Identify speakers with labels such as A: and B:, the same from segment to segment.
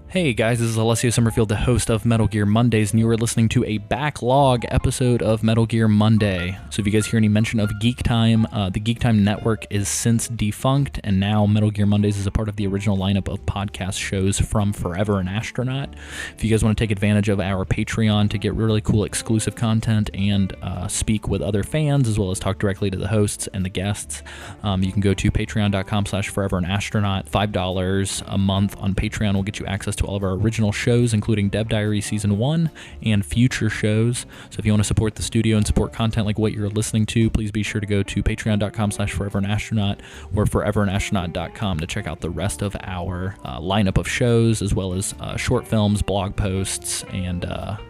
A: Hey guys, this is Alessio Summerfield, the host of Metal Gear Mondays, and you are listening to a backlog episode of Metal Gear Monday. So if you guys hear any mention of Geek Time, the Geek Time network is since defunct, and now Metal Gear Mondays is a part of the original lineup of podcast shows from Forever an Astronaut. If you guys want to take advantage of our Patreon to get really cool exclusive content and speak with other fans, as well as talk directly to the hosts and the guests, you can go to patreon.com/foreveranastronaut. $5 a month on Patreon will get you access to all of our original shows, including Dev Diary Season 1 and future shows. So if you want to support the studio and support content like what you're listening to, please be sure to go to patreon.com/foreveranastronaut or foreveranastronaut.com to check out the rest of our lineup of shows, as well as short films, blog posts, and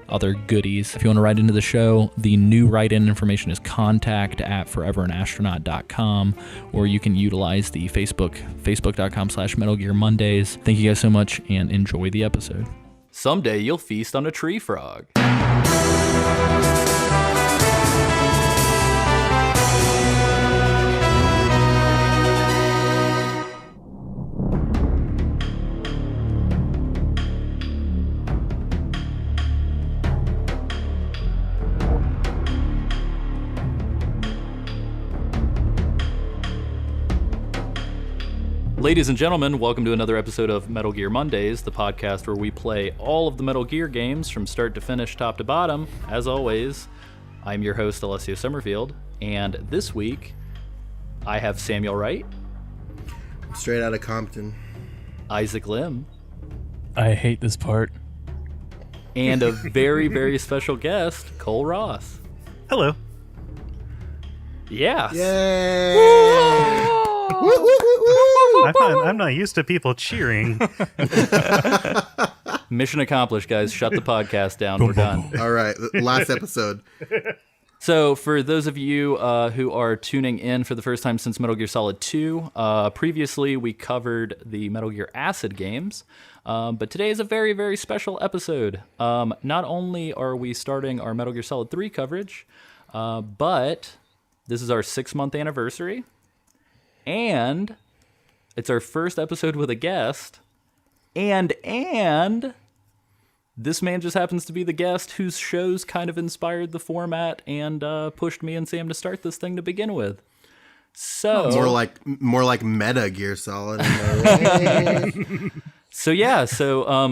A: other goodies. If you want to write into the show, the new write-in information is contact@foreveranastronaut.com, or you can utilize the facebook.com/Metal Gear Mondays. Thank you guys so much, and enjoy the episode.
B: Someday you'll feast on a tree frog. Ladies and gentlemen, welcome to another episode of Metal Gear Mondays, the podcast where we play all of the Metal Gear games from start to finish, top to bottom. As always, I'm your host, Alessio Summerfield, and this week, I have Samuel Wright.
C: Straight out of Compton.
B: Isaac Lim.
D: I hate this part.
B: And a very, very special guest, Kole Ross.
D: Hello.
B: Yes.
C: Yay!
D: I'm not used to people cheering.
B: Mission accomplished, guys. Shut the podcast down. We're done.
C: All right, last episode.
B: So for those of you who are tuning in for the first time since Metal Gear Solid 2, previously we covered the Metal Gear Acid games, but today is a very, very special episode. Not only are we starting our Metal Gear Solid 3 coverage, but this is our 6-month anniversary, and it's our first episode with a guest, and this man just happens to be the guest whose shows kind of inspired the format and pushed me and Sam to start this thing to begin with. So
C: more like Meta Gear Solid.
B: So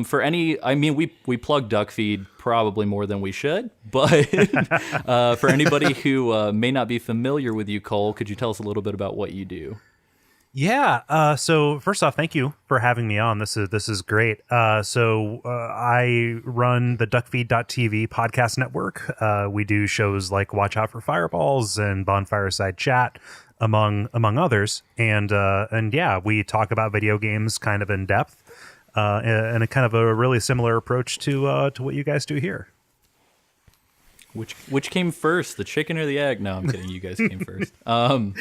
B: for any, I mean, we plug Duckfeed probably more than we should, but for anybody who may not be familiar with you, Kole, could you tell us a little bit about what you do?
D: Yeah. So first off, thank you for having me on. This is great. So I run the Duckfeed.tv podcast network. We do shows like Watch Out for Fireballs and Bonfireside Chat, among others. And yeah, we talk about video games kind of in depth, and a kind of a really similar approach to what you guys do here.
B: Which came first, the chicken or the egg? No, I'm kidding. You guys came first.
D: No,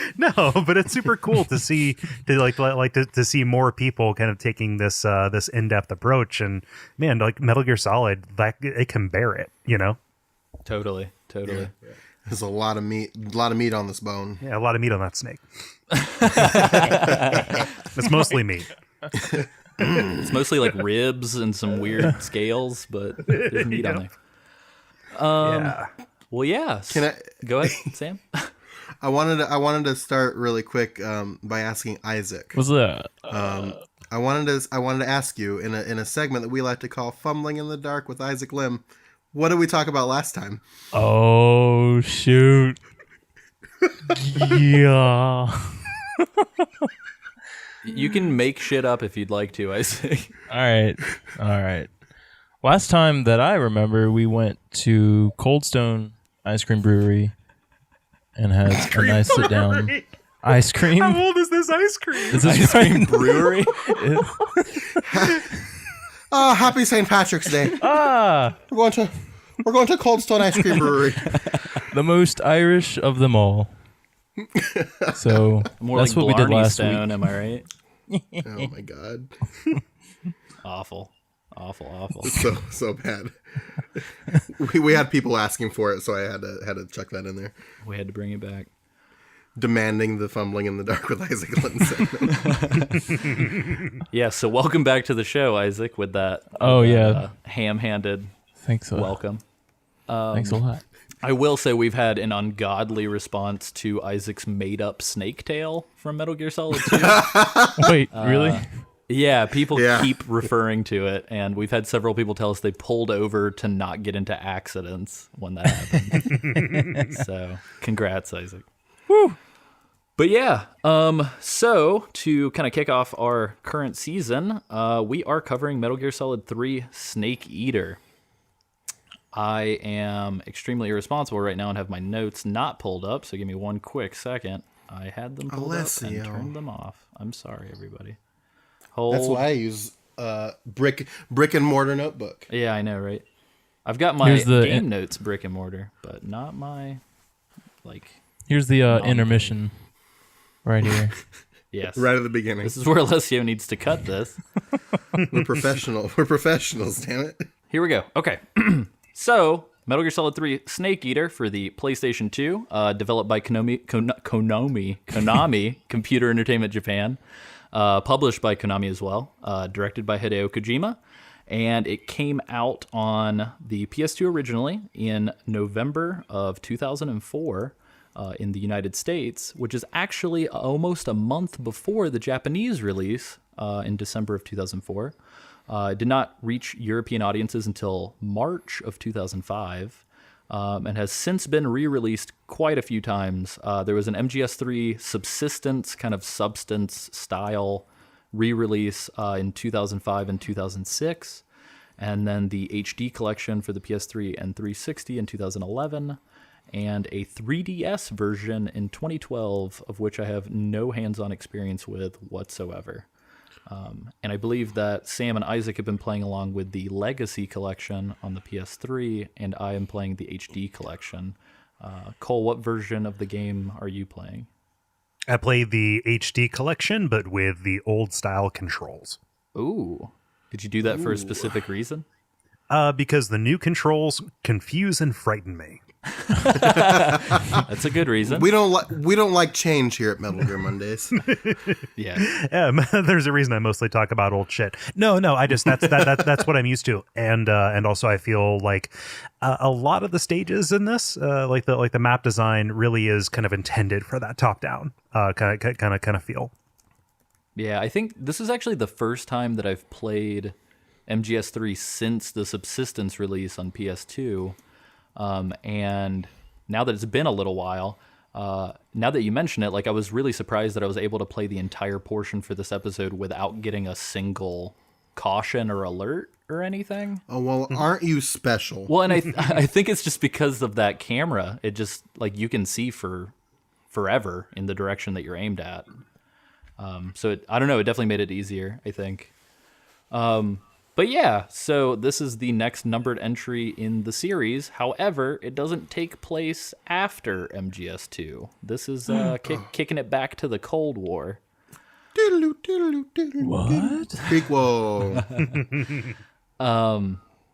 D: but it's super cool to see to see more people kind of taking this this in-depth approach. And man, like Metal Gear Solid, like it can bear it, you know.
B: Totally.
C: Yeah. There's a lot of meat on this bone.
D: Yeah, a lot of meat on that snake. It's mostly meat.
B: It's mostly like ribs and some weird scales, but there's meat on there.
D: Yeah.
B: Well, yeah.
C: Can I
B: go ahead, Sam?
C: I wanted to start really quick by asking Isaac.
D: What's that?
C: I wanted to ask you in a segment that we like to call Fumbling in the Dark with Isaac Lim. What did we talk about last time?
D: Oh shoot. Yeah.
B: You can make shit up if you'd like to, Isaac.
E: All right. Last time that I remember, we went to Cold Stone Ice Cream Brewery and had a nice sit down ice cream.
D: How old is this ice cream?
E: Is this
B: Ice cream brewery?
C: Oh, happy St. Patrick's Day. We're going to Cold Stone Ice Cream Brewery.
E: The most Irish of them all. So
B: More
E: that's
B: like
E: what we did
B: Blarney
E: last
B: Stone,
E: week.
B: am I right?
C: Oh my god.
B: Awful.
C: So bad. We had people asking for it, so I had to chuck that in there.
B: We had to bring it back.
C: demanding the Fumbling in the Dark with Isaac Lynn segment.
B: Yeah, so welcome back to the show, Isaac, with that, ham-handed
E: Thanks a
B: welcome.
E: Thanks a lot.
B: I will say we've had an ungodly response to Isaac's made-up snake tail from Metal Gear Solid 2.
E: Wait, really?
B: Yeah, people keep referring to it, and we've had several people tell us they pulled over to not get into accidents when that happened. So, congrats, Isaac.
E: Woo!
B: But yeah, so to kind of kick off our current season, we are covering Metal Gear Solid 3 Snake Eater. I am extremely irresponsible right now and have my notes not pulled up, so give me one quick second. I had them pulled up and turned them off. I'm sorry, everybody.
C: That's why I use brick and mortar notebook.
B: Yeah, I know, right? I've got my game notes brick and mortar, but not my,
E: Here's the intermission right here.
B: Yes.
C: Right at the beginning.
B: This is where Alessio needs to cut this.
C: We're professional. We're professionals, damn it.
B: Here we go. Okay. So, Metal Gear Solid 3 Snake Eater for the PlayStation 2, developed by Konami Computer Entertainment Japan, published by Konami as well, directed by Hideo Kojima, and it came out on the PS2 originally in November of 2004 in the United States, which is actually almost a month before the Japanese release in December of 2004. It did not reach European audiences until March of 2005, and has since been re-released quite a few times. There was an MGS3 Subsistence kind of substance style re-release in 2005 and 2006, and then the HD collection for the PS3 and 360 in 2011, and a 3DS version in 2012, of which I have no hands-on experience with whatsoever. And I believe that Sam and Isaac have been playing along with the Legacy Collection on the PS3, and I am playing the HD Collection. Kole, what version of the game are you playing?
D: I played the HD Collection, but with the old-style controls.
B: Ooh. Did you do that for a specific reason?
D: Because the new controls confuse and frighten me.
B: That's a good reason.
C: We don't like change here at Metal Gear Mondays.
B: Yeah.
D: There's a reason I mostly talk about old shit. No, I just that's what I'm used to, and also I feel like a lot of the stages in this, like the map design, really is kind of intended for that top down kind of feel.
B: Yeah, I think this is actually the first time that I've played MGS3 since the Subsistence release on PS2. And now that it's been a little while, now that you mention it, like I was really surprised that I was able to play the entire portion for this episode without getting a single caution or alert or anything.
C: Oh, well, aren't you special?
B: Well, and I think it's just because of that camera. It just, like, you can see for forever in the direction that you're aimed at. So I don't know, it definitely made it easier, I think. But yeah, so this is the next numbered entry in the series. However, it doesn't take place after MGS2. This is kicking it back to the Cold War.
E: What?
C: Prequel.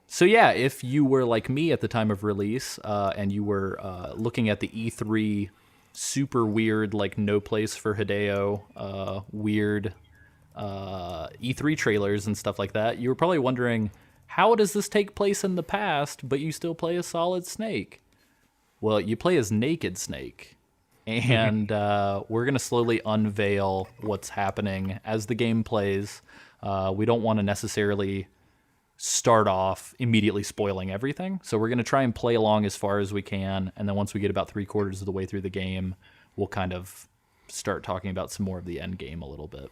B: So yeah, if you were like me at the time of release, and you were looking at the E3 super weird, like no place for Hideo, weird E3 trailers and stuff like that, you were probably wondering, how does this take place in the past, but you still play as Solid Snake? Well, you play as Naked Snake, and we're going to slowly unveil what's happening as the game plays. We don't want to necessarily start off immediately spoiling everything, so we're going to try and play along as far as we can, and then once we get about 3/4 of the way through the game, we'll kind of start talking about some more of the end game a little bit.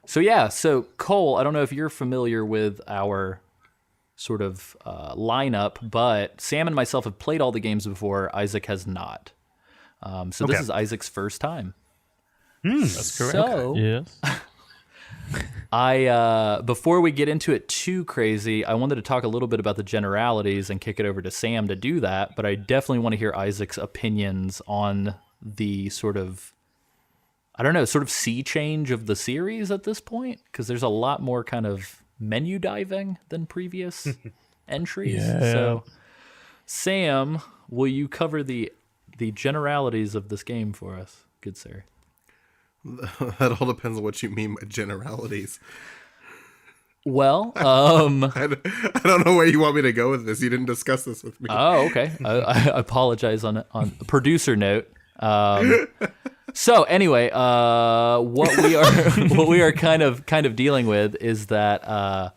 B: So yeah, so Kole, I don't know if you're familiar with our sort of lineup, but Sam and myself have played all the games before. Isaac has not. So this is Isaac's first time.
E: That's correct.
B: So,
E: yes.
B: Before we get into it too crazy, I wanted to talk a little bit about the generalities and kick it over to Sam to do that, but I definitely want to hear Isaac's opinions on the sort of, I don't know, sort of sea change of the series at this point, because there's a lot more kind of menu diving than previous entries.
E: Yeah.
B: So, Sam, will you cover the the generalities of this game for us, good sir?
C: That all depends on what you mean by generalities.
B: Well,
C: I don't know where you want me to go with this. You didn't discuss this with me.
B: oh, okay. I apologize on a producer note. So anyway, what we are kind of dealing with is that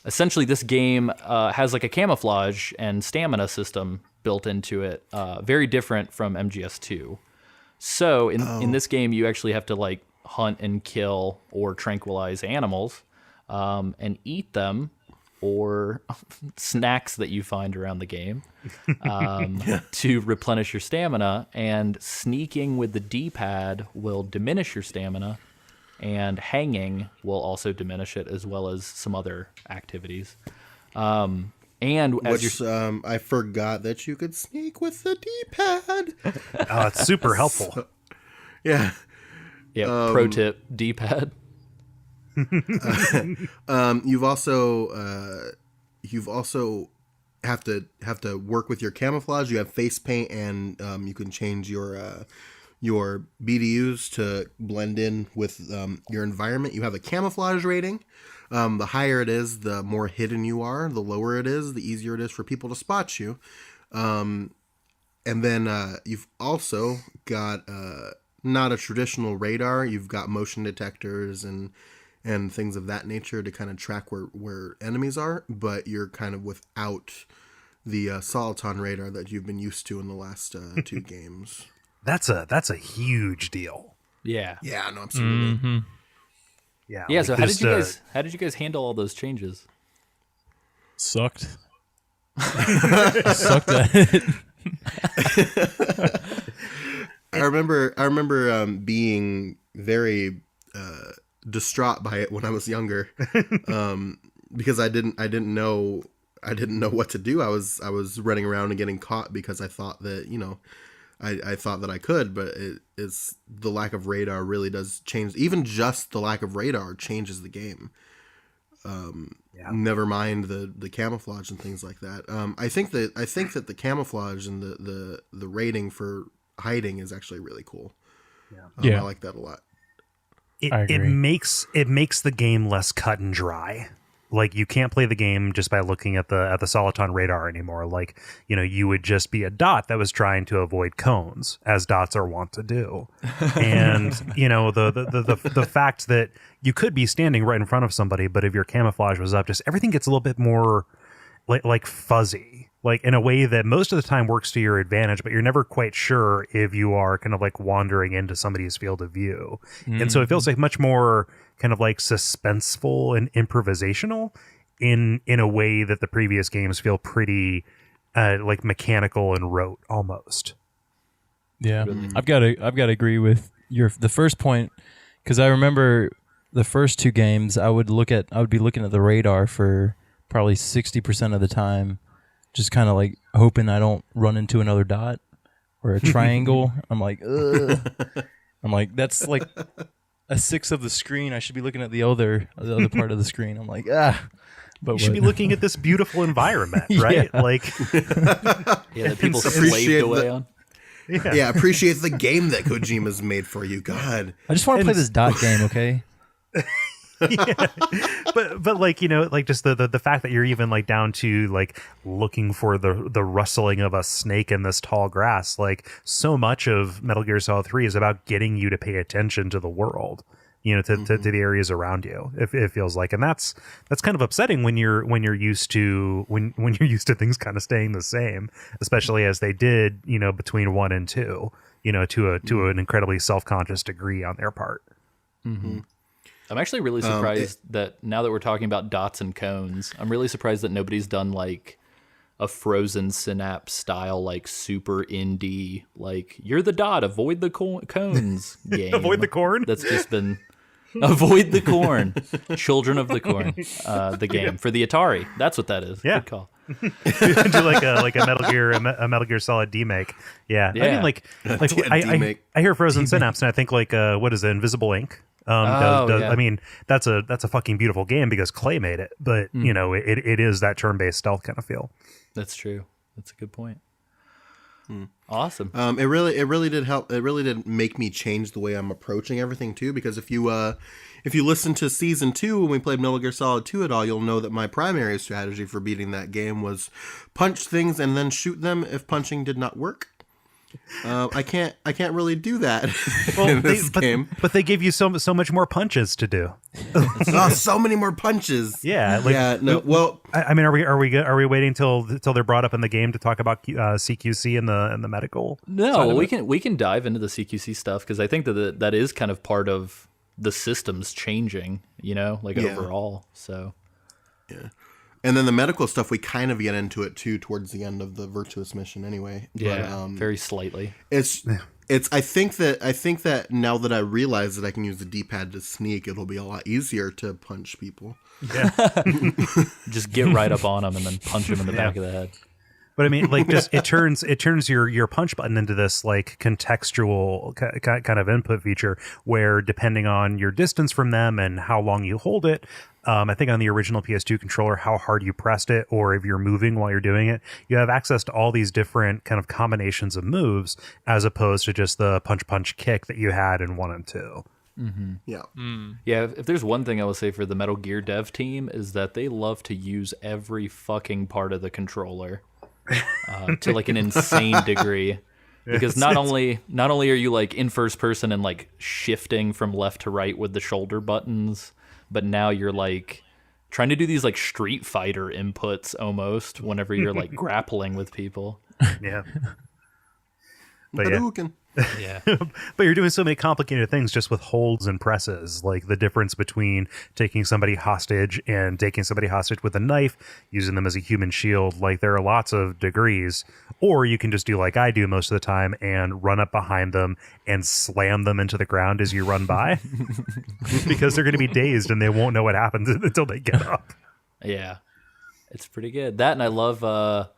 B: essentially this game has like a camouflage and stamina system built into it, very different from MGS2. So in this game, you actually have to like hunt and kill or tranquilize animals. And eat them or snacks that you find around the game to replenish your stamina. And sneaking with the D-pad will diminish your stamina, and hanging will also diminish it, as well as some other activities. And as
C: I forgot that you could sneak with the D-pad.
D: Oh, it's super helpful.
C: Yeah.
B: Pro tip, D-pad.
C: You've also have to work with your camouflage. You have face paint, and you can change your BDUs to blend in with your environment. You have a camouflage rating. The higher it is, the more hidden you are. The lower it is, the easier it is for people to spot you. And then you've also got not a traditional radar. You've got motion detectors and things of that nature to kind of track where enemies are, but you're kind of without the Soliton radar that you've been used to in the last 2 games.
D: That's a huge deal.
B: Yeah.
C: Yeah, no, absolutely.
E: Mm-hmm.
D: Yeah.
B: Yeah.
D: like
B: So
D: just,
B: how did you guys handle all those changes?
E: Sucked. Sucked at it.
C: I remember being very distraught by it when I was younger, because I didn't know what to do. I was running around and getting caught because I thought that I thought that I could, but it's the lack of radar really does change. Even just the lack of radar changes the game. Never mind the camouflage and things like that. I think that the camouflage and the rating for hiding is actually really cool. I like that a lot.
D: It makes the game less cut and dry. Like, you can't play the game just by looking at the Soliton radar anymore. Like, you would just be a dot that was trying to avoid cones, as dots are wont to do. And the fact that you could be standing right in front of somebody, but if your camouflage was up, just everything gets a little bit more like fuzzy, like in a way that most of the time works to your advantage, but you're never quite sure if you are kind of like wandering into somebody's field of view. And so it feels like much more kind of like suspenseful and improvisational in a way that the previous games feel pretty like mechanical and rote almost.
E: Yeah, I've got to agree with the first point, because I remember the first 2 games I would be looking at the radar for probably 60% of the time, just kind of like hoping I don't run into another dot or a triangle. I'm like, ugh. I'm like, that's like a 1/6 of the screen. I should be looking at the other part of the screen. I'm like, but
D: you should be looking at this beautiful environment, right?
E: Yeah.
D: Like,
B: that people
C: Appreciate
B: slaved away on.
C: Yeah, appreciate the game that Kojima's made for you. God,
E: I just want to play this dot game, okay?
D: but like, like just the fact that you're even like down to like looking for the rustling of a snake in this tall grass. Like, so much of Metal Gear Solid 3 is about getting you to pay attention to the world, to the areas around you. It feels like, and that's kind of upsetting when you're used to when you're used to things kind of staying the same, especially as they did, between 1 and 2, to an incredibly self-conscious degree on their part.
B: Mm-hmm. I'm actually really surprised that now that we're talking about dots and cones, I'm really surprised that nobody's done like a Frozen Synapse style, like super indie, like you're the dot, avoid the cones game.
D: Avoid the corn?
B: That's just been avoid the corn. Children of the Corn, the game for the Atari. That's what that is.
D: Yeah.
B: Good call.
D: Do like a Metal Gear Solid D-make. Yeah. I mean, like I hear Frozen Synapse and I think like what is it, Invisible Ink?
B: Yeah.
D: I mean, that's a fucking beautiful game because Clay made it, but it is that turn-based stealth kind of feel.
B: That's true. That's a good point. Awesome.
C: It really did help. It really did make me change the way I'm approaching everything too. Because if you listen to season 2 when we played Metal Gear Solid 2 at all, you'll know that my primary strategy for beating that game was punch things and then shoot them if punching did not work. I can't really do that in this game.
D: But they give you so much more punches to do.
C: So many more punches.
D: Yeah.
C: Well,
D: I mean, are we waiting till they're brought up in the game to talk about CQC and the medical?
B: No, we can dive into the CQC stuff because I think that is kind of part of the systems changing, overall. So
C: yeah. And then the medical stuff, we kind of get into it too towards the end of the Virtuous mission anyway.
B: Yeah,
C: but,
B: very slightly.
C: It's I think that now that I realize that I can use the D-pad to sneak, it'll be a lot easier to punch people.
D: Yeah.
B: Just get right up on them and then punch them in the back of the head.
D: But I mean, like, just it turns your punch button into this like contextual kind of input feature where, depending on your distance from them and how long you hold it, I think on the original PS2 controller, how hard you pressed it, or if you're moving while you're doing it, you have access to all these different kind of combinations of moves, as opposed to just the punch kick that you had in 1 and 2.
B: Mm-hmm.
C: Yeah.
B: Yeah, if there's one thing I will say for the Metal Gear dev team is that they love to use every fucking part of the controller. To like an insane degree, because not only are you like in first person and like shifting from left to right with the shoulder buttons, but now you're like trying to do these like Street Fighter inputs almost whenever you're like grappling with people.
D: Yeah.
C: But
B: Yeah.
D: But you're doing so many complicated things just with holds and presses, like the difference between taking somebody hostage and taking somebody hostage with a knife, using them as a human shield. Like, there are lots of degrees. Or you can just do like I do most of the time and run up behind them and slam them into the ground as you run by, because they're going to be dazed and they won't know what happens until they get up.
B: Yeah, it's pretty good. That, and I love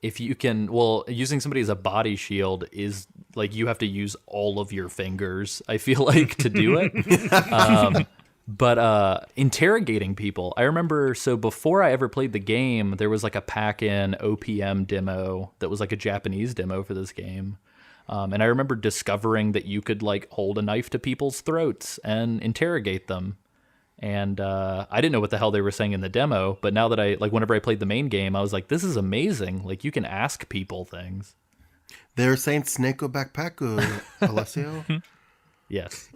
B: if you can, using somebody as a body shield is like you have to use all of your fingers, I feel like, to do it. But interrogating people, I remember, so before I ever played the game, there was like a pack-in OPM demo that was like a Japanese demo for this game. And I remember discovering that you could like hold a knife to people's throats and interrogate them. And I didn't know what the hell they were saying in the demo, but now that whenever I played the main game, I was like, this is amazing. Like, you can ask people things.
C: They're saying Snake-o backpack, Alessio.
B: Yes.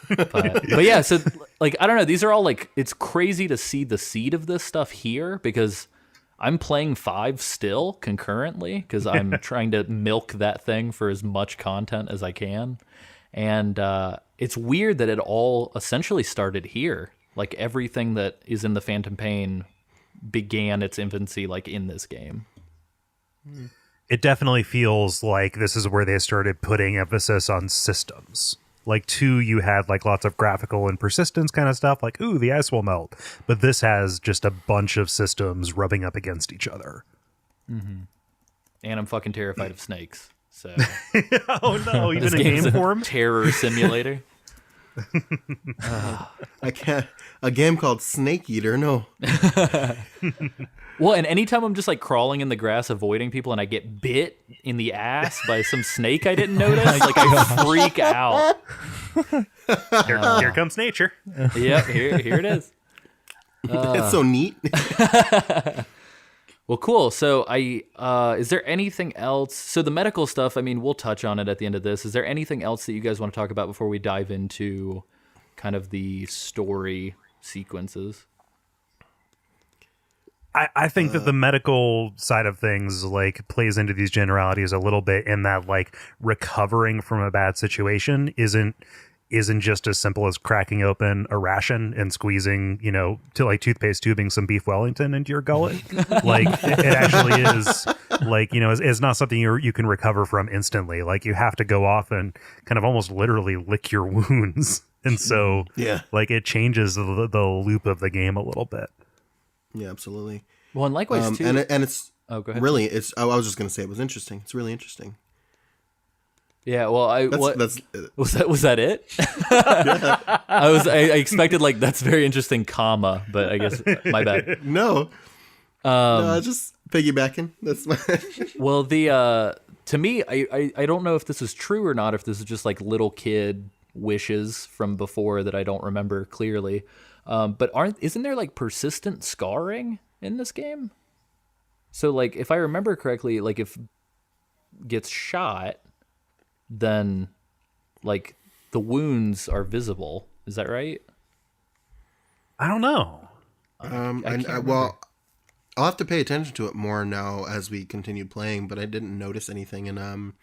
B: But yeah, so like, I don't know. These are all like, it's crazy to see the seed of this stuff here, because I'm playing 5 still concurrently because I'm trying to milk that thing for as much content as I can. And it's weird that it all essentially started here. Like, everything that is in the Phantom Pain began its infancy like in this game.
D: It definitely feels like this is where they started putting emphasis on systems. Like 2, you had like lots of graphical and persistence kind of stuff, like, ooh, the ice will melt. But this has just a bunch of systems rubbing up against each other.
B: Mm-hmm. And I'm fucking terrified of snakes. So
D: oh no, even in game form?
B: Terror simulator.
C: I can't. A game called Snake Eater, no.
B: Well, and anytime I'm just like crawling in the grass avoiding people and I get bit in the ass by some snake I didn't notice, like I freak out.
D: Here comes nature.
B: Yep, here it is.
C: It's so neat.
B: Well, cool. So is there anything else? So the medical stuff, I mean, we'll touch on it at the end of this. Is there anything else that you guys want to talk about before we dive into kind of the story sequences?
D: I think that the medical side of things like plays into these generalities a little bit, in that like recovering from a bad situation isn't just as simple as cracking open a ration and squeezing, to like toothpaste tubing some beef Wellington into your gullet. Like it actually is like, it's not something you can recover from instantly. Like, you have to go off and kind of almost literally lick your wounds. And so like it changes the loop of the game a little bit.
C: Yeah, absolutely.
B: Well, and likewise too.
C: And it's
B: go ahead.
C: Really, I was just going to say it was interesting. It's really interesting.
B: Yeah, well, was that it?
C: Yeah.
B: I expected like that's very interesting, comma, but I guess my bad.
C: No, just piggybacking. That's my.
B: Well, to me, I don't know if this is true or not, if this is just like little kid wishes from before that I don't remember clearly. But isn't there like persistent scarring in this game? So like if I remember correctly, like if gets shot, then like the wounds are visible. Is that right?
D: I don't know.
C: Well, I'll have to pay attention to it more now as we continue playing, but I didn't notice anything when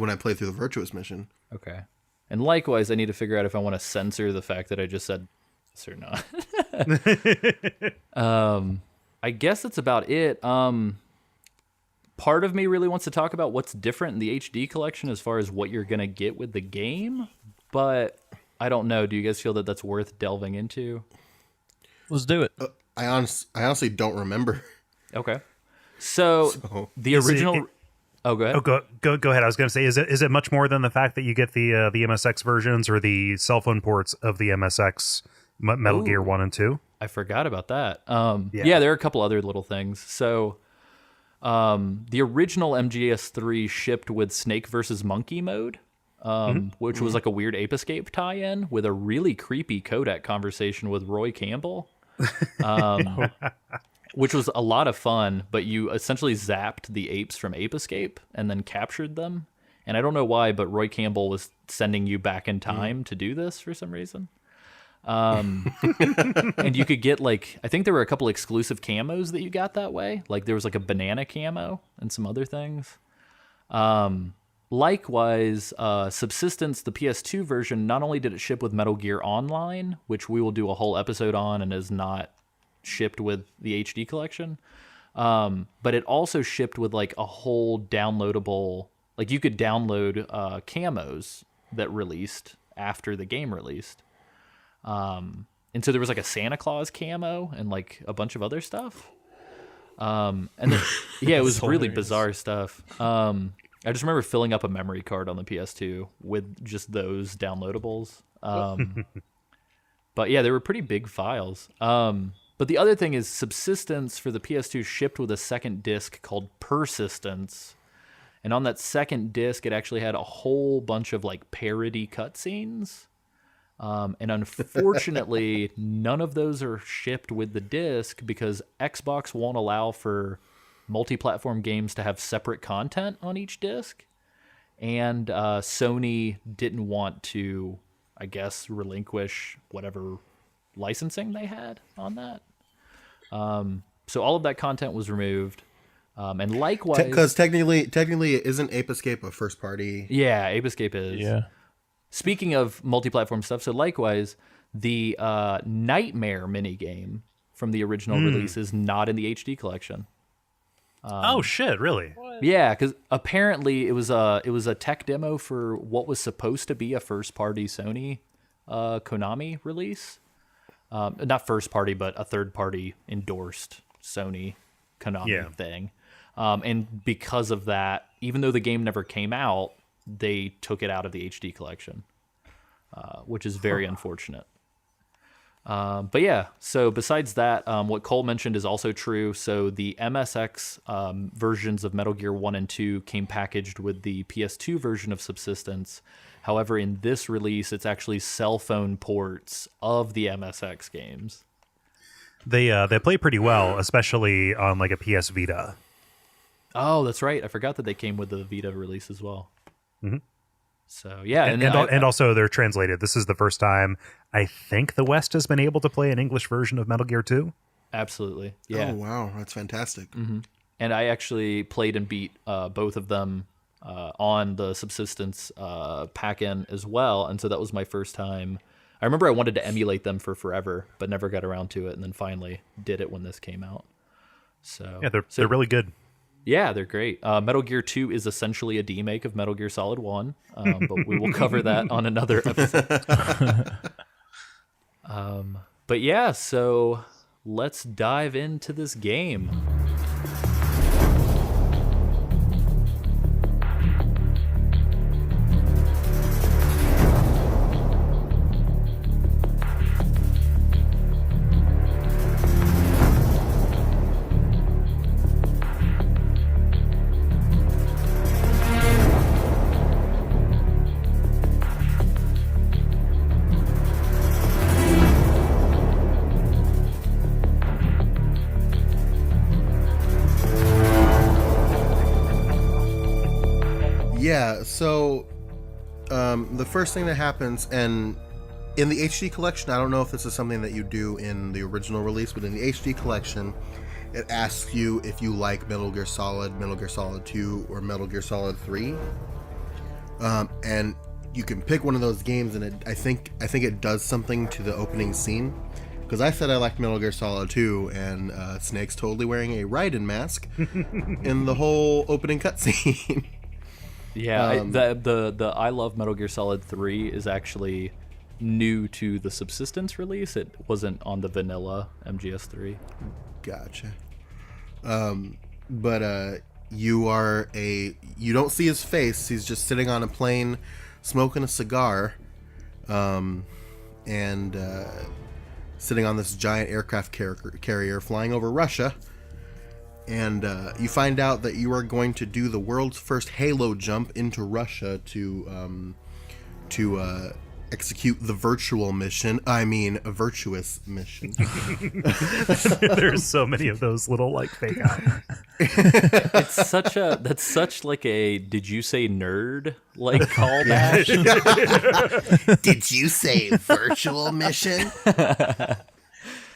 C: I played through the Virtuous mission.
B: Okay. And likewise, I need to figure out if I want to censor the fact that I just said this or not. I guess that's about it. Part of me really wants to talk about what's different in the HD collection as far as what you're going to get with the game, but I don't know. Do you guys feel that that's worth delving into?
E: Let's do it.
C: I honestly don't remember.
B: Okay. So the original... Oh, go ahead.
D: Go ahead. I was going to say, is it much more than the fact that you get the MSX versions or the cell phone ports of the MSX Metal Gear 1 and 2?
B: I forgot about that. Yeah, there are a couple other little things. So the original MGS3 shipped with Snake versus Monkey mode, which was like a weird Ape Escape tie-in with a really creepy codec conversation with Roy Campbell. Which was a lot of fun, but you essentially zapped the apes from Ape Escape and then captured them. And I don't know why, but Roy Campbell was sending you back in time to do this for some reason. And you could get like, I think there were a couple exclusive camos that you got that way. Like there was like a banana camo and some other things. Likewise, Subsistence, the PS2 version, not only did it ship with Metal Gear Online, which we will do a whole episode on and is not shipped with the HD collection, but it also shipped with like a whole downloadable, like you could download camos that released after the game released, and so there was like a Santa Claus camo and like a bunch of other stuff, and then, yeah, it was really bizarre stuff. I just remember filling up a memory card on the PS2 with just those downloadables, but yeah, they were pretty big files. But the other thing is Subsistence for the PS2 shipped with a second disc called Persistence. And on that second disc, it actually had a whole bunch of like parody cutscenes. And unfortunately, none of those are shipped with the disc because Xbox won't allow for multi-platform games to have separate content on each disc. And Sony didn't want to, I guess, relinquish whatever licensing they had on that. So all of that content was removed. And likewise,
C: because technically isn't Ape Escape a first party?
B: Yeah, Ape Escape is.
E: Yeah.
B: Speaking of multi-platform stuff, so likewise, the Nightmare minigame from the original release is not in the HD collection.
D: Oh shit! Really?
B: Yeah, because apparently it was a tech demo for what was supposed to be a first-party Sony Konami release. Not first party, but a third party endorsed Sony Konami thing. And because of that, even though the game never came out, they took it out of the HD collection, which is very unfortunate. But yeah, so besides that, what Cole mentioned is also true. So the MSX versions of Metal Gear 1 and 2 came packaged with the PS2 version of Subsistence. However, in this release, it's actually cell phone ports of the MSX games.
D: They play pretty well, especially on like a PS Vita.
B: Oh, that's right. I forgot that they came with the Vita release as well.
D: Mm-hmm.
B: So yeah,
D: and also they're translated. This is the first time I think the West has been able to play an English version of Metal Gear 2.
B: Absolutely. Yeah.
C: Oh wow, that's fantastic.
B: Mm-hmm. And I actually played and beat both of them on the Subsistence pack-in as well, and so that was my first time. I remember I wanted to emulate them for forever, but never got around to it, and then finally did it when this came out. So
D: yeah, they're really good.
B: Yeah, they're great. Metal Gear 2 is essentially a demake of Metal Gear Solid 1, but we will cover that on another episode. But yeah, so let's dive into this game.
C: Yeah, so the first thing that happens, and in the HD collection, I don't know if this is something that you do in the original release, but in the HD collection, it asks you if you like Metal Gear Solid 2, or Metal Gear Solid 3. And you can pick one of those games, and I think it does something to the opening scene. Because I said I liked Metal Gear Solid 2, and Snake's totally wearing a Raiden mask in the whole opening cutscene.
B: Yeah, the I love Metal Gear Solid 3 is actually new to the Subsistence release. It wasn't on the vanilla MGS3.
C: Gotcha. But you don't see his face. He's just sitting on a plane, smoking a cigar, and sitting on this giant aircraft carrier flying over Russia. And you find out that you are going to do the world's first Halo jump into Russia to execute the virtual mission. I mean, a virtuous mission.
D: There's so many of those little like fake out.
B: That's such like a did you say nerd like callback?
C: Did you say virtual mission?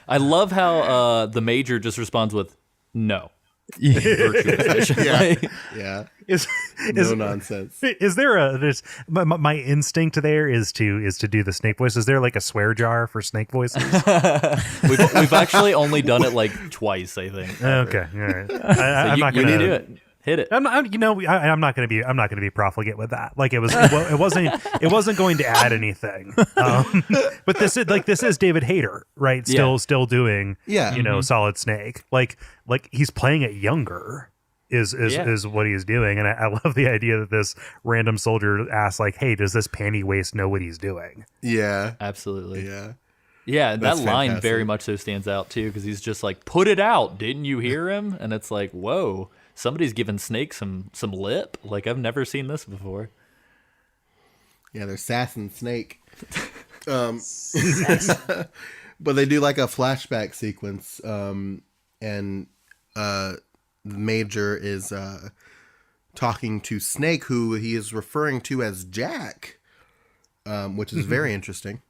B: I love how the major just responds with no. Virtuous mission.
C: Yeah. Yeah.
D: No
C: nonsense.
D: Is there there's my instinct there is to do the Snake voice. Is there like a swear jar for Snake voices?
B: We've actually only done it like twice, I think.
D: Okay, all right.
B: I'm not gonna do it. Hit it.
D: I'm not going to be profligate with that. Like it wasn't going to add anything. But this is David Hayter, right? Still doing, Solid Snake. Like he's playing it younger is what he's doing. And I love the idea that this random soldier asks like, hey, does this panty waist know what he's doing?
C: Yeah,
B: absolutely.
C: Yeah.
B: Yeah, that
C: That's
B: line
C: fantastic.
B: very much so stands out too, because he's just like, put it out, didn't you hear him? And it's like, whoa, somebody's giving Snake some lip. Like, I've never seen this before.
C: Yeah, they're sassing Snake. But they do like a flashback sequence, and the Major is talking to Snake, who he is referring to as Jack, which is very interesting.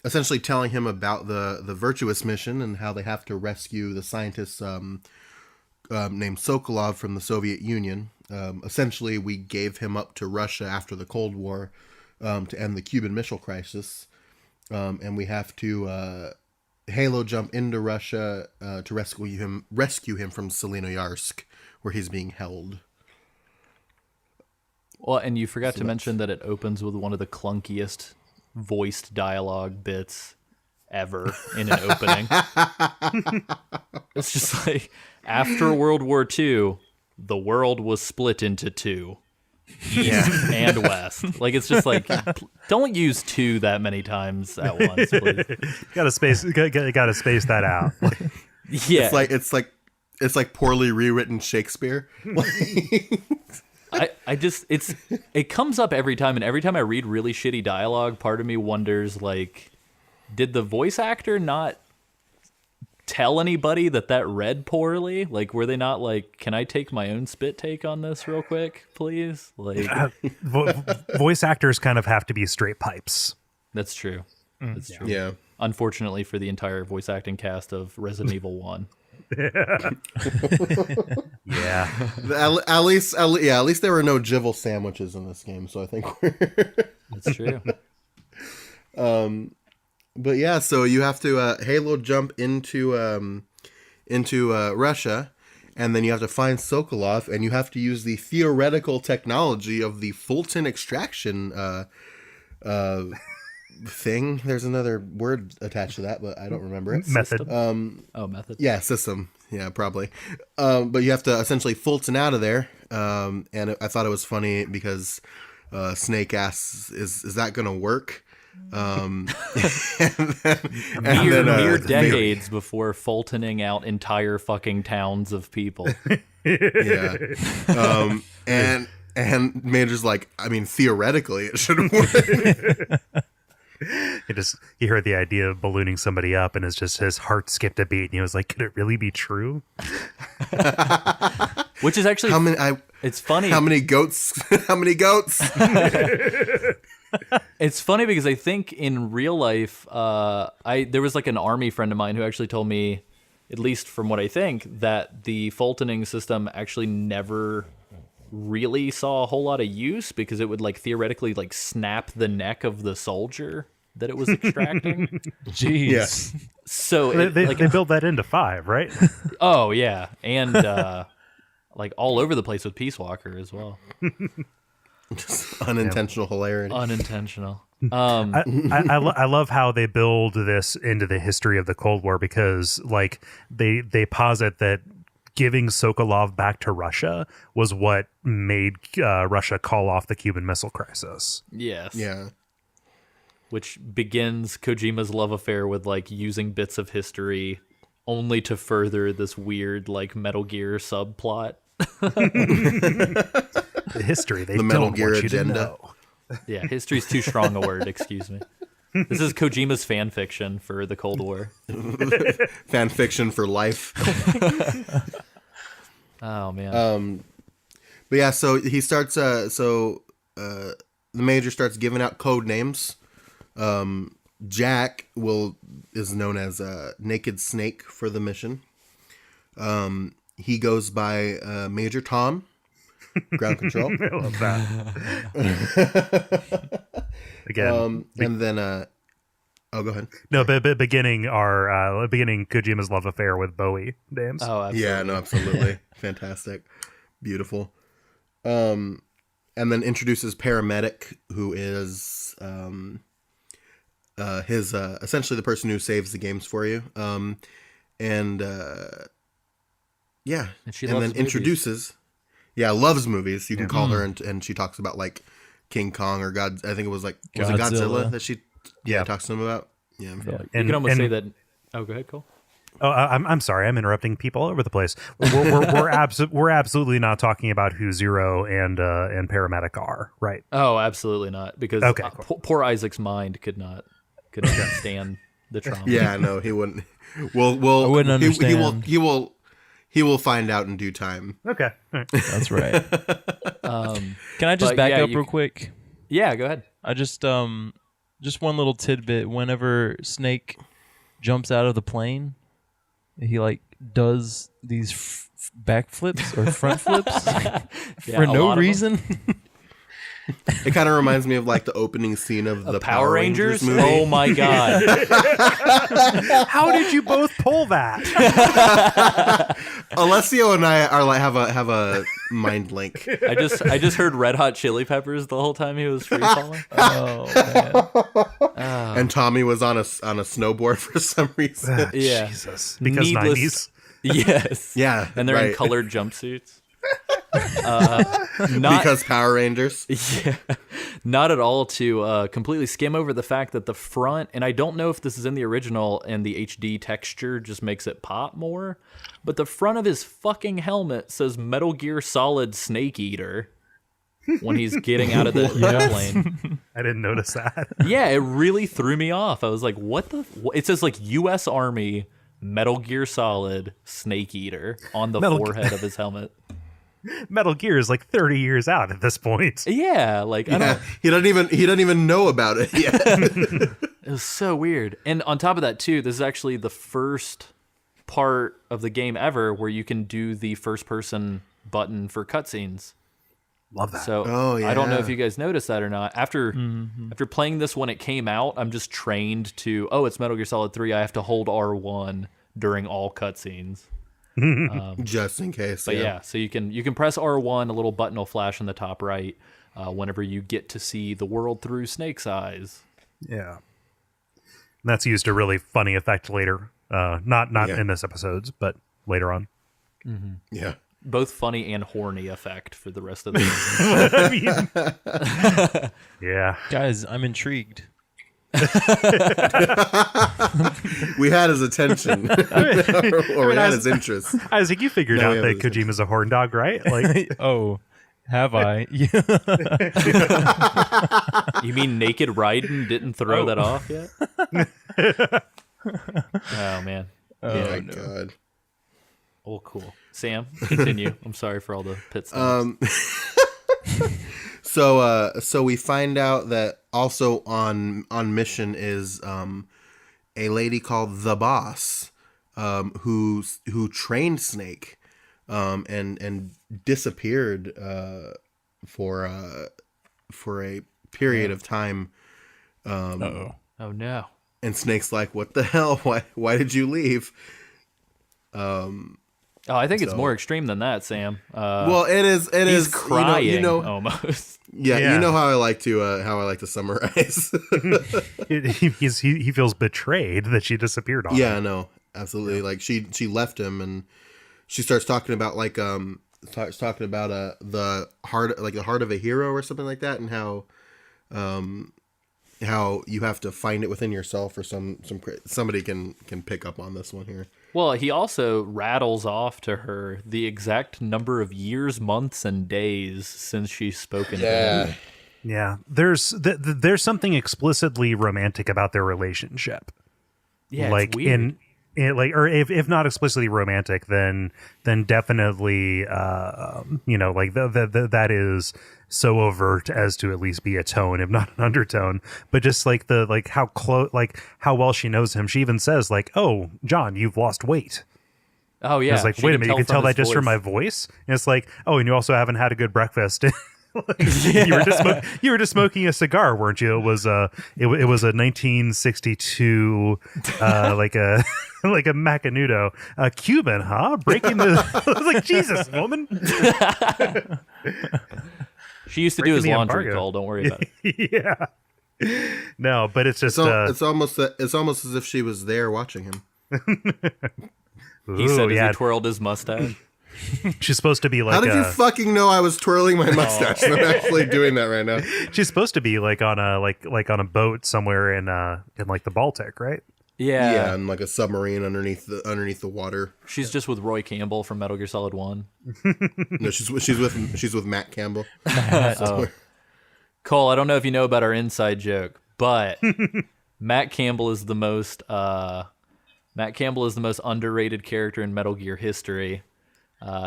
C: Essentially telling him about the virtuous mission and how they have to rescue the scientist named Sokolov from the Soviet Union. Essentially, we gave him up to Russia after the Cold War to end the Cuban Missile Crisis. And we have to Halo jump into Russia to rescue him from Selinoyarsk, where he's being held.
B: Well, and you forgot to mention that it opens with one of the clunkiest voiced dialogue bits ever in an opening. It's just like, after World War II, the world was split into two, east and west. Like, it's just like, don't use two that many times at once, please.
D: Gotta space that out.
B: Yeah,
C: It's like poorly rewritten Shakespeare.
B: It comes up every time, and every time I read really shitty dialogue, part of me wonders, like, did the voice actor not tell anybody that read poorly? Like, were they not like, can I take my own spit take on this real quick, please? Like,
D: voice actors kind of have to be straight pipes.
B: That's true. That's true.
C: Yeah.
B: Unfortunately for the entire voice acting cast of Resident Evil 1.
D: Yeah.
C: At least there were no Jibble sandwiches in this game, so I think
B: That's true.
C: But yeah, so you have to Halo jump into Russia, and then you have to find Sokolov, and you have to use the theoretical technology of the Fulton extraction thing. There's another word attached to that, but I don't remember it.
D: Method.
B: Method.
C: Yeah, system. Yeah, probably. But you have to essentially Fulton out of there. And I thought it was funny because Snake asks, "Is that going to work?"
B: Mere decades before Fultoning out entire fucking towns of people.
C: Yeah. And Major's like, I mean, theoretically, it should work.
D: He heard the idea of ballooning somebody up, and his heart skipped a beat, and he was like, "Could it really be true?"
B: Which is actually it's funny.
C: How many goats? How many goats?
B: It's funny because I think in real life, there was like an army friend of mine who actually told me, at least from what I think, that the Fultoning system actually never really saw a whole lot of use because it would like theoretically like snap the neck of the soldier that it was extracting.
E: Jeez.
C: Yeah.
B: So
D: they built that into 5, right?
B: Oh yeah, and like all over the place with Peace Walker as well.
C: Just unintentional hilarity.
B: Unintentional.
D: I love how they build this into the history of the Cold War because like they posit that giving Sokolov back to Russia was what made Russia call off the Cuban Missile Crisis.
B: Yes.
C: Yeah.
B: Which begins Kojima's love affair with like using bits of history only to further this weird like Metal Gear subplot.
D: The history they
C: The Metal
D: don't
C: Gear
D: want you to
C: agenda.
D: know.
B: Yeah, history's too strong a word, excuse me. This is Kojima's fan fiction for the Cold War.
C: Fan fiction for life.
B: Oh man.
C: But yeah, so he starts. The major starts giving out code names. Jack is known as Naked Snake for the mission. He goes by Major Tom, ground control.
D: I love that. Again,
C: And then, oh, go ahead.
D: no, but beginning Kojima's love affair with Bowie names.
B: Oh, absolutely.
C: Yeah, no, absolutely, fantastic, beautiful. And then introduces Paramedic, who is his essentially the person who saves the games for you. Yeah,
B: And she
C: and
B: loves
C: then
B: movies.
C: introduces, loves movies. You can call her, and she talks about like King Kong or God. I think it was it Godzilla that she talks to him about. Yeah,
B: You can almost say that. Oh, go ahead, Cole.
D: Oh, I'm sorry. I'm interrupting people all over the place. We're absolutely not talking about who Zero and Paramedic are, right?
B: Oh, absolutely not. Because
D: Okay, cool.
B: poor Isaac's mind could not stand the trauma.
C: Yeah, no, he wouldn't. Well,
E: I wouldn't understand.
C: He will find out in due time.
D: Okay. All right.
E: That's right. Can I just
B: but
E: back
B: yeah,
E: up
B: you
E: real quick?
B: Yeah, go ahead.
E: I just one little tidbit. Whenever Snake jumps out of the plane, he like does these backflips or front flips
B: Yeah,
E: for
B: a lot
E: no
B: of them.
E: reason.
C: It kind of reminds me of like the opening scene of the
B: Power Rangers
C: movie.
B: Oh my god.
D: How did you both pull that?
C: Alessio and I are like have a mind link.
B: I just heard Red Hot Chili Peppers the whole time he was free falling.
E: Oh man.
C: And Tommy was on a snowboard for some reason.
B: Yeah.
D: Jesus. Because
B: Needless-
D: 90s.
B: Yes.
C: Yeah,
B: And they're in
C: right.
B: colored jumpsuits. Not
C: Because Power Rangers.
B: Yeah, not at all to completely skim over the fact that the front, and I don't know if this is in the original and the HD texture just makes it pop more, but the front of his fucking helmet says Metal Gear Solid Snake Eater when he's getting out of the airplane.
D: I didn't notice that.
B: Yeah, it really threw me off. I was like, what the? It says like U.S. Army Metal Gear Solid Snake Eater on the forehead of his helmet.
D: Metal Gear is like 30 years out at this point.
B: Yeah, like I
C: Yeah,
B: don't.
C: he doesn't even know about it yet.
B: It was so weird. And on top of that, too, this is actually the first part of the game ever where you can do the first-person button for cutscenes.
D: Love that.
B: So
C: Oh,
B: I don't know
C: yeah.
B: if you guys noticed that or not. After playing this when it came out, I'm just trained to, it's Metal Gear Solid 3. I have to hold R1 during all cutscenes.
C: Just in case.
B: But yeah, so you can press R1, a little button will flash in the top right whenever you get to see the world through Snake's eyes.
D: Yeah. And that's used a really funny effect later. Not
C: Yeah.
D: in this episodes, but later on.
C: Yeah.
B: Both funny and horny effect for the rest of the game.
D: Yeah.
E: Guys, I'm intrigued.
C: We had his attention. or we had his interest.
D: Isaac, you figured
C: No,
D: out
C: yeah,
D: that
C: it was-
D: Kojima's a horn dog, right? Like,
E: Oh, have I? Yeah.
B: You mean Naked Raiden didn't throw that off yet? Oh man.
C: Oh my god.
B: Oh, cool. Sam, continue. I'm sorry for all the pit stops.
C: So we find out that also on mission is a lady called the Boss, who trained Snake, and disappeared for a period of time.
B: Oh no.
C: And Snake's like, "What the hell? Why did you leave?"
B: I think it's more extreme than that, Sam.
C: Well, it is.
B: He's crying,
C: you know,
B: almost.
C: Yeah, you know how I like to summarize.
D: he feels betrayed that she disappeared on him.
C: Yeah, no, absolutely. Like she left him, and she starts talking about the heart, like the heart of a hero or something like that, and how you have to find it within yourself, or somebody can pick up on this one here.
B: Well, he also rattles off to her the exact number of years, months, and days since she's spoken to him.
D: Yeah, there's something explicitly romantic about their relationship.
B: Yeah,
D: like
B: it's weird.
D: or if not explicitly romantic, then definitely like that is so overt as to at least be a tone, if not an undertone. But just like how close, like how well she knows him. She even says like, "Oh, John, you've lost weight."
B: Oh yeah.
D: And it's like, wait a minute, you can tell that just from my voice. And it's like, oh, and you also haven't had a good breakfast. You were just smoking a cigar, weren't you? It was a 1962 like a Macanudo, Cuban, huh? Breaking the I was like, Jesus, woman.
B: She used to do his laundry, Cole. Don't worry about it.
D: Yeah. No, but it's just
C: it's almost as if she was there watching him.
B: He said as he twirled his mustache.
D: She's supposed to be like.
C: How did you fucking know I was twirling my mustache? I'm actually doing that right now.
D: She's supposed to be like on a on a boat somewhere in like the Baltic, right?
B: Yeah,
C: and like a submarine underneath the water.
B: She's just with Roy Campbell from Metal Gear Solid 1.
C: No, she's with Matt Campbell.
B: Cole, I don't know if you know about our inside joke, but Matt Campbell is the most underrated character in Metal Gear history.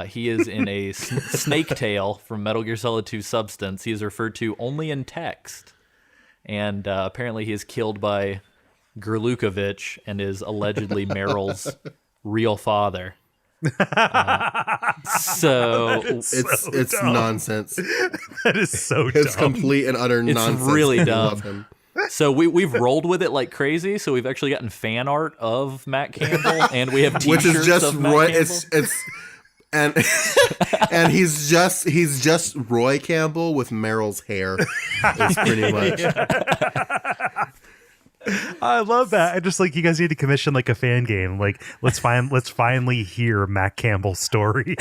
B: He is in a Snake Tail from Metal Gear Solid 2 Substance. He is referred to only in text, and apparently he is killed by Gerlukovich and is allegedly Meryl's real father. So
C: it's nonsense.
D: That is so
C: it's
D: dumb.
C: Complete and utter nonsense.
B: It's really
C: I
B: dumb.
C: love him.
B: So we've rolled with it like crazy. So we've actually gotten fan art of Matt Campbell, and we have T-shirts
C: which is just
B: of Matt
C: Roy.
B: Campbell.
C: It's and and he's just Roy Campbell with Meryl's hair. It's pretty much.
D: I love that. I just like, you guys need to commission like a fan game. Like let's finally hear Matt Campbell's story.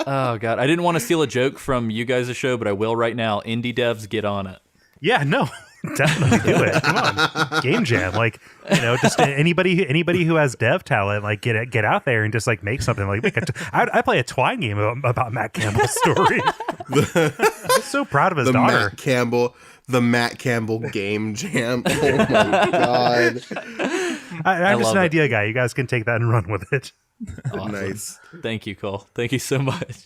B: Oh god, I didn't want to steal a joke from you guys' show, but I will right now. Indie devs, get on it.
D: Yeah, no, definitely do it. Come on, Game Jam. Like, just anybody who has dev talent, like get out there and just like make something. Like I play a Twine game about Matt Campbell's story. I'm so proud of his daughter.
C: The Matt Campbell Game Jam. Oh my god!
D: I'm just an idea guy. You guys can take that and run with it.
B: Awesome.
C: Nice.
B: Thank you, Cole. Thank you so much.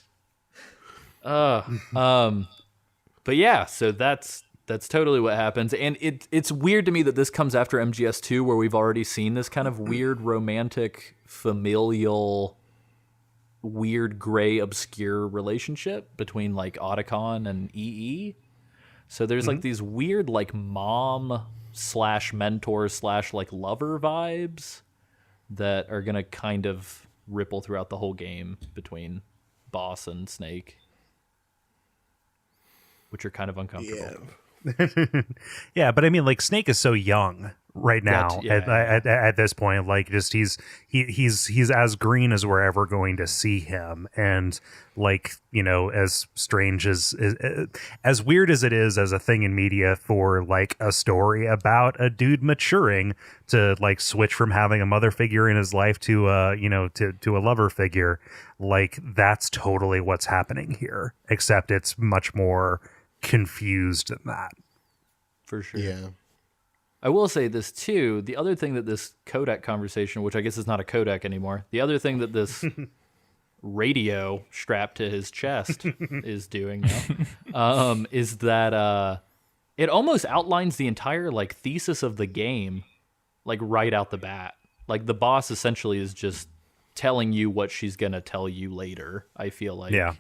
B: But yeah, so that's totally what happens, and it's weird to me that this comes after MGS2, where we've already seen this kind of weird romantic, familial, weird gray, obscure relationship between like Otacon and EE. So there's like these weird like mom / mentor / like lover vibes that are gonna kind of ripple throughout the whole game between Boss and Snake, which are kind of uncomfortable.
D: Yeah, but I mean, like, Snake is so young right now at this point. Like, just he's as green as we're ever going to see him, and like, as strange as weird as it is as a thing in media for like a story about a dude maturing to like switch from having a mother figure in his life to to a lover figure. Like, that's totally what's happening here, except it's much more confused than that.
B: For sure.
C: Yeah.
B: I will say this too. The other thing that this codec conversation, which I guess is not a codec anymore, the other thing that this radio strapped to his chest is doing now, is that it almost outlines the entire like thesis of the game, like right out the bat. Like the boss essentially is just telling you what she's gonna tell you later. I feel like,
D: Yeah.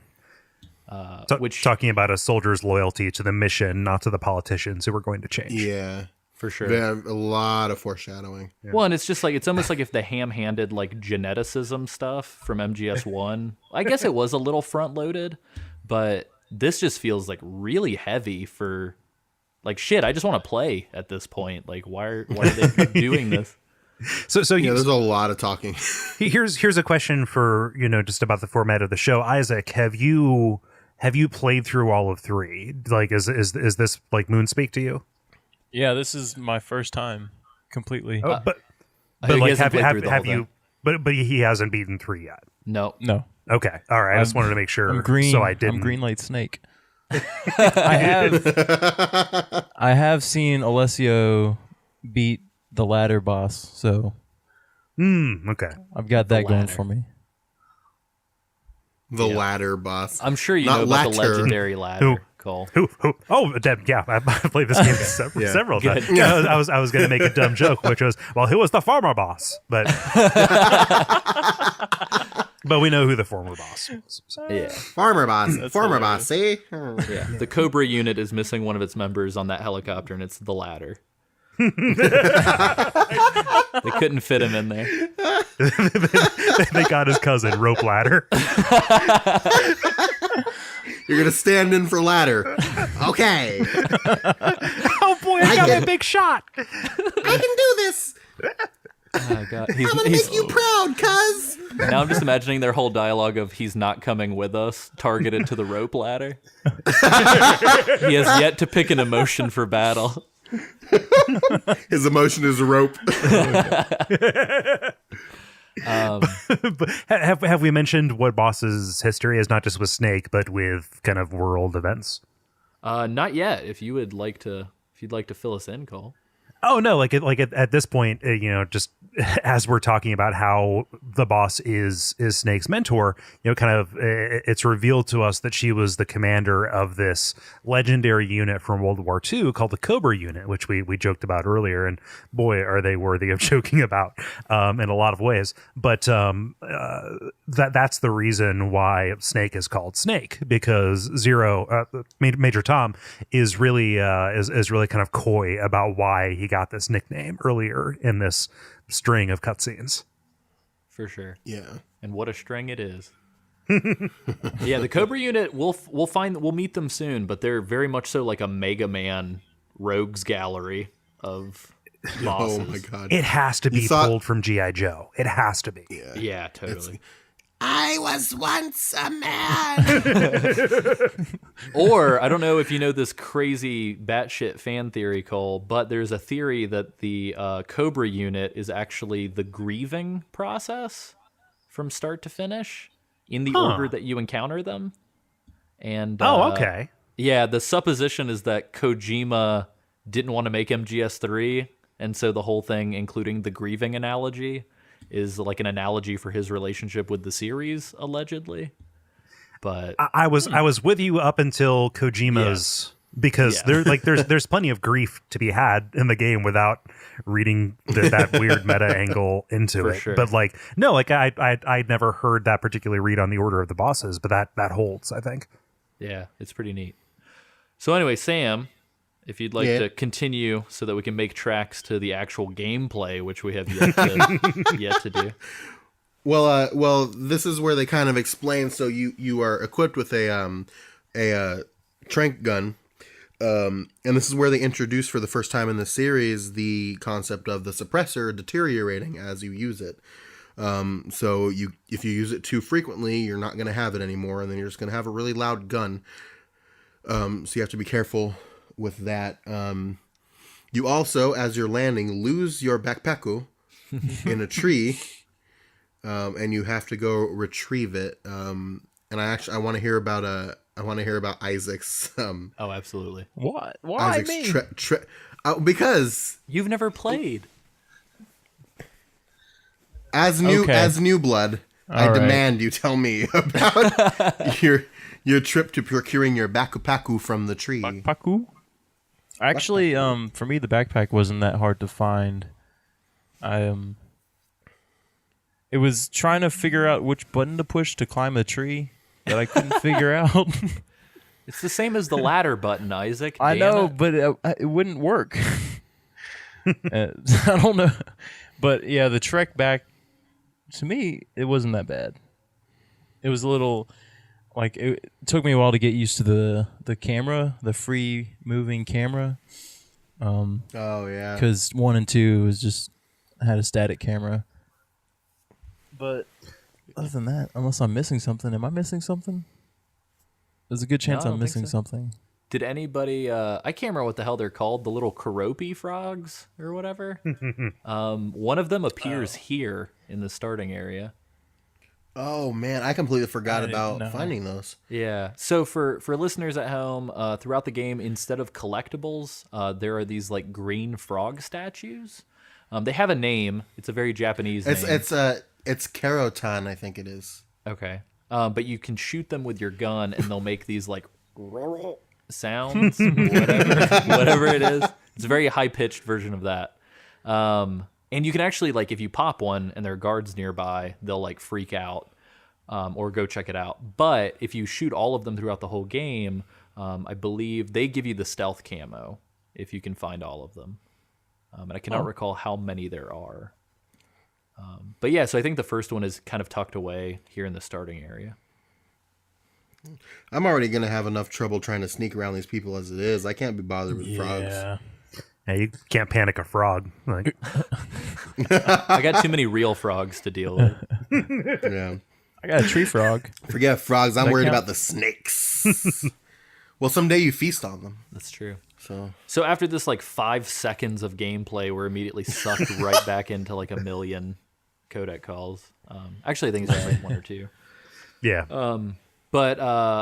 D: Talking about a soldier's loyalty to the mission, not to the politicians who are going to change.
C: Yeah.
B: for sure.
C: They have a lot of foreshadowing.
B: Yeah. Well, and it's just like, it's almost like if the ham-handed like geneticism stuff from MGS1, I guess it was a little front-loaded, but this just feels like really heavy for like, shit, I just want to play at this point. Like, why are they doing this?
D: So
C: Yeah, there's a lot of talking.
D: here's a question for, just about the format of the show. Isaac, have you played through all of 3? Like, is this like Moonspeak to you?
E: Yeah, this is my first time completely.
D: But
B: he
D: like,
B: hasn't played through the
D: have
B: whole
D: you? But he hasn't beaten 3 yet.
B: No.
D: Okay, all right. I just wanted to make sure.
E: I'm green.
D: So I didn't.
E: I'm Greenlight Snake. I have seen Alessio beat the ladder boss, so
D: Okay.
E: I've got that going
B: ladder.
E: for me.
C: The ladder boss.
B: I'm sure you
C: Not
B: know about the
C: ladder.
B: legendary ladder, Cole.
D: Who? Oh, yeah. I played this game several times.
B: Good.
D: Yeah, I was going to make a dumb joke, which was, well, who was the former boss? But but we know who the former boss was. So.
B: Yeah.
C: Former boss. Former boss, see?
B: Yeah. The Cobra unit is missing one of its members on that helicopter, and it's the ladder. They couldn't fit him in there.
D: They got his cousin, Rope Ladder.
C: You're going to stand in for ladder. Okay.
D: Oh boy, I got a big shot.
C: I can do this.
B: Oh, God.
C: I'm going to make you proud, cuz.
B: Now I'm just imagining their whole dialogue of "he's not coming with us," targeted to the rope ladder. He has yet to pick an emotion for battle.
C: His emotion is a rope.
D: But have we mentioned what boss's history is, not just with Snake, but with kind of world events?
B: Not yet. If you'd like to fill us in, Cole.
D: Oh no! At this point, just as we're talking about how the boss is Snake's mentor, kind of it's revealed to us that she was the commander of this legendary unit from World War II called the Cobra unit, which we joked about earlier, and boy, are they worthy of joking about in a lot of ways. But that's the reason why Snake is called Snake, because Major Tom is really kind of coy about why he got this nickname earlier in this string of cutscenes.
B: For sure.
C: Yeah.
B: And what a string it is. Yeah, the Cobra unit, we'll meet them soon, but they're very much so like a Mega Man rogues gallery of bosses.
C: Oh my god.
D: It has to be pulled from G.I. Joe. It has to be.
B: Yeah, totally.
C: I was once a man.
B: Or, I don't know if you know this crazy batshit fan theory, Cole, but there's a theory that the Cobra unit is actually the grieving process from start to finish in the order that you encounter them. And
D: okay.
B: Yeah, the supposition is that Kojima didn't want to make MGS3, and so the whole thing, including the grieving analogy, is like an analogy for his relationship with the series, allegedly. But
D: I was with you up until Kojima's, because there's plenty of grief to be had in the game without reading that weird meta angle into it.
B: Sure.
D: But I'd never heard that particularly read on the order of the bosses, but that holds, I think.
B: yeah, it's pretty neat. So anyway, Sam, if you'd like to continue so that we can make tracks to the actual gameplay, which we have yet to do.
C: Well, this is where they kind of explain. So you are equipped with a trank gun, and this is where they introduce for the first time in the series the concept of the suppressor deteriorating as you use it. So if you use it too frequently, you're not going to have it anymore, and then you're just going to have a really loud gun. So you have to be careful with that. You also, as you're landing, lose your backpack in a tree, and you have to go retrieve it. And I want to hear about Isaac's.
B: Oh, absolutely.
E: What? Why
C: Isaac's
E: me?
C: Because
B: You've never played.
C: as new blood, I
E: right.
C: demand you tell me about your trip to procuring your bakupaku from the tree.
E: Backpack? Actually, for me, the backpack wasn't that hard to find. It was trying to figure out which button to push to climb a tree that I couldn't figure out.
B: It's the same as the ladder button, Isaac.
E: I
B: Damn
E: know,
B: it.
E: but it wouldn't work. I don't know. But yeah, the trek back, to me, it wasn't that bad. It was a little, like, it took me a while to get used to the camera, the free moving camera.
C: Oh yeah.
E: Because 1 and 2 was just, had a static camera. But other than that, unless I'm missing something, am I missing something? There's a good chance
B: No, I
E: I'm
B: don't think
E: missing
B: so.
E: something.
B: Did anybody? I can't remember what the hell they're called. The little Karopi frogs or whatever. One of them appears here in the starting area.
C: Oh man, I completely forgot
E: I didn't
C: about
E: know.
C: finding those.
B: Yeah. So for listeners at home, throughout the game, instead of collectibles, there are these like green frog statues. They have a name. It's a very Japanese name.
C: It's Karotan, I think it is.
B: Okay. But you can shoot them with your gun, and they'll make these like sounds, whatever it is. It's a very high pitched version of that. And you can actually, like, if you pop one and there are guards nearby, they'll like freak out or go check it out. But if you shoot all of them throughout the whole game, I believe they give you the stealth camo if you can find all of them. And I cannot recall how many there are. But yeah, so I think the first one is kind of tucked away here in the starting area.
C: I'm already gonna have enough trouble trying to sneak around these people as it is. I can't be bothered with frogs.
D: Yeah, you can't panic a frog. Like,
B: I got too many real frogs to deal with.
C: Yeah.
E: I got a tree frog.
C: Forget frogs. I'm
E: That
C: worried
E: count?
C: about the snakes. Well, someday you feast on them.
B: That's true.
C: So
B: after this like 5 seconds of gameplay, we're immediately sucked right back into like a million codec calls. Actually, I think it's just like 1 or 2.
D: yeah,
B: But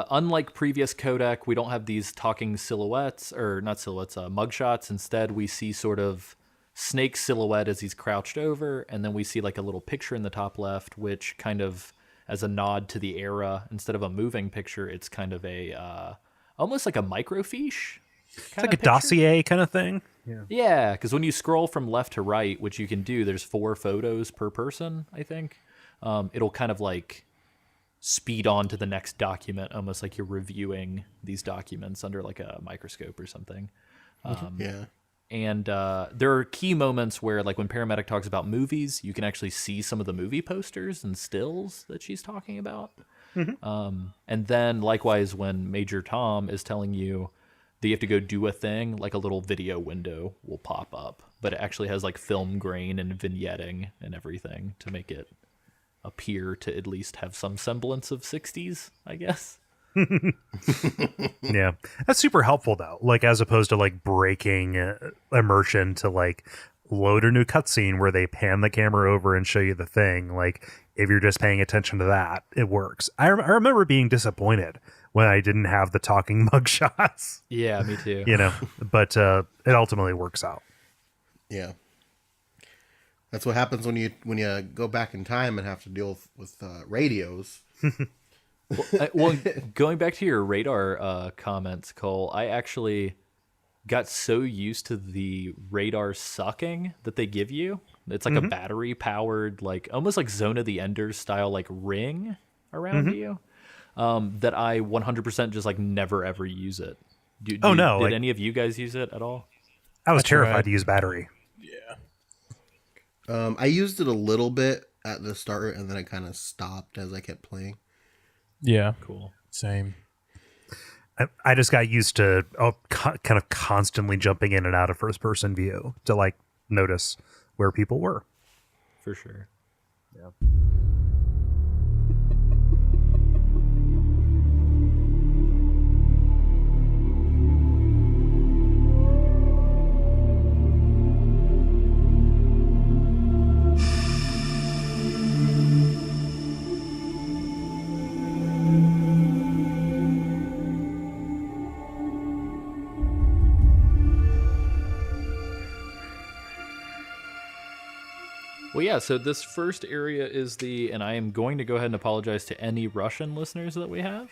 B: unlike previous codec, we don't have these talking silhouettes, or not silhouettes, mugshots. Instead, we see sort of Snake's silhouette as he's crouched over, and then we see like a little picture in the top left, which kind of, as a nod to the era, instead of a moving picture, it's kind of a almost like a microfiche.
D: it's like a dossier kind of thing.
B: Yeah, because when you scroll from left to right, which you can do, there's 4 photos per person, I think. It'll kind of like speed on to the next document, almost like you're reviewing these documents under like a microscope or something.
C: yeah.
B: And there are key moments where, like when Paramedic talks about movies, you can actually see some of the movie posters and stills that she's talking about. And then likewise, when Major Tom is telling you that you have to go do a thing, like a little video window will pop up, but it actually has like film grain and vignetting and everything to make it appear to at least have some semblance of 60s, I guess.
D: Yeah, that's super helpful though. Like as opposed to like breaking immersion to like load a new cutscene where they pan the camera over and show you the thing. Like if you're just paying attention to that, it works. I remember being disappointed when I didn't have the talking mugshots.
B: Yeah, me too.
D: You know, but it ultimately works out.
C: Yeah. That's what happens when you go back in time and have to deal with radios.
B: Well, going back to your radar comments, Cole, I actually got so used to the radar sucking that they give you. It's like a battery powered, like almost like Zone of the Enders style, like ring around you, that I 100% just like never ever use it. Did
D: like,
B: any of you guys use it at all?
D: I was terrified
E: tried.
D: to use battery.
C: I used it a little bit at the start, and then I kind of stopped as I kept playing.
E: Yeah.
B: Cool.
E: Same.
D: I just got used to kind of constantly jumping in and out of first person view to like notice where people were.
B: For sure.
D: Yeah.
B: Well, yeah, so this first area is and I am going to go ahead and apologize to any Russian listeners that we have,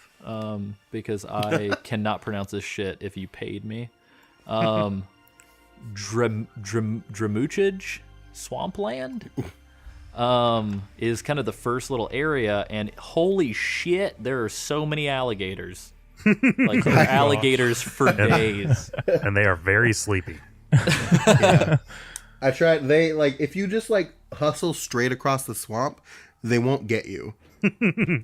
B: because I cannot pronounce this shit if you paid me. Dramuchij Swampland is kind of the first little area, and holy shit, there are so many alligators. Like, there are alligators for days.
D: And they are very sleepy.
C: Yeah. I tried. They like if you just like hustle straight across the swamp, they won't get you. Because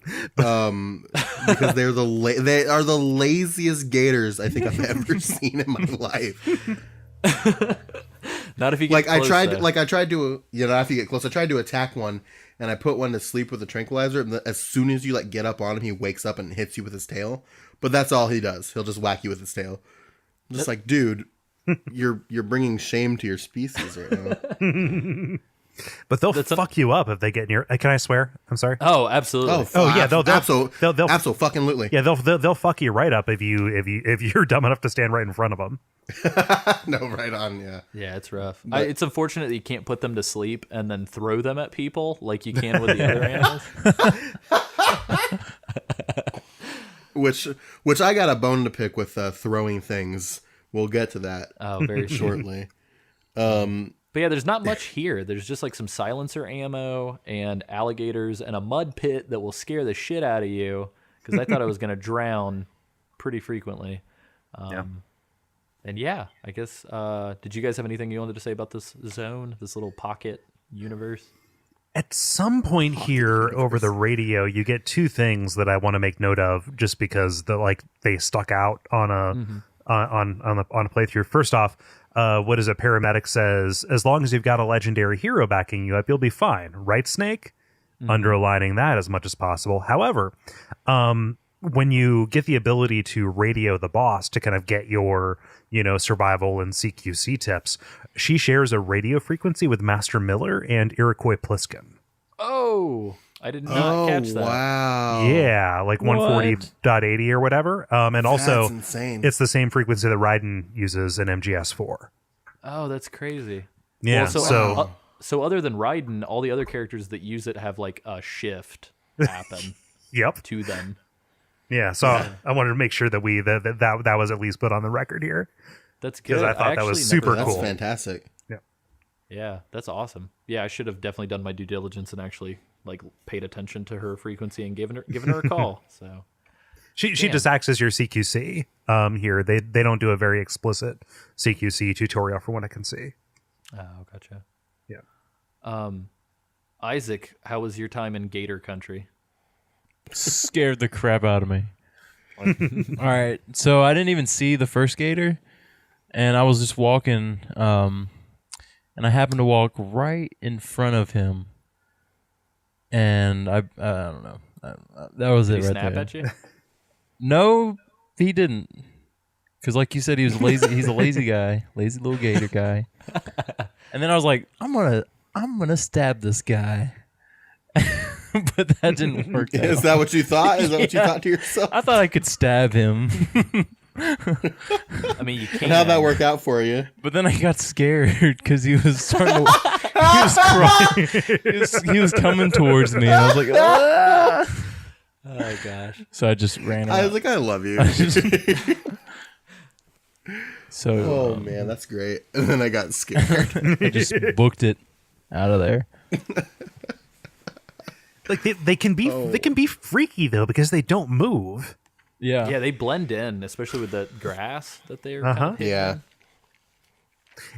C: they are the laziest gators I think I've ever seen in my life.
B: Not if you get
C: Like
B: close,
C: I tried to if you get close, I tried to attack one, and I put one to sleep with a tranquilizer. And as soon as you like get up on him, he wakes up and hits you with his tail. But that's all he does. He'll just whack you with his tail. I'm just like, dude. You're bringing shame to your species right now.
D: But they'll fuck you up if they get near. Can I swear? I'm sorry.
B: Oh, absolutely.
D: Yeah, they'll
C: absolutely.
D: Yeah, they'll fuck you right up if you're dumb enough to stand right in front of them.
C: No, right on. Yeah.
B: Yeah, it's rough. It's unfortunate that you can't put them to sleep and then throw them at people like you can with the other animals.
C: Which I got a bone to pick with throwing things. We'll get to that
B: very
C: shortly.
B: But yeah, there's not much here. There's just like some silencer ammo and alligators and a mud pit that will scare the shit out of you, because I thought I was going to drown pretty frequently. And yeah, I guess, did you guys have anything you wanted to say about this zone, this little pocket universe?
D: At some point here over the radio, you get two things that I want to make note of, just because they stuck out on a on a playthrough. First off, what is a paramedic says? As long as you've got a legendary hero backing you up, you'll be fine, right, Snake? Underlining that as much as possible. However, when you get the ability to radio the boss to kind of get your survival and CQC tips, she shares a radio frequency with Master Miller and Iroquois Pliskin.
B: Oh, I did not catch that.
C: Wow.
D: Yeah, like 140.80 or whatever. And also,
C: that's insane.
D: It's the same frequency that Raiden uses in MGS4.
B: Oh, that's crazy.
D: Yeah,
B: well, so other than Raiden, all the other characters that use it have like a shift happen
D: Yep.
B: to them.
D: Yeah, so I wanted to make sure that that was at least put on the record here.
B: That's good.
D: Because I thought that was super cool.
C: That's fantastic.
B: Yeah, that's awesome. Yeah, I should have definitely done my due diligence and actually like paid attention to her frequency and given her a call. So
D: she just acts as your CQC. Here they don't do a very explicit CQC tutorial from what I can see.
B: Oh, gotcha.
D: Yeah.
B: Isaac, how was your time in Gator Country?
E: Scared the crap out of me. All right, so I didn't even see the first gator, and I was just walking, and I happened to walk right in front of him, and I don't know. That was
B: Did
E: it
B: he
E: right
B: snap
E: there.
B: at you?
E: No, he didn't. Because like you said, he was lazy. He's a lazy guy, lazy little gator guy. And then I was like, I'm gonna stab this guy. But that didn't work out.
C: Is that what you thought? Is that what you thought to yourself?
E: I thought I could stab him.
B: I mean, you can't.
C: And how'd that work out for you?
E: But then I got scared because he was starting to. He was crying. He was coming towards me, and I was like, ah!
B: Oh gosh.
E: So I just ran out.
C: I was like, I love you.
E: So
C: Oh man, that's great. And then I got scared.
E: I just booked it out of there.
D: Like they can be freaky though, because they don't move.
E: Yeah.
B: Yeah, they blend in, especially with the grass that they're kind of hitting.
C: Yeah.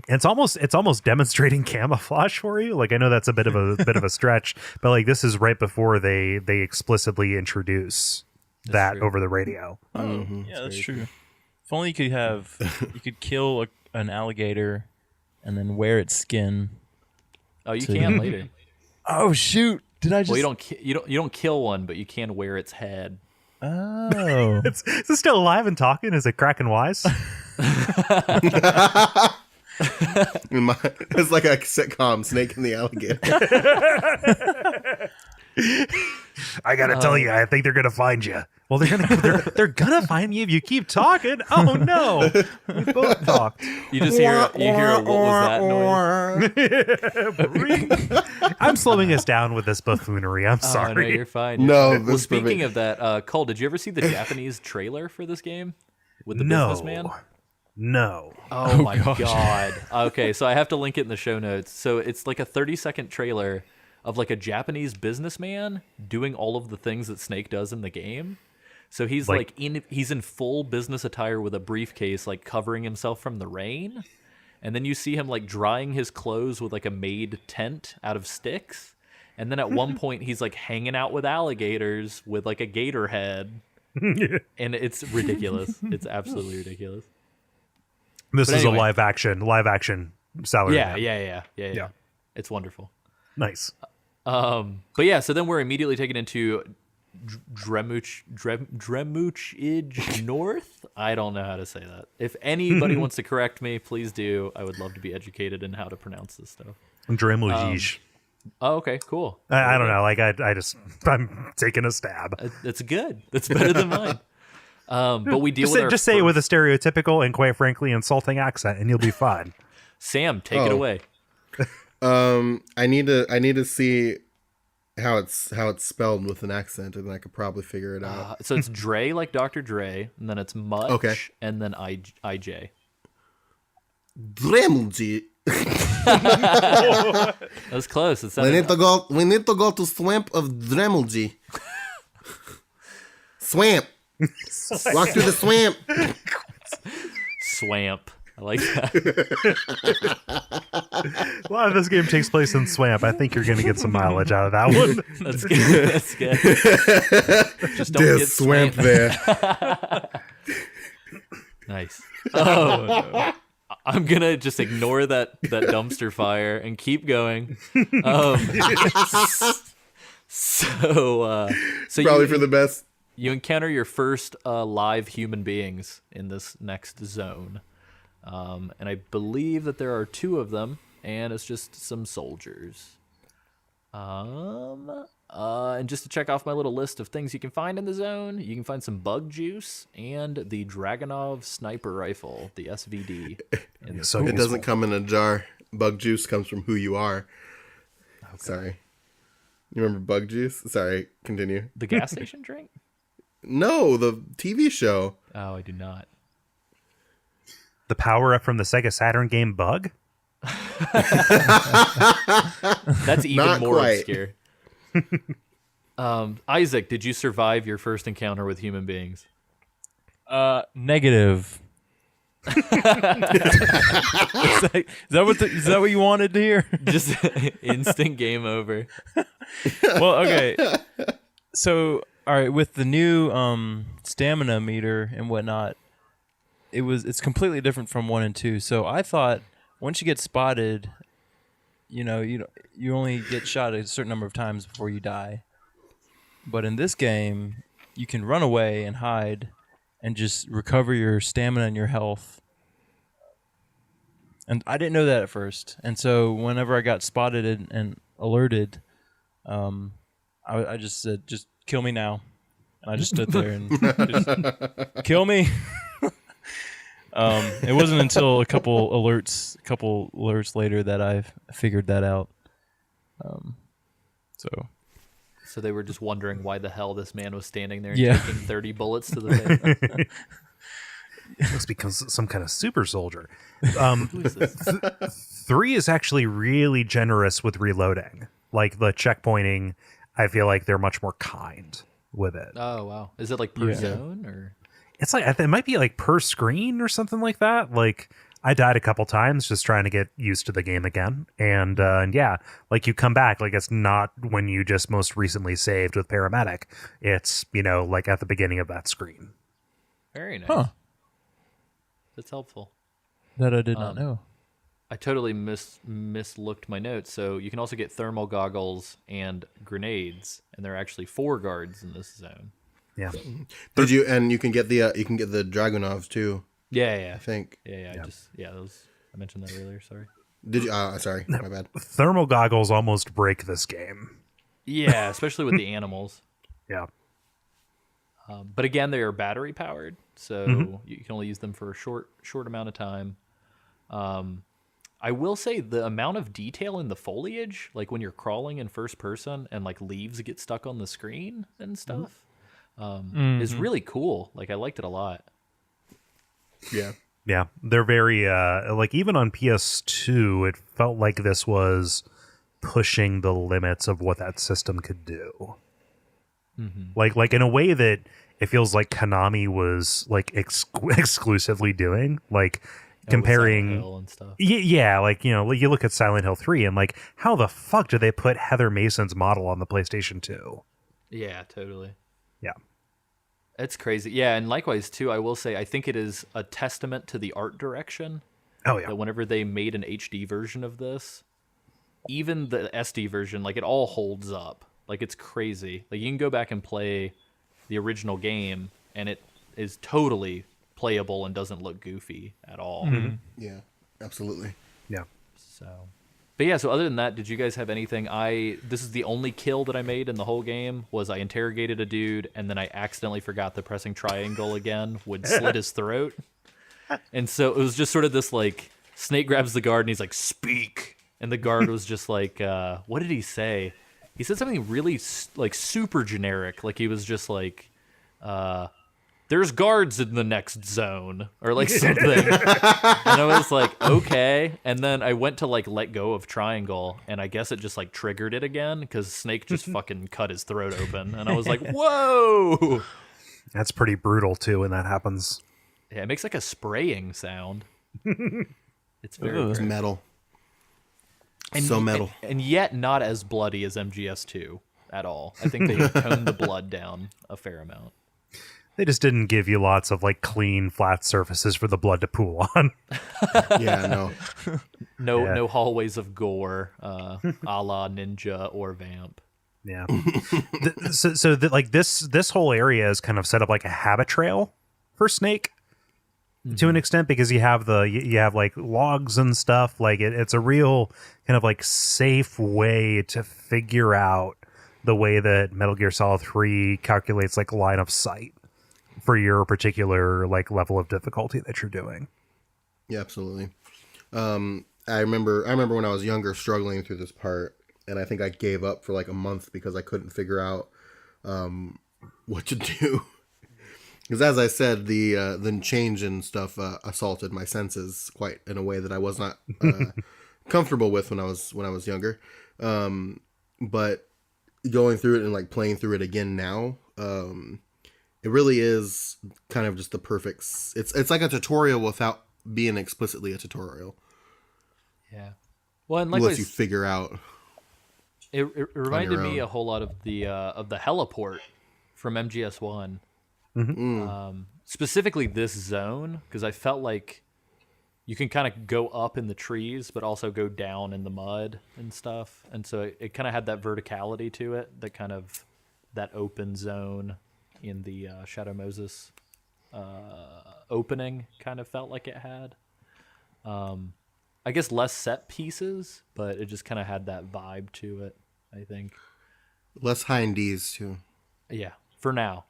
D: And it's almost demonstrating camouflage for you. Like I know that's a bit of a stretch, but like this is right before they explicitly introduce that
B: true.
D: over the radio.
E: Yeah, that's true. If only you could kill an alligator and then wear its skin.
B: Oh, you can later.
E: Oh shoot! Did I just?
B: Well, you don't kill one, but you can wear its head.
E: Oh.
D: Is it still alive and talking? Is it cracking wise?
C: It's like a sitcom, Snake and the Alligator.
D: I gotta tell you, I think they're gonna find you. Well, they're gonna find me if you keep talking. Oh no, we both talked.
B: You just hear a what was that noise?
D: I'm slowing us down with this buffoonery. I'm
B: Oh, no,
D: sorry.
B: you're fine. You're
C: No,
B: fine. Well,
C: this is
B: speaking
C: perfect.
B: of that, Cole, did you ever see the Japanese trailer for this game with the
D: No.
B: businessman?
D: No.
B: Oh my god. Okay, so I have to link it in the show notes. So it's like a 30-second trailer of like a Japanese businessman doing all of the things that Snake does in the game. So he's he's in full business attire with a briefcase, like covering himself from the rain. And then you see him like drying his clothes with like a made tent out of sticks. And then at one point he's like hanging out with alligators with like a gator head. And it's ridiculous. It's absolutely ridiculous.
D: This
B: But
D: is
B: anyway.
D: a live action salary.
B: Yeah.
D: Yeah.
B: It's wonderful.
D: Nice.
B: But yeah, so then we're immediately taken into Dremuchidge North. I don't know how to say that. If anybody wants to correct me, please do. I would love to be educated in how to pronounce this stuff.
D: Dremujish.
B: Oh, okay, cool.
D: I don't know. Like I'm taking a stab.
B: That's good. That's better than mine. But we deal with our
D: Just say it with a
B: first-
D: stereotypical and quite frankly insulting accent, and you'll be fine.
B: Sam, take it away.
C: I need to see how it's spelled with an accent, and then I could probably figure it out.
B: So it's Dre like Dr. Dre, and then it's Much,
C: Okay.
B: and then IJ.
C: Dremulji.
B: That was close. It
C: We
B: sounded,
C: need to go. We need to go to swamp of Dremulji. Swamp. Walk through the swamp.
B: Swamp. I like that.
D: A lot of this game takes place in Swamp. I think you're going to get some mileage out of that one.
B: That's good. That's good. Just don't
C: There's
B: get
C: swamp
B: swamped.
C: there.
B: Nice. Oh, I'm gonna just ignore that dumpster fire and keep going. So
C: Probably for the best.
B: you encounter your first live human beings in this next zone, and I believe that there are 2 of them, and it's just some soldiers. And just to check off my little list of things you can find in the zone, you can find some bug juice and the Dragunov sniper rifle, the SVD. in
D: So
C: It doesn't come in a jar. Bug juice comes from who you are. Sorry. You remember bug juice? Sorry, continue.
B: the gas station drink?
C: No, the TV show.
B: Oh, I do not.
D: The power up from the Sega Saturn game Bug?
B: That's even
C: Not
B: more
C: quite.
B: obscure. Isaac, did you survive your first encounter with human beings?
E: Negative. Is that what you wanted to hear?
B: Just instant game over.
E: Well, okay. So, all right, with the new stamina meter and whatnot, it's completely different from 1 and 2. So I thought once you get spotted, you only get shot a certain number of times before you die. But in this game, you can run away and hide and just recover your stamina and your health. And I didn't know that at first. And so whenever I got spotted and alerted, I just said, just kill me now. And I just stood there and just kill me. It wasn't until a couple alerts later that I figured that out.
B: So they were just wondering why the hell this man was standing there and
E: Yeah.
B: taking 30 bullets to the face.
D: Must be some kind of super soldier.
B: Who is this?
D: 3 is actually really generous with reloading. Like the checkpointing, I feel like they're much more kind with it.
B: Oh, wow. Is it like per
E: Yeah.
B: zone or?
D: It's like it might be like per screen or something like that. Like I died a couple times just trying to get used to the game again, and yeah, like you come back, like it's not when you just most recently saved with paramedic. It's like at the beginning of that screen.
B: Very nice.
E: Huh.
B: That's helpful.
E: That I did not know.
B: I totally mislooked my notes. So you can also get thermal goggles and grenades, and there are actually 4 guards in this zone.
D: Yeah,
C: Did you? And you can get the Dragunovs too.
B: Yeah.
C: I think.
B: Yeah. I mentioned that earlier. Sorry.
C: Did you? Sorry, my bad.
D: thermal goggles almost break this game.
B: Yeah, especially with the animals.
D: Yeah,
B: But again, they are battery powered, so you can only use them for a short amount of time. I will say the amount of detail in the foliage, like when you're crawling in first person and like leaves get stuck on the screen and stuff, is really cool. Like I liked it a lot.
C: Yeah.
D: Yeah, they're very like even on PS2, it felt like this was pushing the limits of what that system could do. Like in a way that it feels like Konami was like exclusively doing, like comparing
B: Silent Hill and stuff.
D: Yeah, like you look at Silent Hill 3 and like how the fuck did they put Heather Mason's model on the PlayStation 2?
B: Yeah, totally.
D: Yeah.
B: It's crazy. Yeah, and likewise, too, I will say, I think it is a testament to the art direction.
D: Oh, yeah.
B: That whenever they made an HD version of this, even the SD version, like, it all holds up. Like, it's crazy. Like, you can go back and play the original game, and it is totally playable and doesn't look goofy at all.
C: Yeah, absolutely.
D: Yeah.
B: So... But yeah, so other than that, did you guys have anything? This is the only kill that I made in the whole game, was I interrogated a dude, and then I accidentally forgot that pressing triangle again would slit his throat. And so it was just sort of this, like, Snake grabs the guard, and he's like, speak! And the guard was just like, what did he say? He said something really, like, super generic. Like, he was just like, there's guards in the next zone, or like something. And I was like, okay. And then I went to like let go of triangle, and I guess it just like triggered it again because Snake just fucking cut his throat open. And I was like, whoa.
D: That's pretty brutal too when that happens.
B: Yeah, it makes like a spraying sound. It's very
C: It's
B: great.
C: metal.
B: And,
C: So metal.
B: and yet not as bloody as MGS2 at all. I think they toned the blood down a fair amount.
D: They just didn't give you lots of like clean flat surfaces for the blood to pool on.
C: Yeah, no.
B: No hallways of gore, a la Ninja or Vamp.
D: Yeah. Like this whole area is kind of set up like a habit trail for Snake to an extent, because you have like logs and stuff. Like it's a real kind of like safe way to figure out the way that Metal Gear Solid 3 calculates like line of sight for your particular like level of difficulty that you're doing.
C: Yeah, absolutely. I remember when I was younger struggling through this part, and I think I gave up for like a month because I couldn't figure out what to do. Because as I said, the change and stuff assaulted my senses quite in a way that I was not comfortable with when I was younger. But going through it and like playing through it again now, it really is kind of just the perfect. It's like a tutorial without being explicitly a tutorial.
B: Yeah. Well, and
C: Unless
B: likewise,
C: you figure out.
B: it reminded me
C: own.
B: a whole lot of the heliport from MGS1. Specifically this zone, because I felt like you can kind of go up in the trees, but also go down in the mud and stuff. And so it kind of had that verticality to it, that open zone in the Shadow Moses opening kind of felt like it had. I guess less set pieces, but it just kind of had that vibe to it, I think.
C: Less high and D's too.
B: Yeah, for now.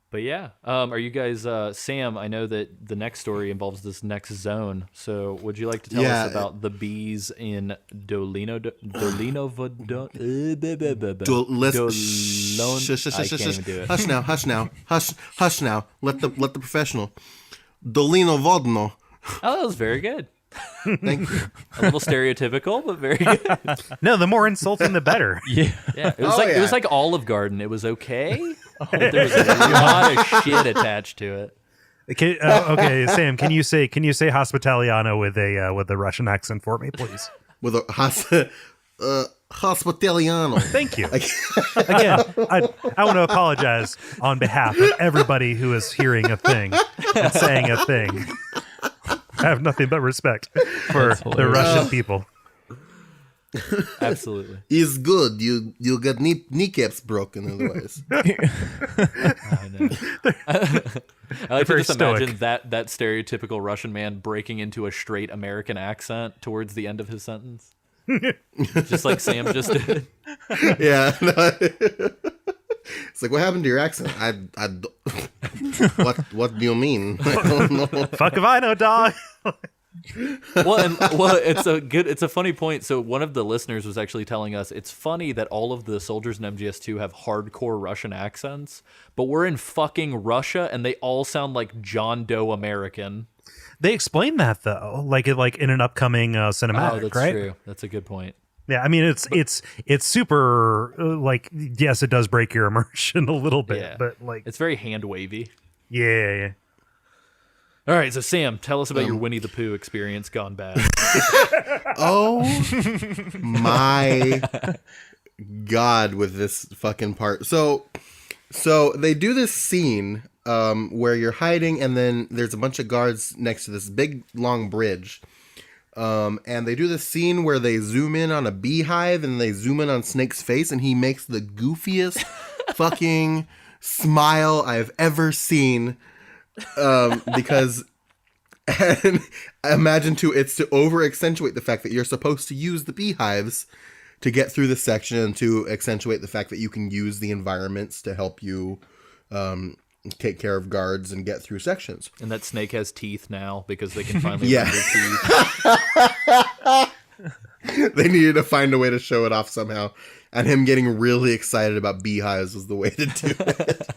B: But yeah, are you guys, Sam, I know that the next story involves this next zone, so would you like to tell us about the bees in Dolino?
C: Hush now. Let the professional. Dolino Vodno.
B: Oh, that was very good.
C: Thank you.
B: A little stereotypical, but very good.
D: No, the more insulting, the better.
B: Yeah, it was like Olive Garden. It was okay, but there was a lot of shit attached to it.
D: Okay, Sam, can you say Hospitaliano with a Russian accent for me, please?
C: With a Hospitaliano.
D: Thank you. Again, I want to apologize on behalf of everybody who is hearing a thing and saying a thing. I have nothing but respect for the Russian people.
B: Absolutely.
C: He's good. You'll get kneecaps broken otherwise.
B: I know. I like to
D: Very
B: just
D: stoic.
B: imagine that stereotypical Russian man breaking into a straight American accent towards the end of his sentence. Just like Sam just did.
C: Yeah. No. It's like, what happened to your accent? What do you mean? I don't know.
D: Fuck if I know, dog.
B: It's a funny point. So one of the listeners was actually telling us it's funny that all of the soldiers in MGS2 have hardcore Russian accents, but we're in fucking Russia and they all sound like John Doe American.
D: They explain that though, like in an upcoming cinematic,
B: Oh, that's
D: right?
B: true. That's a good point.
D: Yeah, I mean it's super like, yes, it does break your immersion a little bit,
B: Yeah.
D: but like
B: It's very hand wavy.
D: yeah.
B: All right, so Sam, tell us about your Winnie the Pooh experience gone bad.
C: Oh my God, with this fucking part. So they do this scene where you're hiding, and then there's a bunch of guards next to this big long bridge. And they do this scene where they zoom in on a beehive and they zoom in on Snake's face, and he makes the goofiest fucking smile I've ever seen. Because and I imagine it's to over accentuate the fact that you're supposed to use the beehives to get through the section, and to accentuate the fact that you can use the environments to help you take care of guards and get through sections.
B: And that Snake has teeth now because they can finally
C: Yeah.
B: render teeth.
C: They needed to find a way to show it off somehow, and him getting really excited about beehives was the way to do it.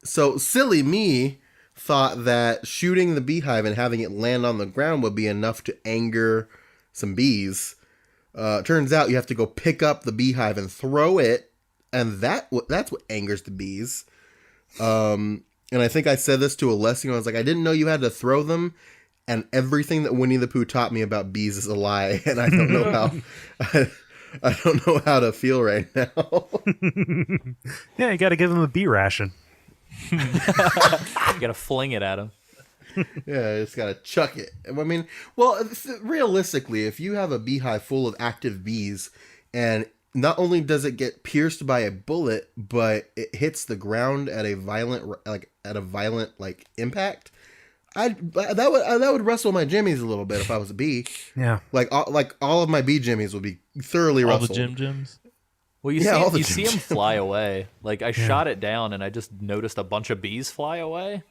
C: So silly me thought that shooting the beehive and having it land on the ground would be enough to anger some bees. Turns out you have to go pick up the beehive and throw it, and that's what angers the bees. And I think I said this to Alessio. I was like, I didn't know you had to throw them, and everything that Winnie the Pooh taught me about bees is a lie, and I don't know how. I don't know how to feel right now.
D: Yeah, you got to give them a bee ration.
B: You gotta fling it at him.
C: Yeah, I just gotta chuck it. I mean, well, realistically, if you have a beehive full of active bees, and not only does it get pierced by a bullet, but it hits the ground at a violent impact, that would rustle my jimmies a little bit if I was a bee.
D: Yeah.
C: Like all of my bee jimmies would be thoroughly
E: All
C: rustled.
E: the Jim-Jims.
B: Well, you
C: Yeah, all the
B: see
C: Jim
B: him fly away. Like I shot it down and I just noticed a bunch of bees fly away,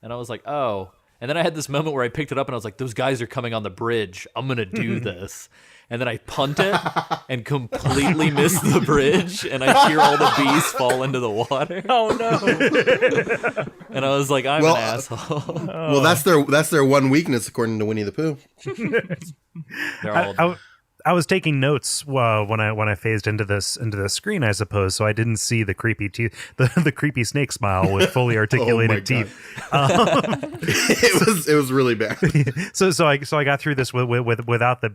B: and I was like, oh. And then I had this moment where I picked it up and I was like, those guys are coming on the bridge. I'm gonna do this. And then I punt it and completely miss the bridge, and I hear all the bees fall into the water.
E: Oh no!
B: And I was like, I'm an asshole.
C: Well, that's their one weakness, according to Winnie the Pooh.
B: They're all
D: I was taking notes when I phased into the screen, I suppose, so I didn't see the creepy teeth, the creepy snake smile with fully articulated teeth.
C: It was really bad.
D: So I got through this without the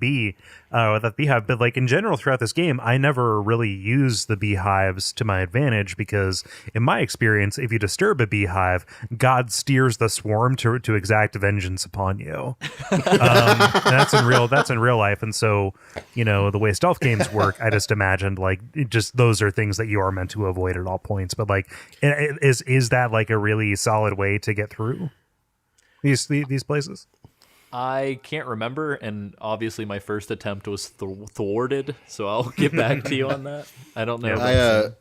D: beehive, but like in general throughout this game, I never really used the beehives to my advantage, because in my experience, if you disturb a beehive, God steers the swarm to exact vengeance upon you. That's in real life, and so, you know, the way stealth games work, I just imagined like just those are things that you are meant to avoid at all points. But like, is that like a really solid way to get through these places?
B: I can't remember, and obviously my first attempt was thwarted, so I'll get back to you on that. I don't know.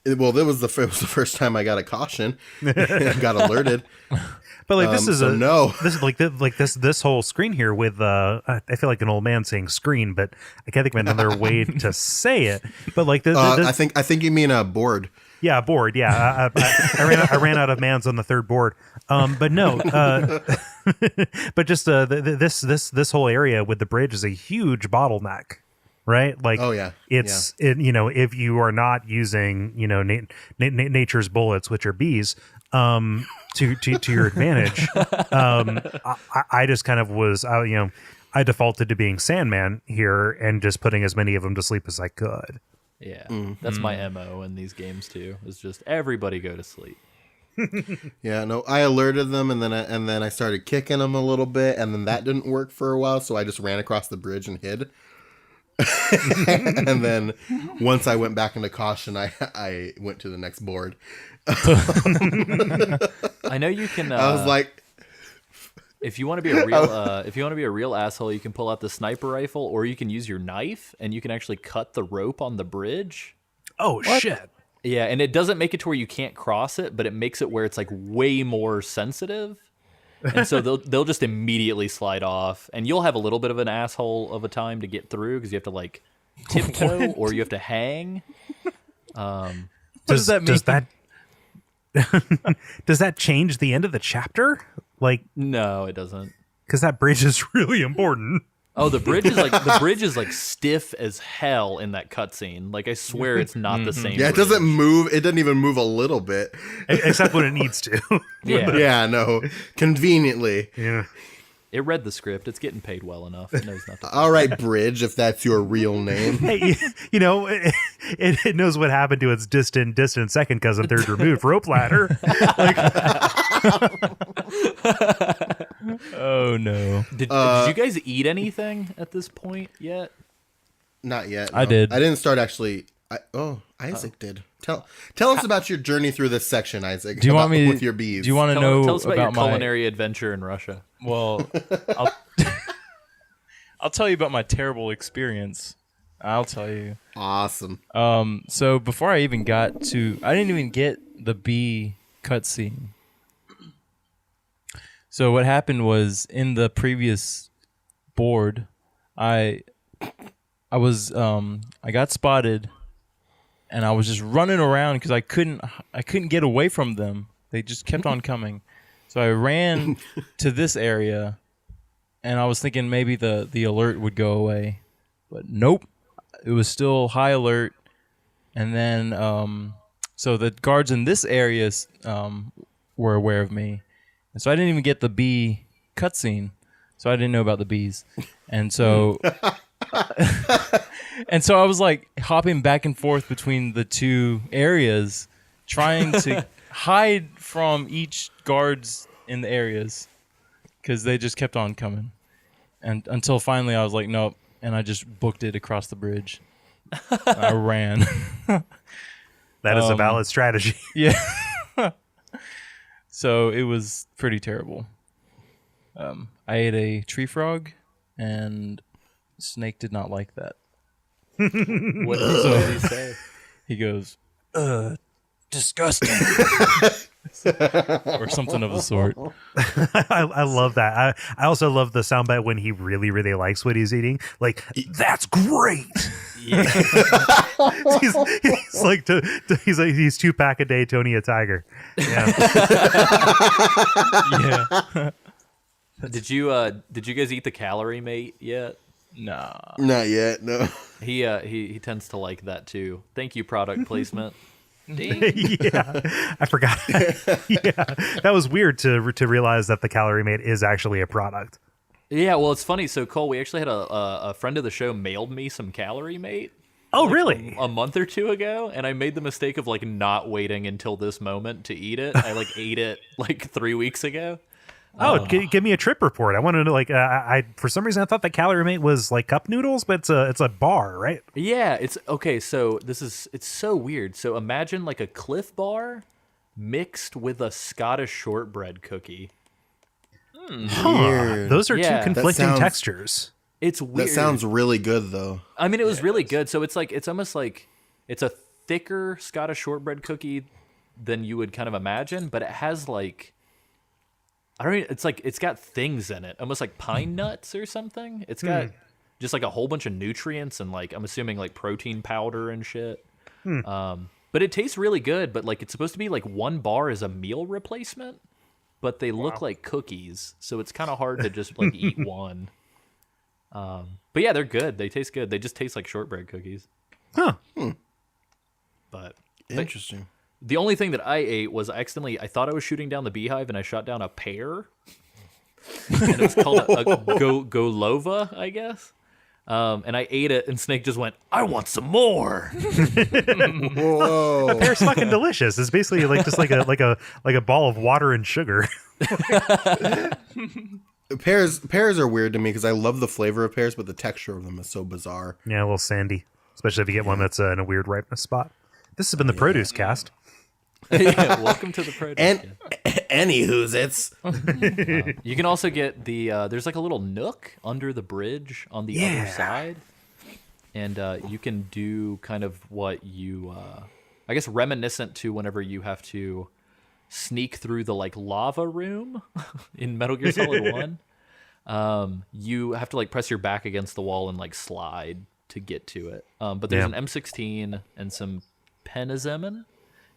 C: It was the first time I got a caution. I got alerted.
D: But like this is this whole screen here with I feel like an old man saying screen, but I can't think of another way to say it. But like
C: I think you mean a board.
D: Yeah, board. Yeah, I ran out of mans on the third board. But no, but just this whole area with the bridge is a huge bottleneck. Right? Like,
C: oh yeah,
D: you know, if you are not using, you know, nature's bullets, which are bees, to your advantage, I just kind of was, I defaulted to being Sandman here and just putting as many of them to sleep as I could.
B: Yeah, that's my MO in these games too. Is just everybody go to sleep.
C: Yeah, no, I alerted them, and then I started kicking them a little bit, and then that didn't work for a while, so I just ran across the bridge and hid. And then once I went back into caution, I went to the next board.
B: I know you can.
C: I was like,
B: If you want to be a real asshole, you can pull out the sniper rifle, or you can use your knife, and you can actually cut the rope on the bridge.
D: Oh shit!
B: Yeah, and it doesn't make it to where you can't cross it, but it makes it where it's like way more sensitive, and so they'll just immediately slide off, and you'll have a little bit of an asshole of a time to get through because you have to like tiptoe or you have to hang.
D: Does that does that change the end of the chapter? Like,
B: No, it doesn't.
D: because that bridge is really important.
B: Oh, the bridge is like stiff as hell in that cutscene. Like I swear it's not the same.
C: Yeah, it
B: bridge.
C: doesn't move. It doesn't even move a little bit.
D: Except when it needs to.
B: Yeah.
C: Yeah, no. Conveniently.
D: Yeah.
B: It read the script. It's getting paid well enough. It knows nothing.
C: All right, Bridge, if that's your real name.
D: Hey, you know, it knows what happened to its distant second cousin, third removed rope ladder.
E: Oh no.
B: Did you guys eat anything at this point yet?
C: Not yet.
E: I
C: no.
E: did.
C: I didn't start actually. Isaac did. Tell us about your journey through this section, Isaac.
E: Do you want me
C: with your bees?
E: Do you want to know
B: Tell us about your
E: my
B: culinary adventure in Russia.
E: Well, I'll tell you about my terrible experience. I'll tell you.
C: Awesome.
E: So before I even got to, I didn't even get the bee cutscene. So what happened was in the previous board, I got spotted, and I was just running around because I couldn't get away from them. They just kept on coming. So I ran to this area, and I was thinking maybe the alert would go away, but nope, it was still high alert. And then so the guards in this area were aware of me, and so I didn't even get the bee cutscene, so I didn't know about the bees, and so. And so I was like hopping back and forth between the two areas, trying to hide from each guards in the areas because they just kept on coming. And until finally I was like, nope. And I just booked it across the bridge. I ran.
D: That is a valid strategy.
E: Yeah. So it was pretty terrible. I ate a tree frog, and Snake did not like that.
B: What did he say?
E: He goes, disgusting. Or something of the sort.
D: I love that. I also love the soundbite when he really, really likes what he's eating. Like, that's great.
B: Yeah.
D: he's like, he's 2-pack a day, Tony a tiger. Yeah.
E: Yeah.
B: Did you guys eat the calorie mate yet?
E: Nah.
C: Not yet. No.
B: He tends to like that too. Thank you, product placement. Ding.
D: Yeah, I forgot. Yeah, that was weird to realize that the calorie mate is actually a product.
B: Yeah, well, it's funny. So Cole, we actually had a friend of the show mailed me some calorie mate.
D: Oh, really?
B: A month or two ago, and I made the mistake of like not waiting until this moment to eat it. I like ate it like 3 weeks ago.
D: Oh, give me a trip report. I wanted to like. I for some reason I thought that calorie mate was like cup noodles, but it's a bar, right?
B: Yeah, it's okay. So it's so weird. So imagine like a Cliff Bar mixed with a Scottish shortbread cookie.
C: Weird.
D: Those are
B: Yeah.
D: two conflicting
C: That sounds-
D: textures.
B: It's weird.
C: That sounds really good, though.
B: I mean, it was really good. So it's almost like it's a thicker Scottish shortbread cookie than you would kind of imagine, but it has like. I don't even, it's like it's got things in it, almost like pine nuts or something. It's got just like a whole bunch of nutrients and like I'm assuming like protein powder and shit. But it tastes really good. But like it's supposed to be like one bar is a meal replacement, but they look like cookies, so it's kind of hard to just like eat one. But yeah, they're good. They taste good. They just taste like shortbread cookies.
D: Huh.
B: But
C: Interesting.
B: the only thing that I ate was I thought I was shooting down the beehive and I shot down a pear. And it's called a golova, I guess. And I ate it and Snake just went, I want some more.
C: Whoa.
D: Pear's fucking delicious. It's basically like just like a ball of water and sugar.
C: Pears are weird to me because I love the flavor of pears, but the texture of them is so bizarre.
D: Yeah, a little sandy, especially if you get one that's in a weird ripeness spot. This has been the Produce Cast.
B: Yeah, welcome to the produce.
C: Anywho's it's.
B: You can also get the there's like a little nook under the bridge on the other side, and you can do kind of what you I guess reminiscent to whenever you have to sneak through the like lava room in Metal Gear Solid 1. You have to like press your back against the wall and like slide to get to it. But there's an M16 and some Pentazemin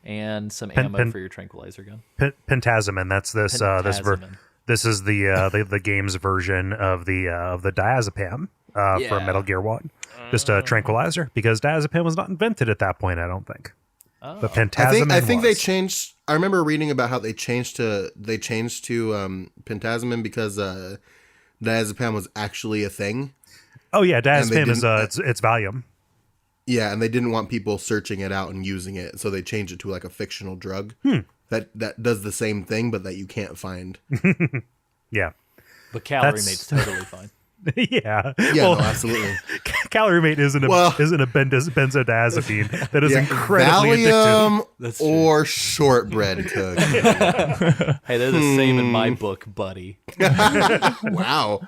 B: and some ammo for your tranquilizer gun.
D: Pentazemin. That's this.
B: Pentazemin.
D: This is the game's version of the diazepam for Metal Gear 1. Just a tranquilizer, because diazepam was not invented at that point, I don't think. But Pentazemin
C: I think
D: was.
C: they changed. I remember reading about how they changed to Pentazemin because diazepam was actually a thing.
D: Oh yeah, diazepam is it's Valium.
C: Yeah, and they didn't want people searching it out and using it, so they changed it to like a fictional drug that does the same thing, but that you can't find.
D: Yeah,
B: But Calorie Mate's totally fine.
D: Yeah.
C: Yeah,
D: Well,
C: no, absolutely.
D: Calorie Mate isn't a benzodiazepine that is incredibly addictive.
C: Valium or shortbread cookie.
B: Hey, they're the same in my book, buddy.
C: Wow.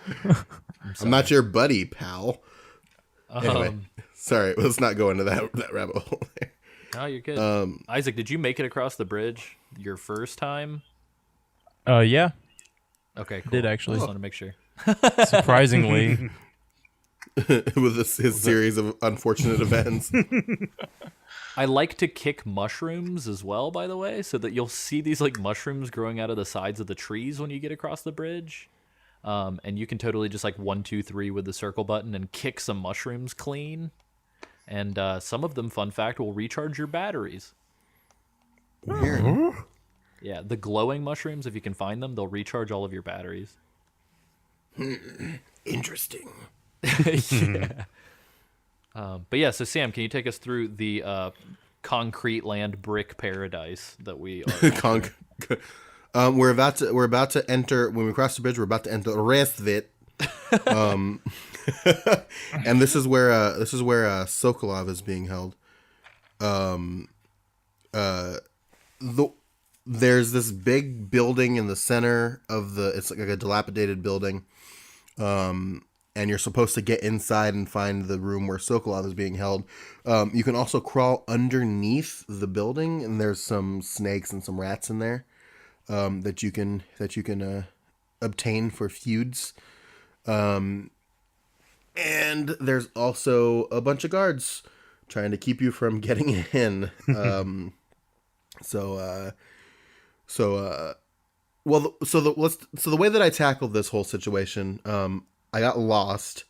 C: I'm not your buddy, pal. Anyway, sorry, let's not go into that rabbit hole there.
B: Oh, you're good. Isaac, did you make it across the bridge your first time?
E: Yeah,
B: Okay, cool.
E: did actually.
B: Just want to make sure.
E: Surprisingly.
C: With his series of unfortunate events.
B: I like to kick mushrooms as well, by the way, so that you'll see these like mushrooms growing out of the sides of the trees when you get across the bridge. And you can totally just like 1, 2, 3 with the circle button and kick some mushrooms clean. And some of them, fun fact, will recharge your batteries.
C: Weird.
B: Yeah, the glowing mushrooms, if you can find them, they'll recharge all of your batteries.
C: Interesting.
B: Yeah. But yeah, so Sam, can you take us through the concrete land brick paradise that we are?
C: We're about to enter. When we cross the bridge, we're about to enter the rest of it. And this is where Sokolov is being held. There's this big building in the center of it's like a dilapidated building. And you're supposed to get inside and find the room where Sokolov is being held. You can also crawl underneath the building, and there's some snakes and some rats in there that you can obtain for feuds. And there's also a bunch of guards trying to keep you from getting in. So the way that I tackled this whole situation, I got lost.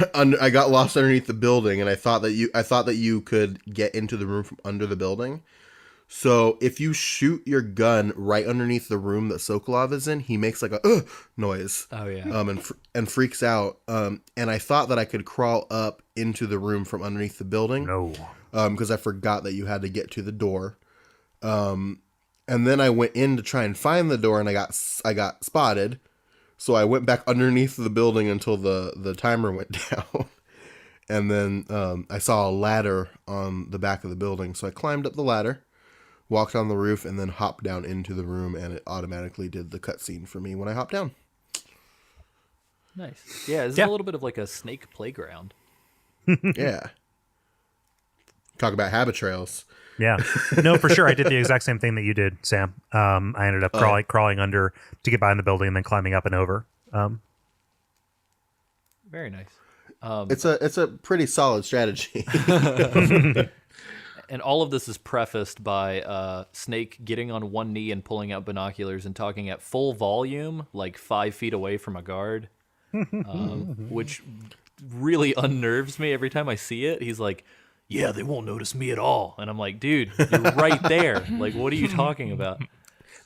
C: I got lost underneath the building, and I thought that you could get into the room from under the building. So if you shoot your gun right underneath the room that Sokolov is in, he makes like a noise.
B: Oh yeah.
C: And freaks out. And I thought that I could crawl up into the room from underneath the building.
D: No.
C: Because I forgot that you had to get to the door. And then I went in to try and find the door, and I got spotted. So I went back underneath the building until the timer went down. And then I saw a ladder on the back of the building. So I climbed up the ladder, walked on the roof, and then hopped down into the room, and it automatically did the cutscene for me when I hopped down.
B: Nice. Yeah, this is a little bit of like a snake playground.
C: Yeah. Talk about habit trails.
D: Yeah, no, for sure. I did the exact same thing that you did, Sam. I ended up crawling under to get behind the building and then climbing up and over.
B: Very nice.
C: It's a pretty solid strategy.
B: And all of this is prefaced by Snake getting on one knee and pulling out binoculars and talking at full volume, like 5 feet away from a guard, which really unnerves me every time I see it. He's like, yeah, they won't notice me at all. And I'm like, dude, you're right there. Like, what are you talking about?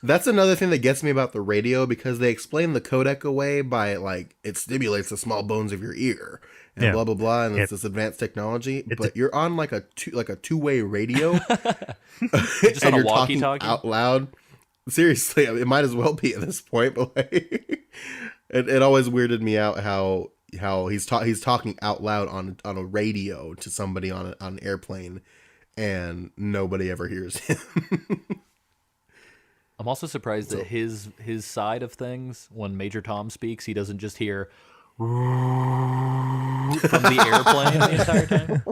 C: That's another thing that gets me about the radio, because they explain the codec away by like it stimulates the small bones of your ear and blah blah blah, and it's this advanced technology. But you're on like a two-way radio,
B: Just
C: and
B: on a
C: you're talking
B: walkie-talkie?
C: out loud. Seriously, I mean, it might as well be at this point. But like, it always weirded me out how he's talking out loud on a radio to somebody on an airplane, and nobody ever hears him.
B: I'm also surprised that his side of things, when Major Tom speaks, he doesn't just hear from the airplane the entire time.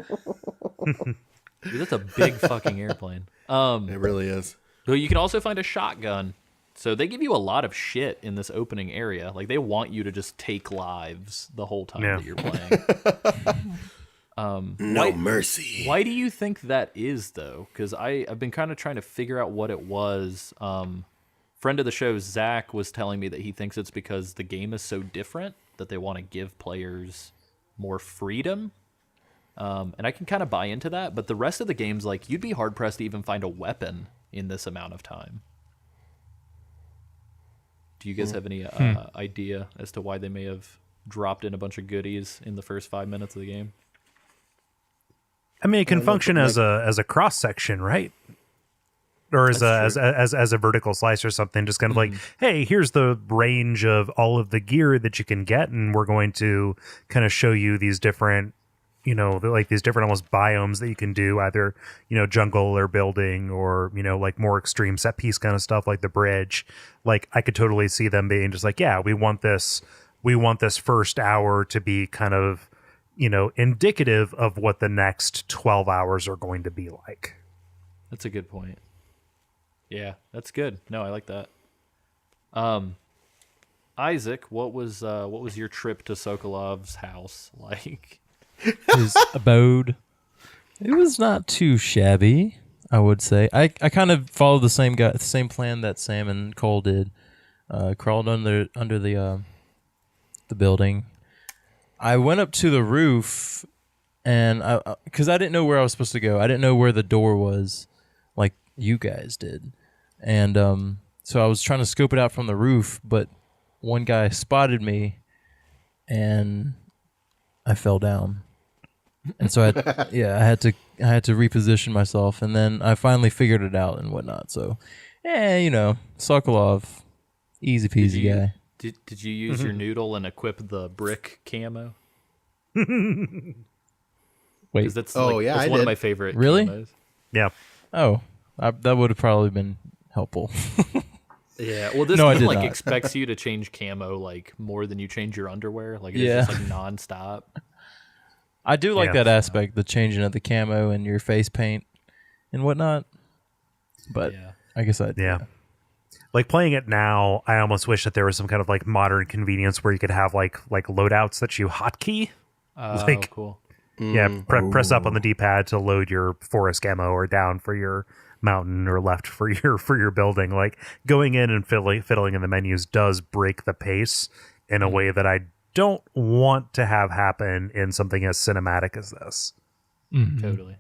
B: Dude, that's a big fucking airplane.
C: It really is.
B: Though you can also find a shotgun. So they give you a lot of shit in this opening area. Like, they want you to just take lives the whole time that you're playing.
C: No mercy.
B: Why do you think that is, though? Because I've been kind of trying to figure out what it was. Friend of the show, Zach, was telling me that he thinks it's because the game is so different that they want to give players more freedom. And I can kind of buy into that. But the rest of the game's like, you'd be hard-pressed to even find a weapon in this amount of time. Do you guys have any idea as to why they may have dropped in a bunch of goodies in the first 5 minutes of the game?
D: I mean, it can function as a cross section, right? Or as a vertical slice or something. Just kind of like, hey, here's the range of all of the gear that you can get, and we're going to kind of show you these different, like these different almost biomes that you can do, either jungle or building, or like more extreme set piece kind of stuff like the bridge. Like, I could totally see them being just like, yeah, we want this first hour to be kind of indicative of what the next 12 hours are going to be like.
B: That's a good point. Yeah, that's good. No, I like that. Isaac, what was your trip to Sokolov's house like?
E: His abode. It was not too shabby, I would say. I kind of followed the same plan that Sam and Cole did. Crawled under the building. I went up to the roof, and because I didn't know where I was supposed to go. I didn't know where the door was, like you guys did, and so I was trying to scope it out from the roof. But one guy spotted me, and I fell down, and so I had to reposition myself, and then I finally figured it out and whatnot. So, Sokolov, easy peasy guy.
B: Did you use your noodle and equip the brick camo?
E: Wait.
B: That's
C: I
B: one
C: did.
B: of my favorite
E: Really?
B: camos.
D: Yeah.
E: Oh, that would have probably been helpful.
B: Yeah, well, this
E: No, I
B: game
E: did
B: like
E: not.
B: expects you to change camo like more than you change your underwear. Like, it's
E: Yeah.
B: just like nonstop.
E: I do like
D: Yeah.
E: that aspect, the changing of the camo and your face paint and whatnot. But
B: Yeah.
E: I guess
D: Yeah. Like, playing it now, I almost wish that there was some kind of like modern convenience where you could have like loadouts that you hotkey.
B: Oh,
D: Like-
B: cool.
D: Yeah, press up on the D-pad to load your forest camo, or down for your mountain, or left for your building. Like, going in and fiddling in the menus does break the pace in a way that I don't want to have happen in something as cinematic as this.
B: Totally.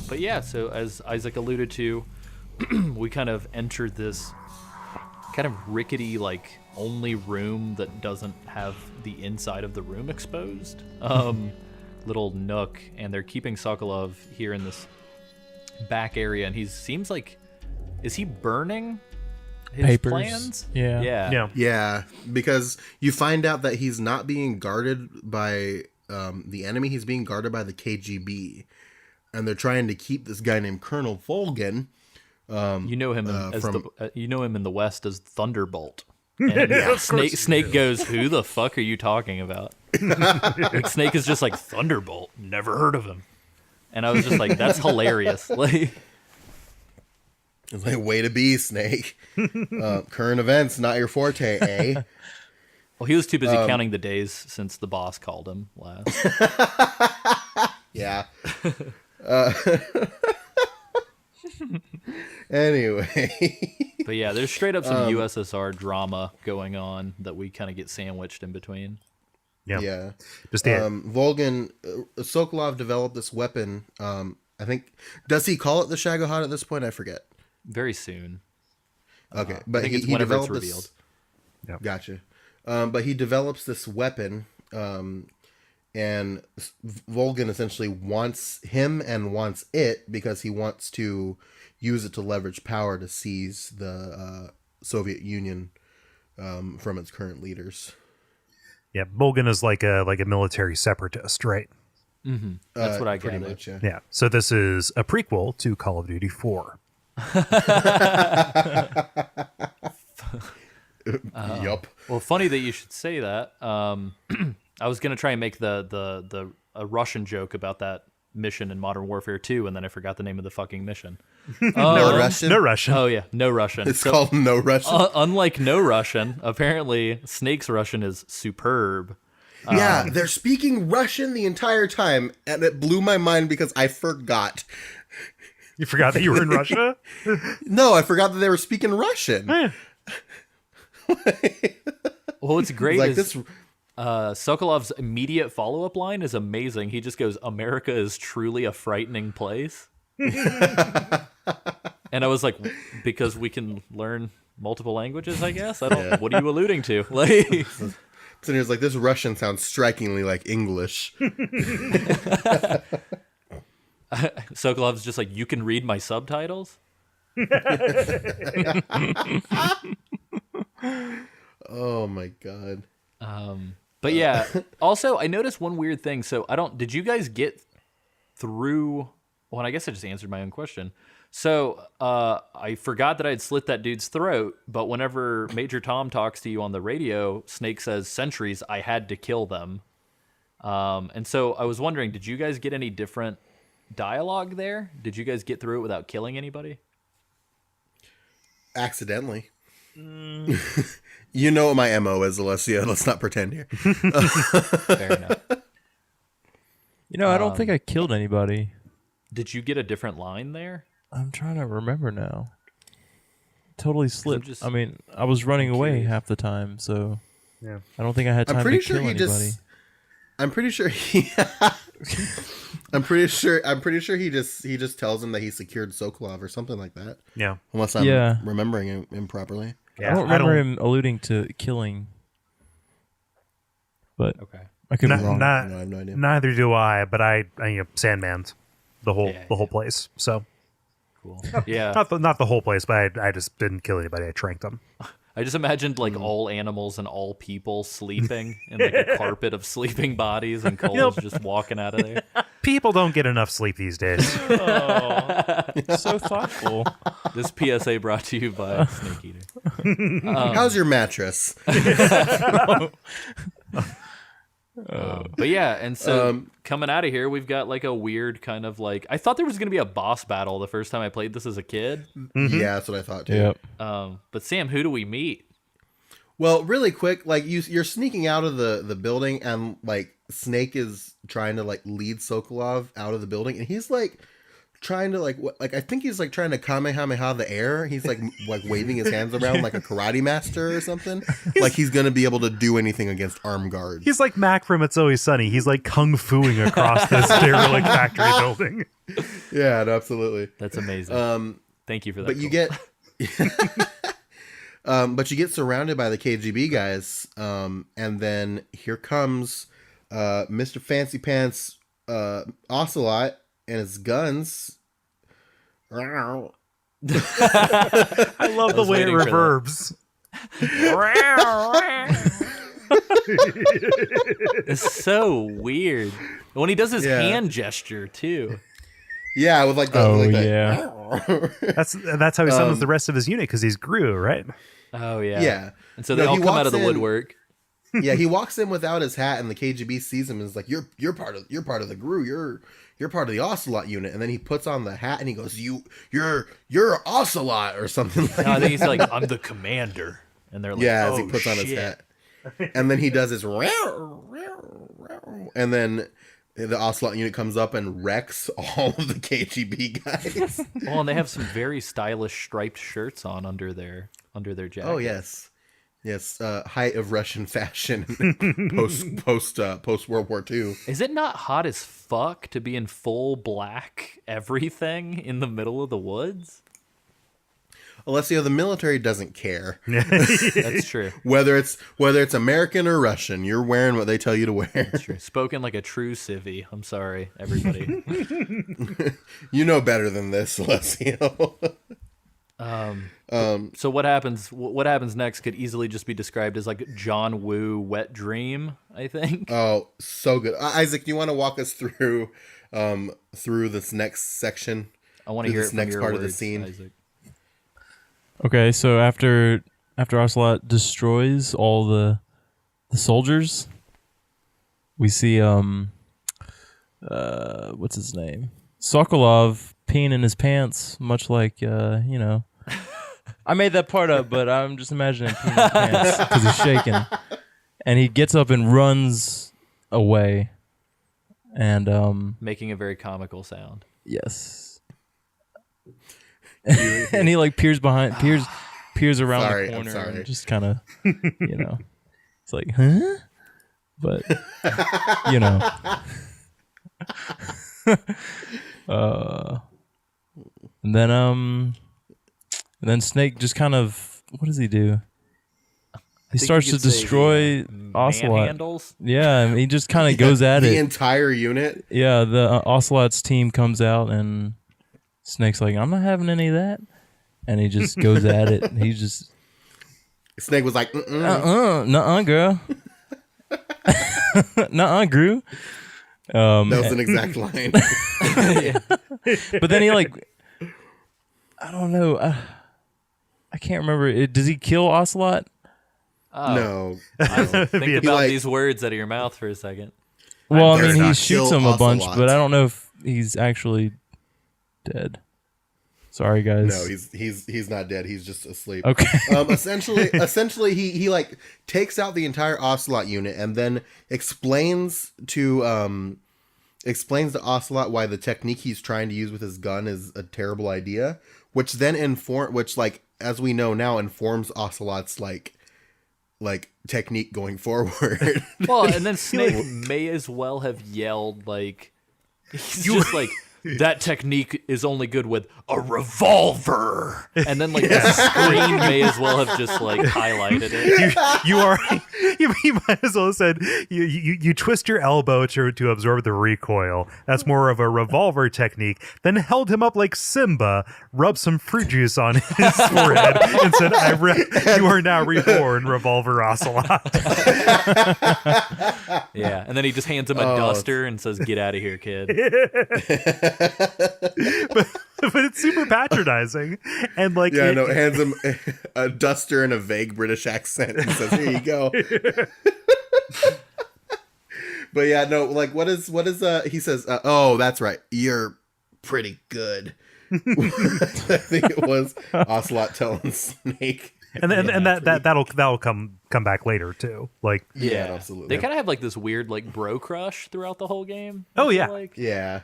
B: But yeah, so as Isaac alluded to, we kind of entered this kind of rickety, like, only room that doesn't have the inside of the room exposed. Little nook, and they're keeping Sokolov here in this back area, and he seems like, is he burning his
E: Papers.
B: plans?
E: Yeah.
B: Yeah.
C: Yeah, because you find out that he's not being guarded by the enemy. He's being guarded by the KGB, and they're trying to keep this guy named Colonel Volgan.
B: You know him as
C: from-
B: you know him in the West as Thunderbolt. And Snake goes, "Who the fuck are you talking about?" Like, Snake is just like, "Thunderbolt, never heard of him." And I was just like, "That's hilarious!" Like,
C: It's like, way to be, Snake. Current events, not your forte, eh?
B: well, he was too busy counting the days since the boss called him last.
C: Yeah. Anyway.
B: But yeah, there's straight up some USSR drama going on that we kind of get sandwiched in between.
C: Yeah.
D: Just the
C: Volgan, Sokolov developed this weapon. I think, does he call it the Shagohod at this point? I forget.
B: Very soon.
C: Okay,
B: I
C: but
B: think
C: he
B: it's whenever it's
C: developed
B: revealed.
C: this. Gotcha. But he develops this weapon, and and Volgin essentially wants him and wants it because he wants to use it to leverage power to seize the Soviet Union from its current leaders.
D: Yeah, Bolgan is like a military separatist, right?
B: That's what I
C: pretty
B: gathered.
C: much. Yeah.
D: Yeah. So this is a prequel to Call of Duty 4.
C: Yup.
B: Well, funny that you should say that. I was gonna try and make a Russian joke about that mission in Modern Warfare 2, and then I forgot the name of the fucking mission.
C: No Russian.
D: No Russian.
B: Oh yeah, No Russian.
C: It's called No Russian.
B: Unlike No Russian, apparently Snake's Russian is superb.
C: Yeah, they're speaking Russian the entire time, and it blew my mind because I forgot.
D: You forgot that you were in Russia?
C: No, I forgot that they were speaking Russian.
B: Well, what's great
C: Like
B: is
C: this.
B: Sokolov's immediate follow-up line is amazing. He just goes, "America is truly a frightening place." And I was like, because we can learn multiple languages, I guess. I don't.
C: Yeah.
B: What are you alluding to? Like,
C: So he was like, this Russian sounds strikingly like English.
B: Sokolov's just like, you can read my subtitles.
C: Oh my god.
B: But yeah, also I noticed one weird thing. So did you guys get through? Well, I guess I just answered my own question. So I forgot that I had slit that dude's throat, but whenever Major Tom talks to you on the radio, Snake says, "Sentries, I had to kill them." And so I was wondering, did you guys get any different dialogue there? Did you guys get through it without killing anybody?
C: Accidentally. You know what my MO is, Alessia. Let's not pretend here.
B: Fair enough.
E: I don't think I killed anybody.
B: Did you get a different line there?
E: I'm trying to remember now. Totally slipped.
B: just-
E: I mean, I was running away
B: curious.
E: half the time, so
D: Yeah.
E: I don't think I had time
C: I'm pretty
E: to
C: sure
E: kill
C: he
E: anybody.
C: just. I'm pretty sure he. I'm pretty sure he just tells him that he secured Sokolov or something like that.
D: Yeah.
C: Unless I'm
E: Yeah.
C: remembering it improperly.
D: Yeah.
E: I don't remember him alluding to killing, but
B: Okay.
E: I could be
D: Not,
E: wrong.
D: not-
C: No, I have no idea.
D: Neither do I, but I Sandman's the whole
B: Yeah,
D: whole place. So
B: Cool. Yeah.
D: not the whole place, but I just didn't kill anybody. I tranked them.
B: I just imagined like all animals and all people sleeping in like a carpet of sleeping bodies, and Cole's just walking out of there.
D: People don't get enough sleep these days.
E: So thoughtful.
B: This PSA brought to you by Snake Eater.
C: How's your mattress?
B: But yeah, and so coming out of here, we've got like a weird kind of like, I thought there was going to be a boss battle the first time I played this as a kid.
C: Yeah, that's what I thought too.
E: Yep.
B: But Sam, who do we meet?
C: Well, really quick, like you're sneaking out of the building, and like Snake is trying to like lead Sokolov out of the building, and he's like trying to like I think he's like trying to Kamehameha the air. He's like waving his hands around like a karate master or something. Like he's gonna be able to do anything against armed guards.
D: He's like Mac from It's Always Sunny. He's like kung fuing across this derelict factory building.
C: Yeah, no, absolutely.
B: That's amazing. Thank you for that.
C: But you get but you get surrounded by the KGB guys, and then here comes Mr. Fancy Pants Ocelot and his guns.
D: I love the
B: was
D: way it
B: waiting for
D: reverbs.
B: It's so weird. When he does his
C: Yeah.
B: hand gesture too.
C: Yeah, with like the
E: Oh,
C: like
E: yeah.
D: That's how he summons the rest of his unit because he's Gru, right?
B: Oh yeah.
C: Yeah.
B: And so they
C: No,
B: all
C: he
B: come out of
C: walks
B: the
C: in-
B: woodwork.
C: Yeah, he walks in without his hat, and the KGB sees him and is like, "You're part of the GRU. You're part of the Ocelot unit." And then he puts on the hat and he goes, "You're Ocelot," or something like
B: No, I
C: that.
B: think he's like, I'm the commander. And they're like,
C: Yeah,
B: oh,
C: as he puts on his
B: shit.
C: hat. And then he does his and then the Ocelot unit comes up and wrecks all of the KGB guys.
B: Well, and they have some very stylish striped shirts on under their jackets.
C: Oh yes. Yes, height of Russian fashion post World War II.
B: Is it not hot as fuck to be in full black everything in the middle of the woods?
C: Alessio, the military doesn't care
B: That's true.
C: whether it's American or Russian. You're wearing what they tell you to wear.
B: That's true. Spoken like a true civvy. I'm sorry, everybody.
C: You know better than this, Alessio.
B: So what happens? What happens next could easily just be described as like John Woo wet dream. I think.
C: Oh, so good, Isaac. Do you want to walk us through this next section?
B: I want to hear
C: this
B: it from
C: next
B: your
C: part
B: words,
C: of the scene.
B: Isaac.
E: Okay, so after Ocelot destroys all the soldiers, we see what's his name? Sokolov peeing in his pants, much like I made that part up, but I'm just imagining peeing in his pants because he's shaking. And he gets up and runs away. And
B: Making a very comical sound.
E: yes. And he like peers around the corner and just kind of, it's like, huh? But, and then Snake just kind of, what does he do? He starts to destroy Ocelot.
B: Handles?
E: Yeah, I mean, he just kind of goes at
C: the
E: it.
C: entire unit.
E: Yeah, the Ocelot's team comes out and Snake's like, I'm not having any of that. And he just goes at it. He just...
C: Snake was like,
E: nuh-uh, girl. Nuh-uh, Gru.
C: That was an exact line.
E: But then he I don't know. I can't remember. Does he kill Ocelot?
C: No.
B: Think about these words out of your mouth for a second.
E: Well, I
C: dare
E: mean, he
C: not
E: shoots
C: kill
E: him a bunch,
C: Ocelot.
E: but I don't know if he's actually dead. Sorry, guys.
C: No, he's not dead. He's just asleep.
E: Okay.
C: Essentially, he like takes out the entire Ocelot unit and then explains to Ocelot why the technique he's trying to use with his gun is a terrible idea, which then as we know now, informs Ocelot's like technique going forward.
B: Well, and then Snake may as well have yelled like, he's just like, that technique is only good with a revolver. And then like the screen may as well have just like highlighted it.
D: You might as well have said you twist your elbow to absorb the recoil. That's more of a revolver technique. Then held him up like Simba, rubbed some fruit juice on his forehead, and said, "You are now reborn, Revolver Ocelot."
B: Yeah, and then he just hands him a duster and says, "Get out of here, kid."
D: but it's super patronizing, and like
C: hands him a duster in a vague British accent and says, "Here you go." But yeah, no, like what is he says, "Oh, that's right, you're pretty good." I think it was Ocelot telling Snake.
D: And that'll come back later too. Like
C: Yeah, absolutely.
B: They kind of have like this weird like bro crush throughout the whole game.
D: Oh, yeah.
C: Yeah.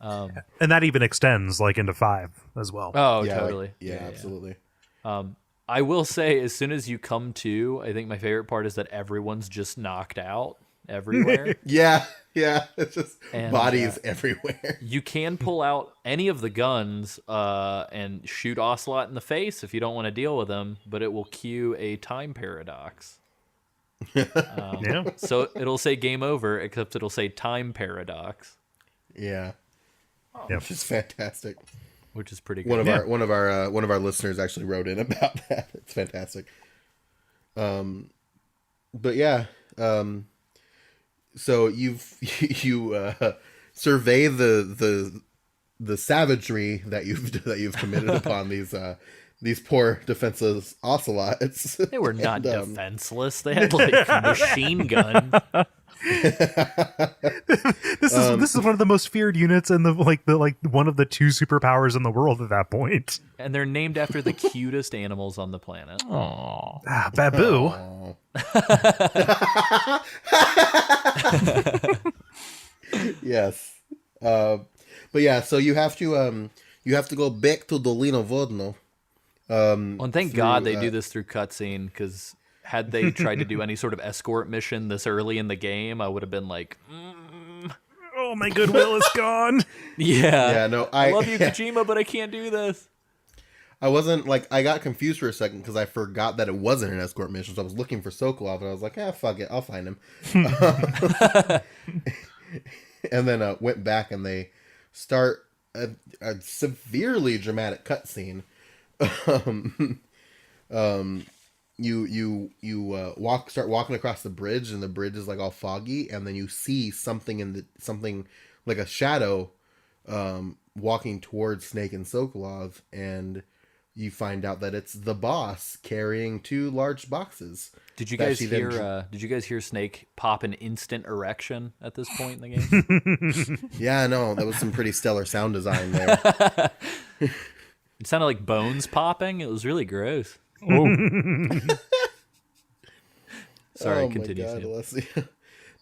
D: and that even extends like into 5 as well.
B: Oh,
C: Yeah,
B: totally.
C: Absolutely.
B: I will say, as soon as you come to, I think my favorite part is that everyone's just knocked out everywhere.
C: Yeah. It's just
B: And,
C: bodies everywhere.
B: You can pull out any of the guns and shoot Ocelot in the face if you don't want to deal with him, but it will cue a time paradox.
D: Yeah.
B: So it'll say game over, except it'll say time paradox.
C: Yeah.
D: Yep.
C: Which is fantastic.
B: Which is pretty good.
C: One of our listeners actually wrote in about that. It's fantastic. But yeah, so you survey the savagery that you've committed upon these poor defenseless ocelots.
B: They were not defenseless. They had like machine gun.
D: This is one of the most feared units in the one of the 2 superpowers in the world at that point.
B: And they're named after the cutest animals on the planet.
E: Aww.
D: Babu.
C: Yes. But yeah, so you have to go back to Dolina Vodno.
B: Well, and thank God they do this through cutscene, because had they tried to do any sort of escort mission this early in the game, I would have been like,
D: Oh, my goodwill is gone.
B: yeah.
C: Yeah, no,
B: I love you, Kojima, but I can't do this.
C: I wasn't like I got confused for a second because I forgot that it wasn't an escort mission. So I was looking for Sokolov, and I was like, fuck it, I'll find him. And then went back, and they start a severely dramatic cutscene. You start walking across the bridge, and the bridge is like all foggy, and then you see something like a shadow walking towards Snake and Sokolov, and you find out that it's the boss carrying 2 large boxes.
B: Did you guys hear? Did you guys hear Snake pop an instant erection at this point in the game?
C: Yeah, no, that was some pretty stellar sound design there.
B: It sounded like bones popping. It was really gross.
E: Oh,
B: Sorry,
C: Oh
B: continue.
C: my God,
B: Sam.
C: Leslie.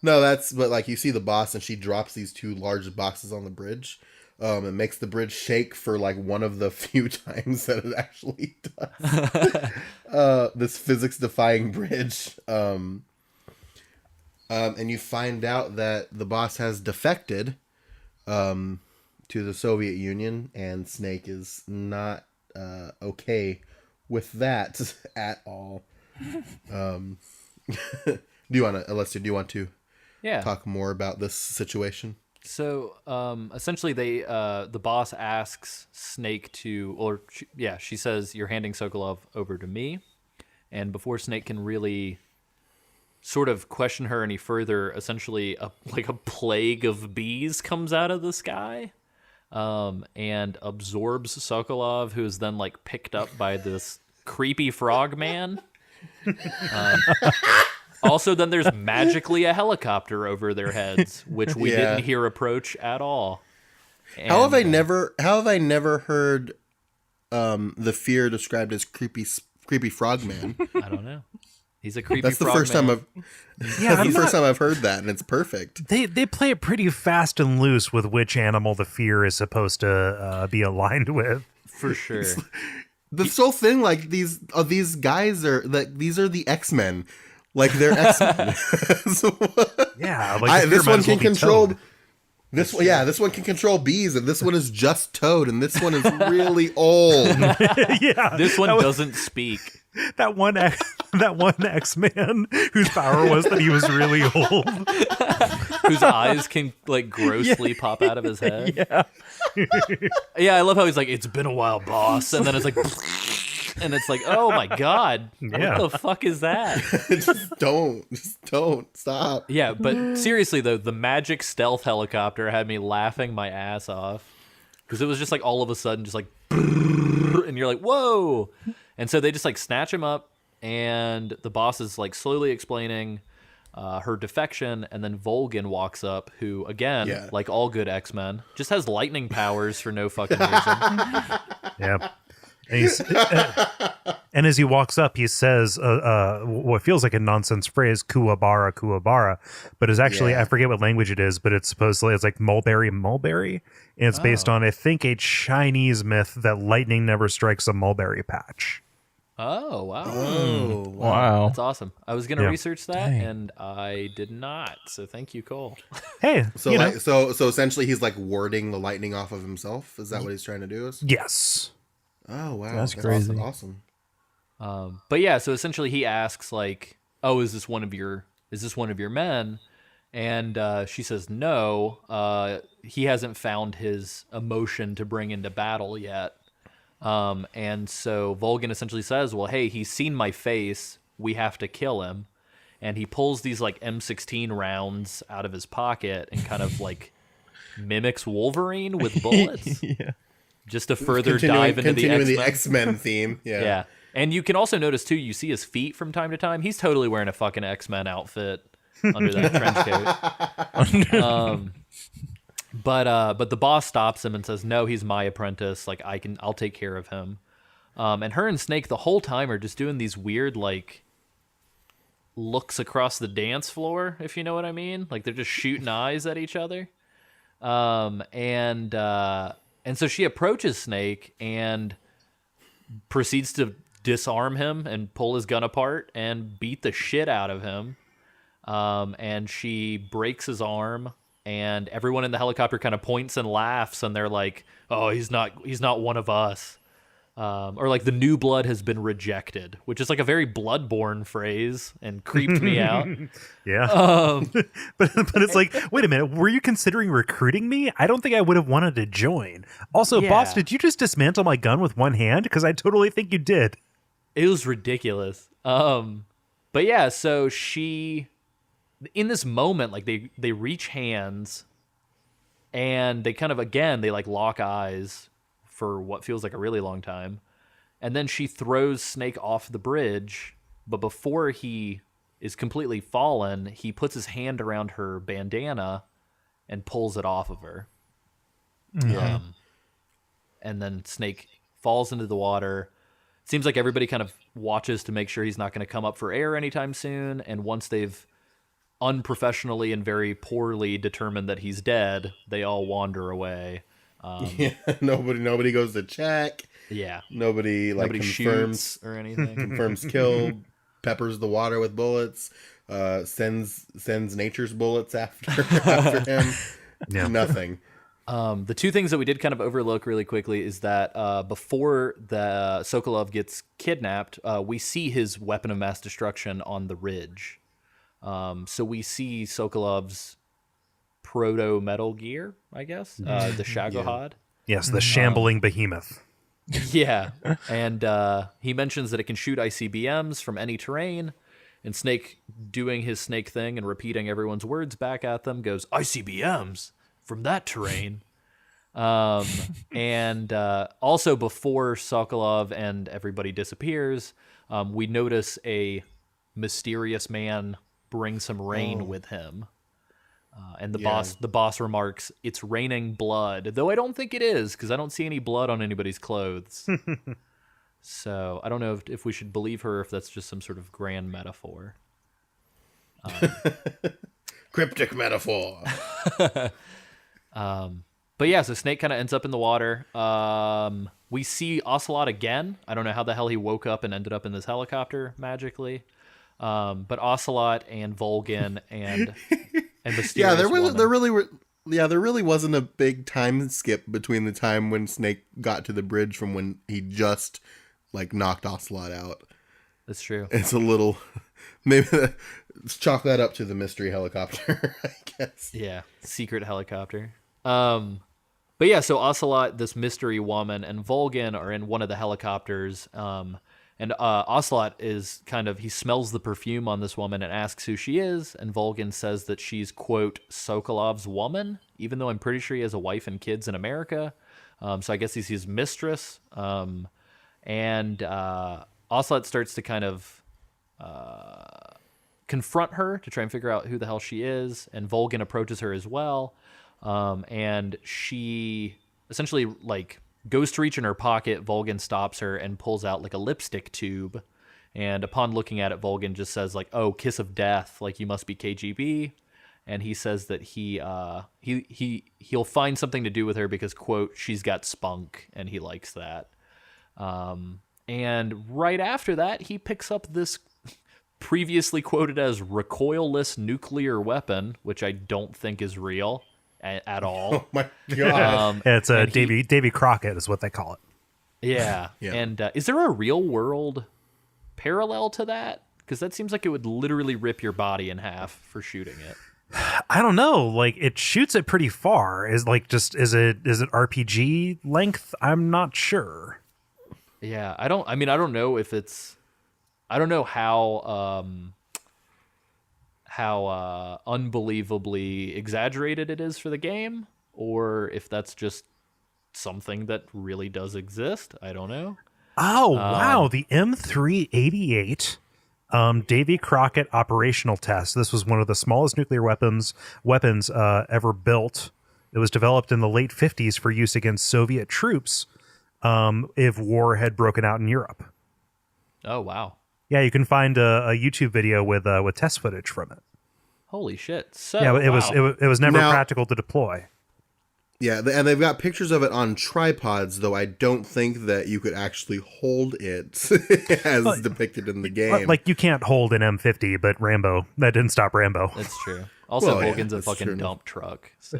C: No, but like you see the boss, and she drops these 2 large boxes on the bridge. It makes the bridge shake for like one of the few times that it actually does. This physics-defying bridge. And you find out that the boss has defected to the Soviet Union, and Snake is not okay with that at all. Do you want to
B: Yeah.
C: talk more about this situation?
B: So essentially, the boss asks Snake to, she says, "You're handing Sokolov over to me," and before Snake can really sort of question her any further, essentially a plague of bees comes out of the sky, and absorbs Sokolov, who is then like picked up by this creepy frog man. Also, then there's magically a helicopter over their heads, which we didn't hear approach at all. And,
C: How have I never heard the fear described as creepy frogman?
B: I don't know. He's a creepy.
C: That's the
B: frog
C: first
B: man.
C: time I've heard that, and it's perfect.
D: They play it pretty fast and loose with which animal the fear is supposed to be aligned with.
B: For sure.
C: This whole thing, like these guys are like these are the X-Men, like they're X-Men.
D: Yeah, like
C: this one can control.
D: Toad.
C: This one can control bees, and this one is just Toad, and this one is really old.
D: Yeah,
B: This one doesn't speak.
D: that one X-Man whose power was that he was really old.
B: Whose eyes can like grossly pop out of his head.
D: Yeah.
B: Yeah, I love how he's like, "It's been a while, boss," and then it's like, and it's like, "Oh my God,
D: Yeah.
B: what the fuck is that?"
C: just don't stop.
B: Yeah, but seriously though, the magic stealth helicopter had me laughing my ass off because it was just like all of a sudden, just like, and you're like, "Whoa!" And so they just like snatch him up, and the boss is like slowly explaining her defection, and then Volgin walks up, who again, like all good X-Men, just has lightning powers for no fucking reason.
D: Yeah. And as he walks up, he says what feels like a nonsense phrase, "Kuwabara, Kuwabara," but is actually, I forget what language it is, but it's supposedly, it's like mulberry, and it's based on, I think, a Chinese myth that lightning never strikes a mulberry patch.
B: Oh wow.
C: Oh
E: wow.
B: That's awesome. I was gonna
D: Yeah.
B: research that,
E: Dang.
B: and I did not. So thank you, Cole.
D: Hey,
C: So
D: you know.
C: like so essentially he's like warding the lightning off of himself. Is that what he's trying to do?
D: Yes.
C: Oh wow,
E: That's crazy.
C: Awesome.
B: But yeah, so essentially he asks like, "Oh, is this one of your men?" And she says, "No, he hasn't found his emotion to bring into battle yet." And so Volgin essentially says, "Well, hey, he's seen my face. We have to kill him." And he pulls these like M16 rounds out of his pocket and kind of like mimics Wolverine with bullets.
E: Yeah.
B: Just to further dive into the
C: continuing
B: X-Men.
C: the X-Men theme. Yeah.
B: Yeah. And you can also notice too, you see his feet from time to time. He's totally wearing a fucking X-Men outfit under that trench coat. But the boss stops him and says, "No, he's my apprentice. Like I'll take care of him." And her and Snake the whole time are just doing these weird like looks across the dance floor, if you know what I mean. Like they're just shooting eyes at each other. And so she approaches Snake and proceeds to disarm him and pull his gun apart and beat the shit out of him. And she breaks his arm, and everyone in the helicopter kind of points and laughs, and they're like, "Oh, he's not one of us." or like the new blood has been rejected, which is like a very Bloodborne phrase and creeped me out.
D: Yeah. But it's like, wait a minute, were you considering recruiting me? I don't think I would have wanted to join. Also,
B: Yeah.
D: boss, did you just dismantle my gun with one hand? Because I totally think you did.
B: It was ridiculous. But yeah, so in this moment, like they reach hands and they kind of, again, they like lock eyes for what feels like a really long time. And then she throws Snake off the bridge, but before he is completely fallen, he puts his hand around her bandana and pulls it off of her.
C: Yeah.
B: And then Snake falls into the water. Seems like everybody kind of watches to make sure he's not going to come up for air anytime soon. And once they've unprofessionally and very poorly determined that he's dead, they all wander away.
C: Yeah. Nobody goes to check.
B: Yeah.
C: Nobody
B: Nobody
C: confirms
B: shoots or anything.
C: confirms kill, peppers the water with bullets, sends nature's bullets after him.
D: Yeah.
C: Nothing.
B: The two things that we did kind of overlook really quickly is that before the Sokolov gets kidnapped, we see his weapon of mass destruction on the ridge. So we see Sokolov's proto Metal Gear, I guess, the Shagohod.
D: Yes, the shambling behemoth.
B: Yeah, and he mentions that it can shoot ICBMs from any terrain, and Snake, doing his Snake thing and repeating everyone's words back at them, goes, ICBMs from that terrain. And also before Sokolov and everybody disappears, we notice a mysterious man bring some rain with him. And the boss remarks, "It's raining blood," though I don't think it is, because I don't see any blood on anybody's clothes. So I don't know if we should believe her, or if that's just some sort of grand metaphor.
C: Cryptic metaphor.
B: But yeah, so Snake kind of ends up in the water. We see Ocelot again. I don't know how the hell he woke up and ended up in this helicopter magically. But Ocelot and Volgin and mysterious
C: there really wasn't a big time skip between the time when Snake got to the bridge from when he just like knocked Ocelot out.
B: That's true.
C: It's a little maybe let's chalk that up to the mystery helicopter, I guess.
B: Yeah, secret helicopter. But yeah, so Ocelot, this mystery woman, and Volgin are in one of the helicopters. And Ocelot is he smells the perfume on this woman and asks who she is. And Volgin says that she's, quote, Sokolov's woman, even though I'm pretty sure he has a wife and kids in America. So I guess he's his mistress. And Ocelot starts to kind of confront her to try and figure out who the hell she is. And Volgin approaches her as well. And she essentially goes to reach in her pocket. Volgin stops her and pulls out like a lipstick tube. And upon looking at it, Volgin just says "Oh, kiss of death, you must be KGB." And he says that he'll find something to do with her because, quote, she's got spunk, and he likes that. And right after that, he picks up this previously quoted as recoilless nuclear weapon, which I don't think is real at all.
C: Oh my god!
D: It's a Davy Crockett is what they call it.
B: Yeah. And is there a real world parallel to that? Because that seems like it would literally rip your body in half for shooting it.
D: I don't know. It shoots it pretty far. Is it RPG length? I'm not sure.
B: Yeah, I don't know if it's. I don't know how unbelievably exaggerated it is for the game, or if that's just something that really does exist. I don't know.
D: Oh, wow. The M388 Davy Crockett operational test. This was one of the smallest nuclear weapons ever built. It was developed in the late 50s for use against Soviet troops if war had broken out in Europe.
B: Oh, wow.
D: Yeah, you can find a YouTube video with test footage from it.
B: Holy shit! So
D: yeah, it was never
C: Now,
D: practical to deploy.
C: Yeah, and they've got pictures of it on tripods, though I don't think that you could actually hold it as depicted in the game.
D: You can't hold an M50, but that didn't stop Rambo.
B: That's true. Also,
C: Well, yeah,
B: Volgan's a
C: that's true
B: fucking
C: enough.
B: dump truck. So.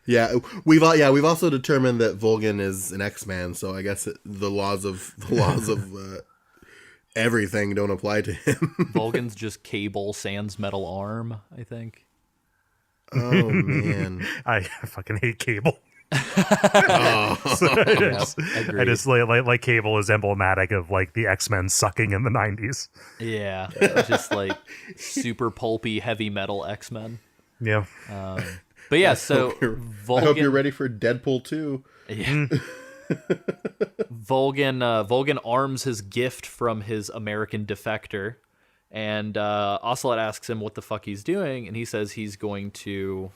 C: Yeah, we've also determined that Volgan is an X-Man, so I guess the laws of everything don't apply to him.
B: Volgan's just Cable sans metal arm, I think.
C: Oh man,
D: I fucking hate Cable.
B: Agreed.
D: I just like Cable is emblematic of like the X-Men sucking in the 90s.
B: Yeah, just like super pulpy heavy metal X-Men.
D: Yeah.
B: But yeah, so
C: I hope you're ready for Deadpool 2.
B: Yeah. Volgan arms his gift from his American defector, and Ocelot asks him what the fuck he's doing, and he says he's going to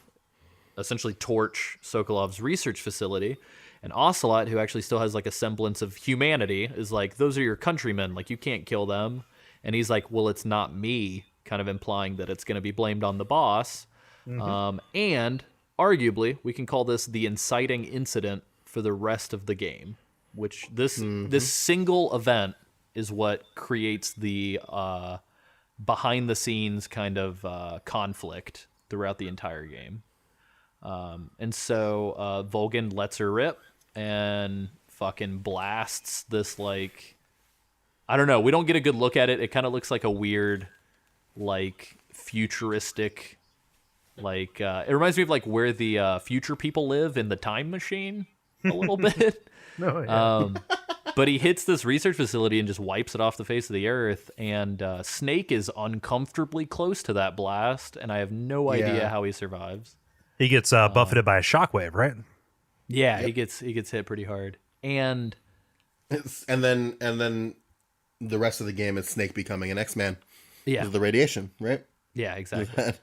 B: essentially torch Sokolov's research facility. And Ocelot, who actually still has like a semblance of humanity, is like, those are your countrymen, like you can't kill them. And he's like, well, it's not me, kind of implying that it's going to be blamed on the boss. And arguably, we can call this the inciting incident for the rest of the game, which this single event is what creates the behind the scenes kind of conflict throughout the entire game. And so Volgan lets her rip and fucking blasts this, like, I don't know, we don't get a good look at it. It kind of looks like a weird, like, futuristic, like, it reminds me of like where the future people live in the time machine a little bit. But he hits this research facility and just wipes it off the face of the earth. And Snake is uncomfortably close to that blast, and I have no idea how he survives.
D: He gets buffeted by a shockwave, right?
B: Yeah, he gets hit pretty hard. And
C: then the rest of the game is Snake becoming an X-Man.
B: Yeah.
C: Because of the radiation, right?
B: Yeah, exactly.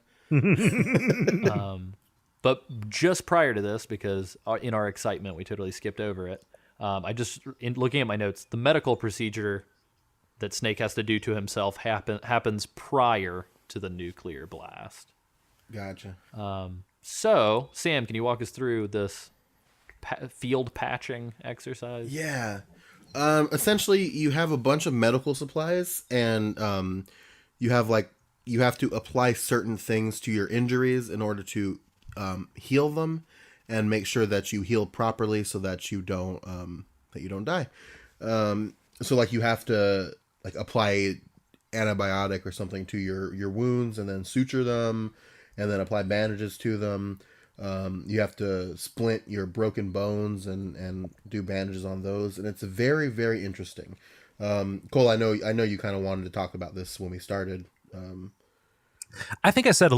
B: But just prior to this, because in our excitement we totally skipped over it, in looking at my notes, the medical procedure that Snake has to do to himself happens prior to the nuclear blast.
C: Gotcha.
B: So, Sam, can you walk us through this field patching exercise?
C: Yeah. Essentially, you have a bunch of medical supplies, and you have to apply certain things to your injuries in order to heal them, and make sure that you heal properly so that you don't die. So like you have to like apply antibiotic or something to your wounds, and then suture them, and then apply bandages to them. You have to splint your broken bones and do bandages on those, and it's very, very interesting. Cole, I know you kind of wanted to talk about this when we started.
D: I think I said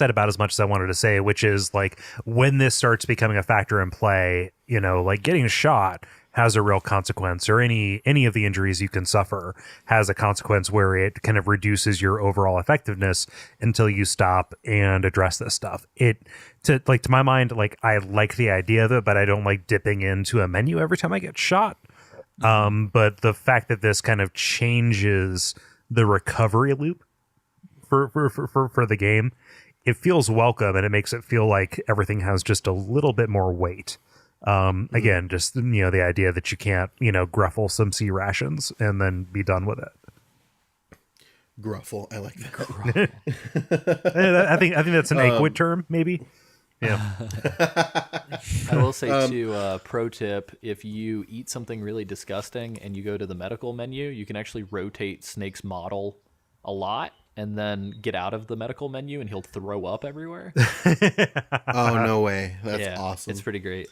D: about as much as I wanted to say, which is like when this starts becoming a factor in play, you know, like getting shot has a real consequence, or any of the injuries you can suffer has a consequence where it kind of reduces your overall effectiveness until you stop and address this stuff. To my mind, like I like the idea of it, but I don't like dipping into a menu every time I get shot. But the fact that this kind of changes the recovery loop for the game, it feels welcome, and it makes it feel like everything has just a little bit more weight. Again, just, you know, the idea that you can't, you know, gruffle some sea rations and then be done with it.
C: Gruffle, I like that.
D: I think that's an Aquid term, maybe. Yeah.
B: I will say too, pro tip: if you eat something really disgusting and you go to the medical menu, you can actually rotate Snake's model a lot, and then get out of the medical menu, and he'll throw up everywhere.
C: Oh, no way! That's awesome.
B: It's pretty great.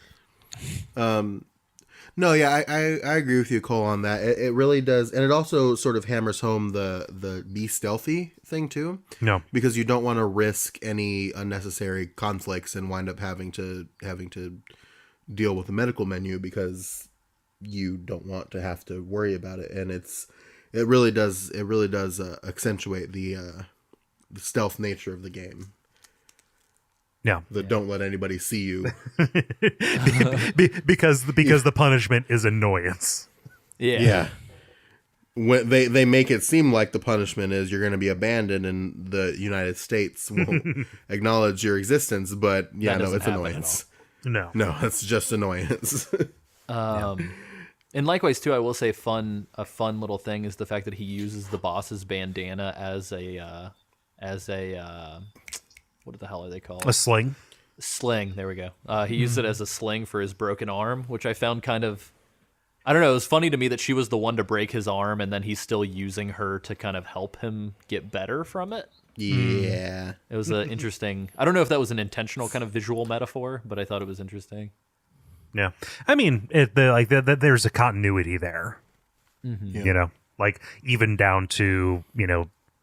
C: No, yeah, I agree with you, Cole, on that. It really does, and it also sort of hammers home the be stealthy thing too.
D: No,
C: because you don't want to risk any unnecessary conflicts and wind up having to deal with the medical menu because you don't want to have to worry about it, and it really does accentuate the stealth nature of the game.
D: Yeah.
C: Don't let anybody see you.
D: because the punishment is annoyance.
C: Yeah. When they make it seem like the punishment is you're going to be abandoned and the United States won't acknowledge your existence, but it's annoyance.
D: No,
C: it's just annoyance.
B: And likewise too, I will say a fun little thing is the fact that he uses the boss's bandana as a what the hell are they called?
D: A sling.
B: Sling. There we go. He used it as a sling for his broken arm, which I found kind of, I don't know. It was funny to me that she was the one to break his arm, and then he's still using her to kind of help him get better from it.
C: Yeah.
B: It was an interesting. I don't know if that was an intentional kind of visual metaphor, but I thought it was interesting.
D: Yeah, I mean, there's a continuity there.
C: Yeah.
D: You know, like even down to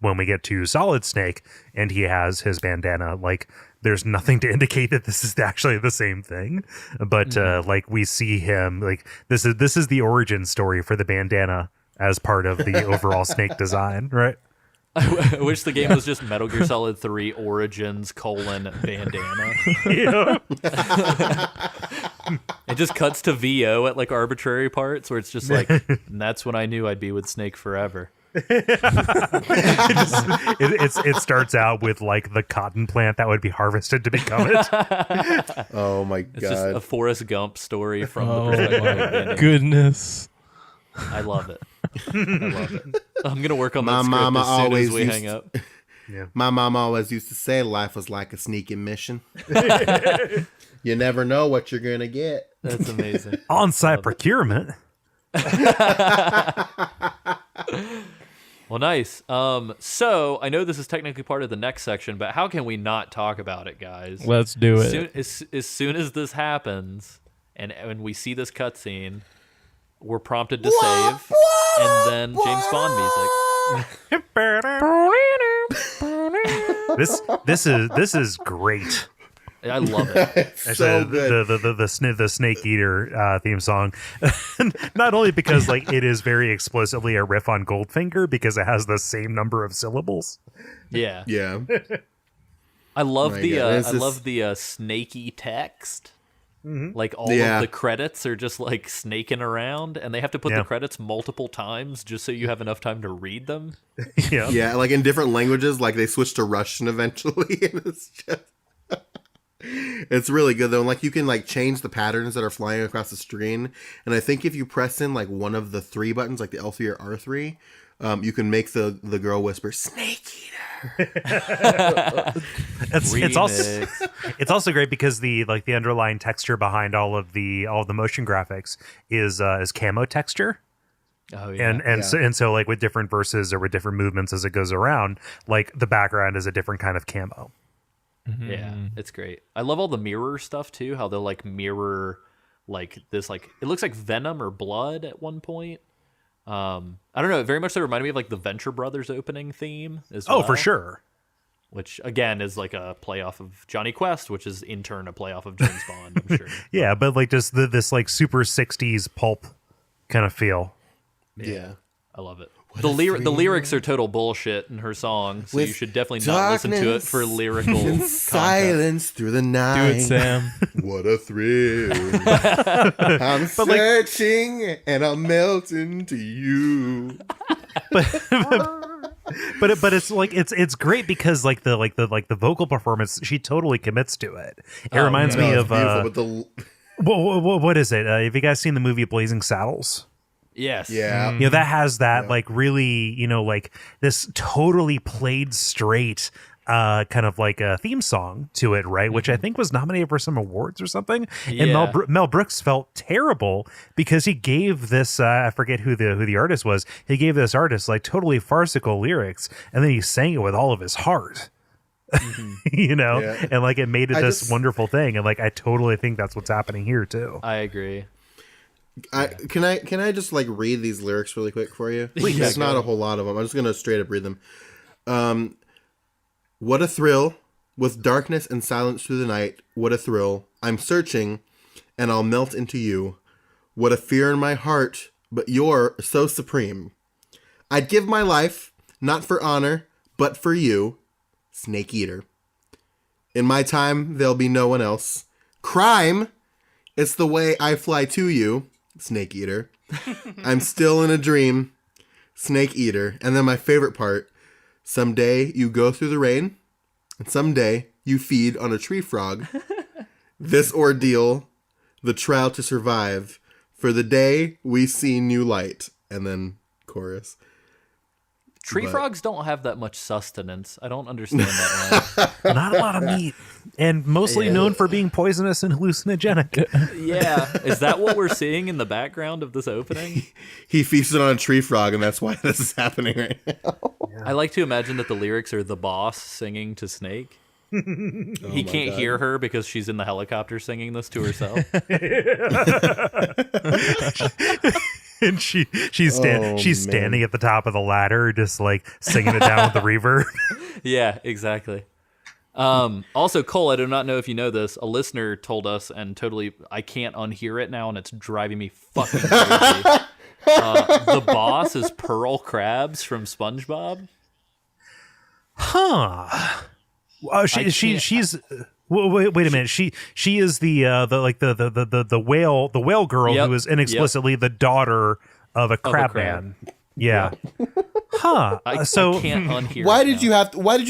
D: when we get to Solid Snake and he has his bandana, like there's nothing to indicate that this is actually the same thing. But like we see him, like this is the origin story for the bandana as part of the overall Snake design, right?
B: I wish the game was just Metal Gear Solid 3 Origins : bandana.
D: Yeah.
B: It just cuts to VO at like arbitrary parts where it's just like, and that's when I knew I'd be with Snake forever.
D: It starts out with like the cotton plant that would be harvested to become it.
C: Oh my
B: It's just a
C: god.
B: Forrest Gump story from the
E: Oh
B: perspective of
E: my
B: bandana.
E: goodness.
B: I love it. I love it. I'm gonna work on
C: My
B: that script
C: mama
B: as soon
C: always
B: as we
C: used
B: hang up.
C: My mom always used to say life was like a sneaking mission. You never know what you're gonna get.
B: That's amazing.
D: On-site procurement.
B: Well, nice. So I know this is technically part of the next section, but how can we not talk about it, guys?
E: Let's do it.
B: As soon as this happens, and when we see this cutscene, we're prompted to save, and then James Bond music.
D: This is great.
B: I love it.
C: So good.
D: The Snake Eater theme song. Not only because like it is very explicitly a riff on Goldfinger because it has the same number of syllables.
B: Yeah.
C: Yeah.
B: I love
C: My
B: the
C: God,
B: I
C: this is-
B: love the snaky text. Like all
C: Yeah.
B: of the credits are just like snaking around, and they have to put
D: Yeah.
B: the credits multiple times just so you have enough time to read them.
D: Yeah.
C: Yeah, like in different languages, like they switched to Russian eventually, and it's just it's really good though. And like you can like change the patterns that are flying across the screen, and I think if you press in like one of the three buttons, like the L3 or R3, you can make the girl whisper "Snake Eater."
D: It's also great because the underlying texture behind all of the motion graphics is camo texture.
B: Oh yeah.
D: And so like with different verses or with different movements as it goes around, like the background is a different kind of camo.
B: Yeah, it's great. I love all the mirror stuff too. How they'll like mirror like this, like it looks like venom or blood at one point. I don't know. It very much so reminded me of like the Venture Brothers opening theme as well.
D: Oh, for sure.
B: Which again is like a play off of Johnny Quest, which is in turn a play off of James Bond. I'm sure.
D: Yeah, but like just this like super 60s pulp kind of feel.
C: Yeah.
B: I love it. The lyrics are total bullshit in her song, so you
C: With
B: should definitely not listen to it
C: darkness
B: for lyrical
C: and
B: content.
C: silence through the
E: Do
C: night.
E: it, Sam.
C: What a thrill! I'm searching and I'm melting to you.
D: But it's like it's great because like the vocal performance, she totally commits to it. It reminds me
C: No,
D: of
C: it's beautiful, but
D: what is it? Have you guys seen the movie Blazing Saddles?
B: Yes.
C: yeah,
D: You know, that has that like really, like this totally played straight kind of like a theme song to it, right? Which I think was nominated for some awards or something. And
B: Yeah.
D: Mel Brooks felt terrible because he gave this I forget who the artist was. He gave this artist like totally farcical lyrics, and then he sang it with all of his heart.
C: Yeah.
D: And like it made it
C: I
D: this
C: just-
D: wonderful thing. And like I totally think that's what's happening here too.
B: I agree.
C: Can I just like read these lyrics really quick for you?
B: Please.
C: It's
B: Yeah,
C: not
B: go.
C: a whole lot of them. I'm just gonna straight up read them. What a thrill, with darkness and silence through the night. What a thrill. I'm searching, and I'll melt into you. What a fear in my heart, but you're so supreme. I'd give my life, not for honor, but for you, Snake Eater. In my time, there'll be no one else. Crime, it's the way I fly to you, Snake Eater. I'm still in a dream, Snake Eater. And then my favorite part, someday you go through the rain, and someday you feed on a tree frog. This ordeal, the trial to survive, for the day we see new light. And then chorus.
B: Tree frogs don't have that much sustenance. I don't understand that one.
D: Not a lot of meat, and mostly known for being poisonous and hallucinogenic.
B: Yeah. Is that what we're seeing in the background of this opening?
C: He feasted on a tree frog, and that's why this is happening right now.
B: I like to imagine that the lyrics are the boss singing to Snake. He can't hear her because she's in the helicopter singing this to herself.
D: And she's standing at the top of the ladder, just like singing it down with the reverb.
B: Yeah, exactly. Also, Cole, I do not know if you know this. A listener told us, and totally, I can't unhear it now, and it's driving me fucking crazy. The boss is Pearl Krabs from SpongeBob.
D: Huh. She's. Wait a minute. She is the whale girl who is inexplicitly the daughter of a crab man. Yeah. Huh.
B: I can't unhear.
C: Why did you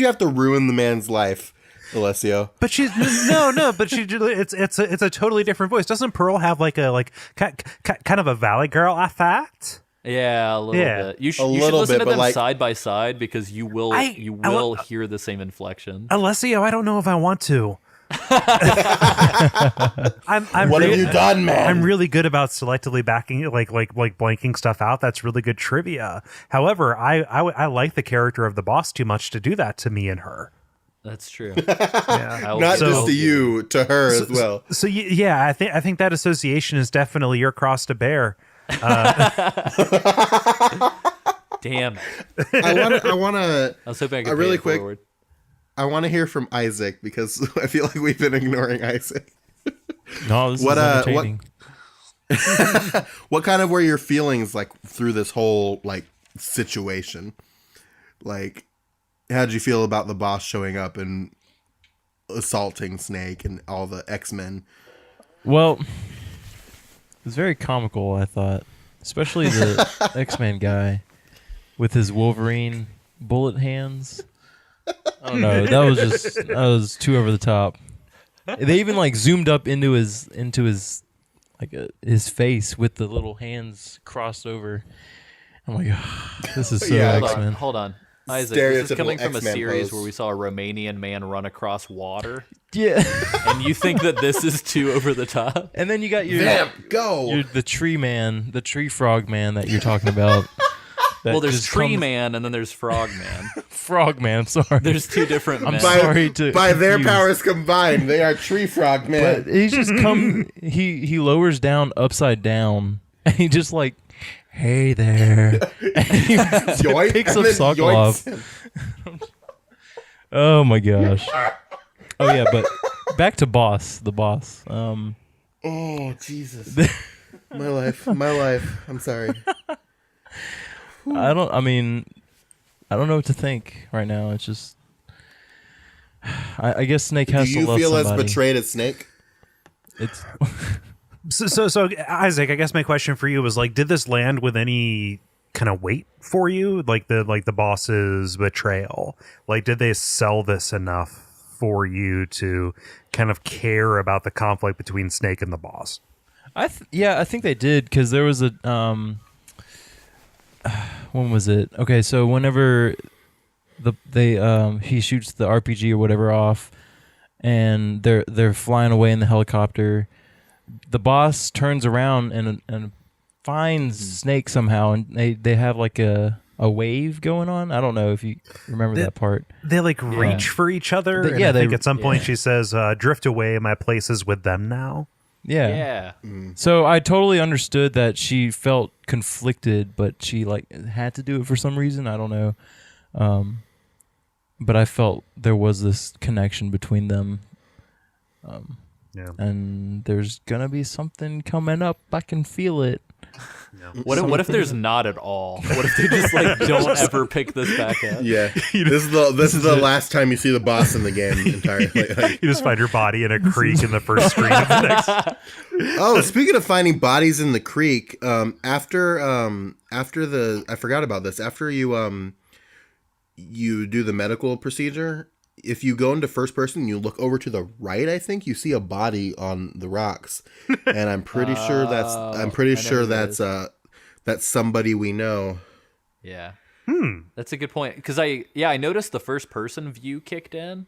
C: have to ruin the man's life, Alessio?
D: But she's no. But it's a totally different voice. Doesn't Pearl have kind of a Valley Girl effect?
B: Yeah, a little bit. You should listen to them side by side because you will hear the same inflection.
D: Alessio, I don't know if I want to.
C: What have you done, man?
D: I'm really good about selectively backing like blanking stuff out. That's really good trivia. However, I like the character of the boss too much to do that to me and her.
B: That's true.
D: Yeah.
C: Not just to you, to her as well.
D: So yeah, I think that association is definitely your cross to bear.
B: Damn.
C: I want to.
B: I was hoping I could
C: really
B: pay it
C: quick.
B: forward.
C: I want to hear from Isaac because I feel like we've been ignoring Isaac.
E: No, this is entertaining.
C: What kind of were your feelings like through this whole like situation? Like, how did you feel about the boss showing up and assaulting Snake and all the X-Men?
E: Well, it was very comical, I thought. Especially the X-Men guy with his Wolverine bullet hands. I don't know. That was too over the top. They even like zoomed up into his his face with the little hands crossed over. I'm like, this is so X-Men.
B: Hold on. Isaac, this is coming from a series where we saw a Romanian man run across water.
E: Yeah.
B: And you think that this is too over the top?
E: And then you got your the tree man, the tree frog man that you're talking about.
B: Well, there's Tree Man and then there's Frog Man.
E: Frog Man, I'm sorry.
B: There's two different men.
C: By their powers combined, they are Tree Frog Man.
E: But he's just he lowers down upside down and he just like, hey there. And he picks up Sokolov. Oh my gosh. Oh yeah, but back to the boss.
C: Oh Jesus. My life. I'm sorry.
E: I don't know what to think right now. It's just, I guess Snake has to love somebody.
C: Do you feel as betrayed as Snake?
E: It's
D: so Isaac, I guess my question for you was like, did this land with any kind of weight for you? Like the boss's betrayal? Like, did they sell this enough for you to kind of care about the conflict between Snake and the boss?
E: I think they did, because there was a when was it? Okay, so whenever he shoots the RPG or whatever off, and they're flying away in the helicopter, the boss turns around and finds Snake somehow, and they have like a wave going on. I don't know if you remember that part.
D: They like reach for each other. I think at some point she says, "Drift away, my place is with them now."
E: Yeah. So I totally understood that she felt conflicted, but she like had to do it for some reason. I don't know. But I felt there was this connection between them. And there's gonna be something coming up. I can feel it.
B: What if there's not at all? What if they just like don't ever pick this back up?
C: Yeah, this is the last time you see the boss in the game entirely. Like,
D: you just find your body in a creek in the first screen of the next.
C: Oh, speaking of finding bodies in the creek, after I forgot about this. After you do the medical procedure, if you go into first person and you look over to the right, I think you see a body on the rocks, and I'm pretty sure that's somebody we know.
B: Yeah. That's a good point. Because I noticed the first person view kicked in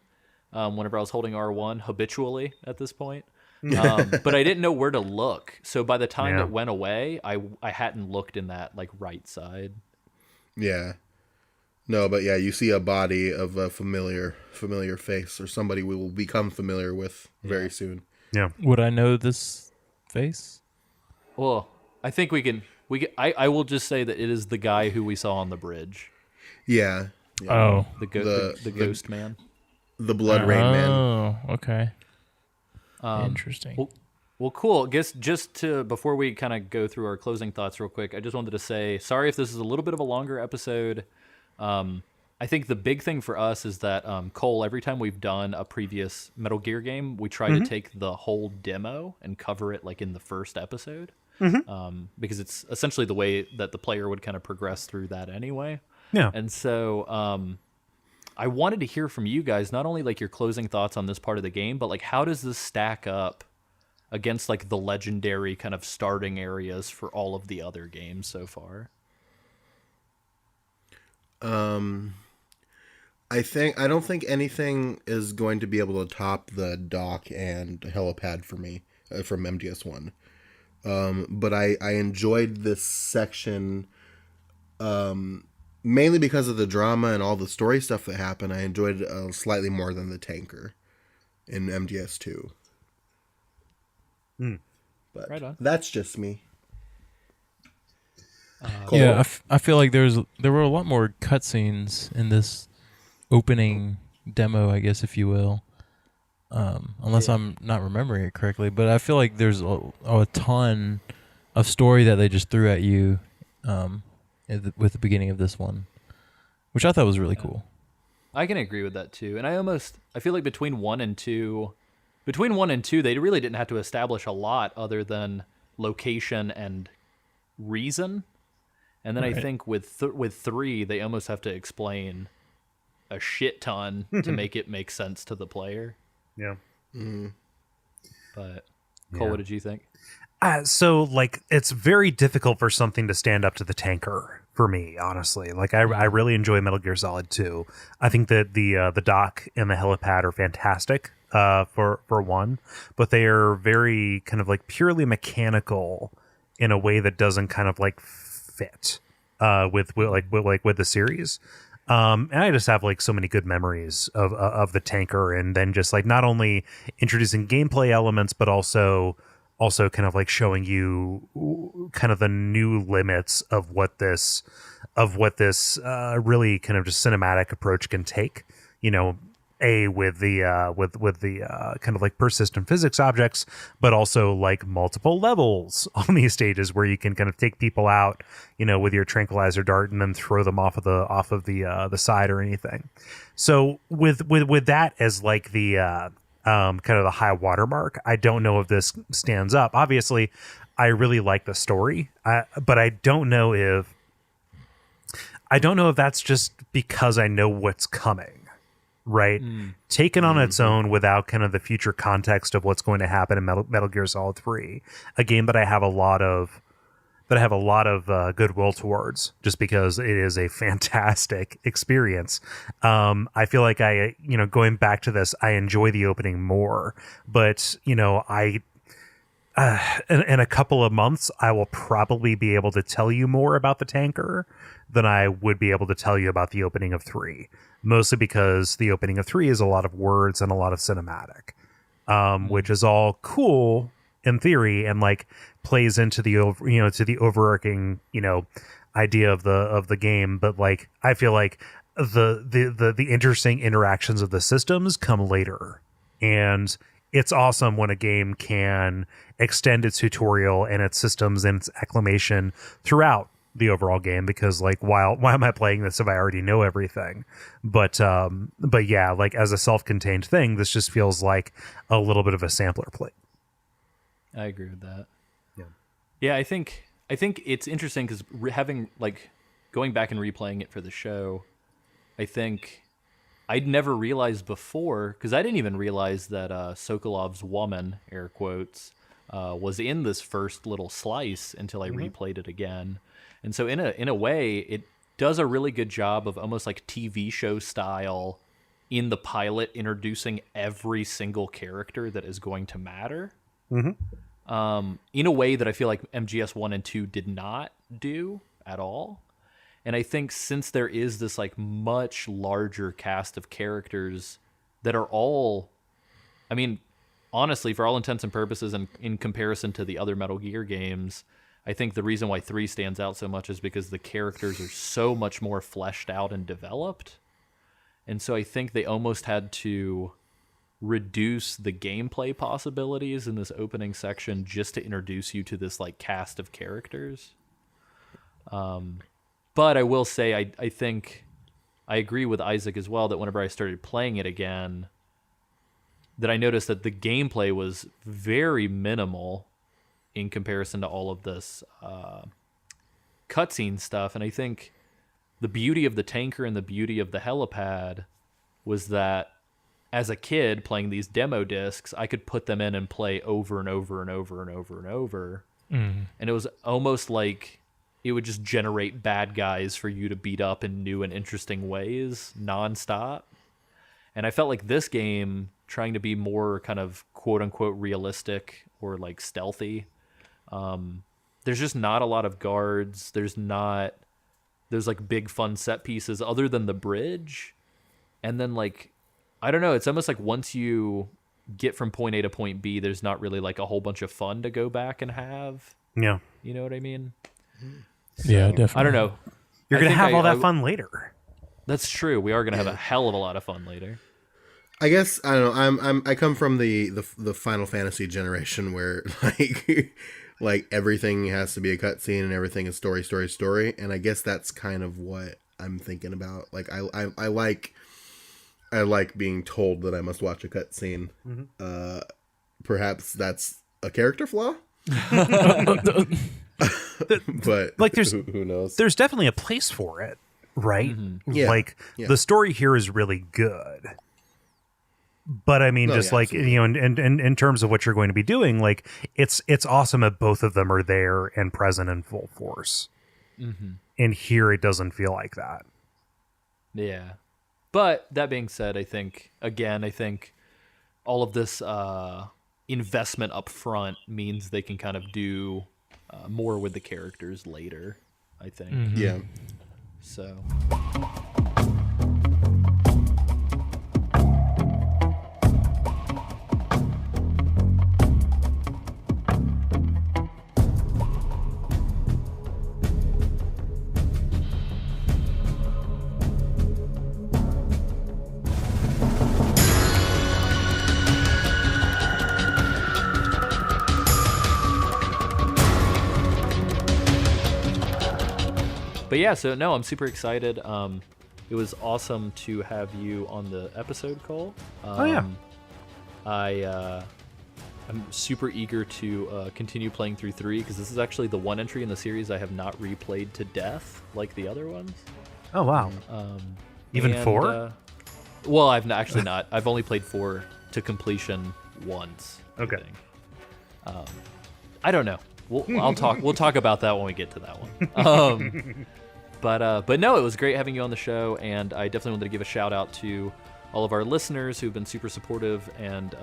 B: whenever I was holding R1 habitually at this point. But I didn't know where to look. So by the time it went away, I hadn't looked in that like right side.
C: Yeah. No, but yeah, you see a body of a familiar face or somebody we will become familiar with very soon.
D: Yeah.
E: Would I know this face?
B: Well, I think I will just say that it is the guy who we saw on the bridge.
C: Yeah.
E: Oh.
B: The ghost man.
C: The Blood Rain Man.
E: Oh, okay. Interesting.
B: Well, cool. I guess before we kind of go through our closing thoughts real quick, I just wanted to say, sorry if this is a little bit of a longer episode. I think the big thing for us is that, Kole, every time we've done a previous Metal Gear game, we try to take the whole demo and cover it like in the first episode. Because it's essentially the way that the player would kind of progress through that anyway.
D: Yeah.
B: And so I wanted to hear from you guys, not only like your closing thoughts on this part of the game, but like how does this stack up against like the legendary kind of starting areas for all of the other games so far?
C: I don't think anything is going to be able to top the dock and helipad for me from MGS1. But I enjoyed this section mainly because of the drama and all the story stuff that happened. I enjoyed it slightly more than the tanker in MGS2. But
B: Right on.
C: that's just me.
E: Yeah, I feel like there were a lot more cutscenes in this opening demo, I guess, if you will. Unless I'm not remembering it correctly, but I feel like there's a ton of story that they just threw at you with the beginning of this one, which I thought was really cool.
B: I can agree with that too. And I feel like between 1 and 2, they really didn't have to establish a lot other than location and reason. And then I think with 3, they almost have to explain a shit ton to make it make sense to the player.
D: Yeah.
B: But Kole, what did you think?
D: So like it's very difficult for something to stand up to the tanker for me, honestly. Like I really enjoy Metal Gear Solid 2. I think that the dock and the helipad are fantastic for one, but they are very kind of like purely mechanical in a way that doesn't kind of like fit with the series. And I just have like so many good memories of the tanker, and then just like not only introducing gameplay elements, but also kind of like showing you kind of the new limits of what this really kind of just cinematic approach can take. You know, with the kind of like persistent physics objects, but also like multiple levels on these stages where you can kind of take people out, you know, with your tranquilizer dart and then throw them off of the side or anything. So with that as like the kind of the high watermark, I don't know if this stands up. Obviously, I really like the story, but I don't know if that's just because I know what's coming. Right, taken on its own without kind of the future context of what's going to happen in Metal Gear Solid 3, a game that I have a lot of goodwill towards, just because it is a fantastic experience. I feel like going back to this, I enjoy the opening more, but in a couple of months, I will probably be able to tell you more about the tanker than I would be able to tell you about the opening of 3. Mostly because the opening of 3 is a lot of words and a lot of cinematic, which is all cool in theory and like plays into the overarching idea of the game. But like I feel like the interesting interactions of the systems come later, and it's awesome when a game can extend its tutorial and its systems and its acclamation throughout the overall game, because like why am I playing this if I already know everything? But yeah, like as a self-contained thing, this just feels like a little bit of a sampler plate.
B: I agree with that. Yeah, I think it's interesting because having like going back and replaying it for the show, I think I'd never realized before, because I didn't even realize that Sokolov's woman, air quotes, was in this first little slice until I replayed it again. And so in a way, does a really good job of almost like TV show style in the pilot introducing every single character that is going to matter. In a way that I feel like MGS 1 and 2 did not do at all. And I think since there is this like much larger cast of characters that are all, I mean, honestly, for all intents and purposes and in comparison to the other Metal Gear games, I think the reason why 3 stands out so much is because the characters are so much more fleshed out and developed. And so I think they almost had to reduce the gameplay possibilities in this opening section just to introduce you to this like cast of characters. But I will say, I think I agree with Isaac as well that whenever I started playing it again, that I noticed that the gameplay was very minimal in comparison to all of this cutscene stuff. And I think the beauty of the tanker and the beauty of the helipad was that as a kid playing these demo discs, I could put them in and play over and over and over and over and over. And it was almost like it would just generate bad guys for you to beat up in new and interesting ways nonstop. And I felt like this game, trying to be more kind of quote unquote realistic or like stealthy, there's just not a lot of guards. There's like big fun set pieces other than the bridge. And then like, I don't know, it's almost like once you get from point A to point B, there's not really like a whole bunch of fun to go back and have.
D: Yeah.
B: You know what I mean?
E: Yeah, definitely.
B: I don't know.
D: You're going to have all that fun later.
B: That's true. We are going to have a hell of a lot of fun later.
C: I guess I don't know. I come from the Final Fantasy generation where like everything has to be a cutscene and everything is story, and I guess that's kind of what I'm thinking about. Like I like being told that I must watch a cutscene. Perhaps that's a character flaw. But
D: like there's
C: who knows?
D: There's definitely a place for it, right?
C: Yeah.
D: Like the story here is really good. But I mean,
C: absolutely.
D: you know, in terms of what you're going to be doing, like it's awesome that both of them are there and present in full force. And here it doesn't feel like that.
B: Yeah. But that being said, I think all of this investment up front means they can kind of do more with the characters later, I think.
C: Yeah.
B: So... But yeah, so no, I'm super excited. It was awesome to have you on the episode, Cole. I'm super eager to continue playing through 3 because this is actually the one entry in the series I have not replayed to death like the other ones.
D: Oh wow! Even 4?
B: Well, I've actually not. I've only played 4 to completion once.
D: Okay.
B: I don't know. We'll talk about that when we get to that one. But no, it was great having you on the show, and I definitely wanted to give a shout out to all of our listeners who've been super supportive and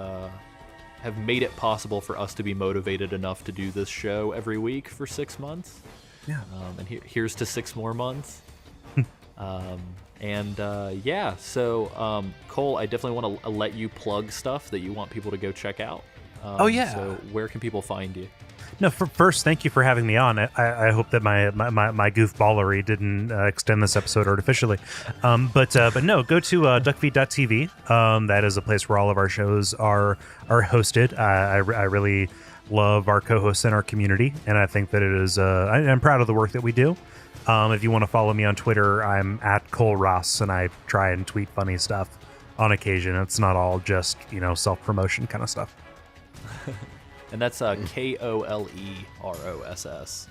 B: have made it possible for us to be motivated enough to do this show every week for 6 months.
D: Yeah.
B: And here's to 6 more months. So Cole, I definitely want to let you plug stuff that you want people to go check out. So where can people find you?
D: No, first, thank you for having me on. I hope that my goofballery didn't extend this episode artificially. But no, go to duckfeed.tv. That is a place where all of our shows are hosted. I really love our co-hosts and our community, and I think that it is. I'm proud of the work that we do. If you want to follow me on Twitter, I'm at Kole Ross, and I try and tweet funny stuff on occasion. It's not all just self-promotion kind of stuff.
B: And that's Koleross.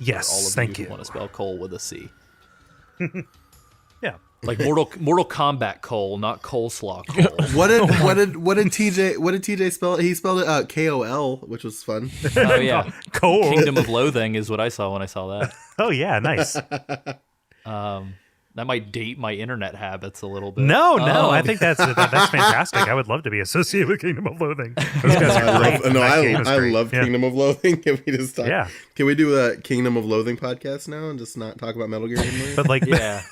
D: Yes,
B: for all of
D: thank
B: you
D: you.
B: Who want to spell Cole with a C.
D: Yeah,
B: like Mortal Kombat Cole, not coleslaw Cole.
C: What did TJ spell it? He spelled it KOL, which was fun.
B: Oh yeah,
D: Cole.
B: Kingdom of Loathing is what I saw when I saw that.
D: Oh yeah, nice.
B: That might date my internet habits a little bit.
D: No, I think that's fantastic. I would love to be associated with Kingdom of Loathing. Those guys are great.
C: I love Kingdom of Loathing. Can we just talk?
D: Yeah.
C: Can we do a Kingdom of Loathing podcast now and just not talk about Metal Gear anymore?
D: But like,
B: Yeah.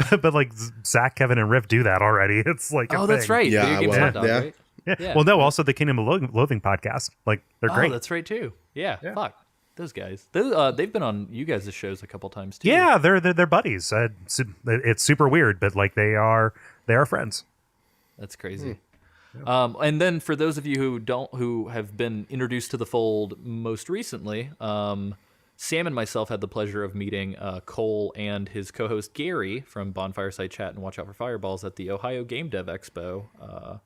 D: but like Zach, Kevin, and Riff do that already. It's like a
B: That's
D: thing.
B: right.
C: Yeah,
B: Video Games
C: well,
B: Hot Dog,
C: yeah.
B: right?
D: Yeah.
B: Yeah.
D: Well, no, also the Kingdom of Loathing podcast. Like they're great.
B: Oh, that's right too. Yeah. Fuck. Those guys. They've been on you guys' shows a couple times too.
D: Yeah, they're buddies. It's super weird, but like they are friends.
B: That's crazy. And then for those of you who have been introduced to the fold most recently, Sam and myself had the pleasure of meeting Kole and his co-host Gary from Bonfireside Chat and Watch Out for Fireballs at the Ohio Game Dev Expo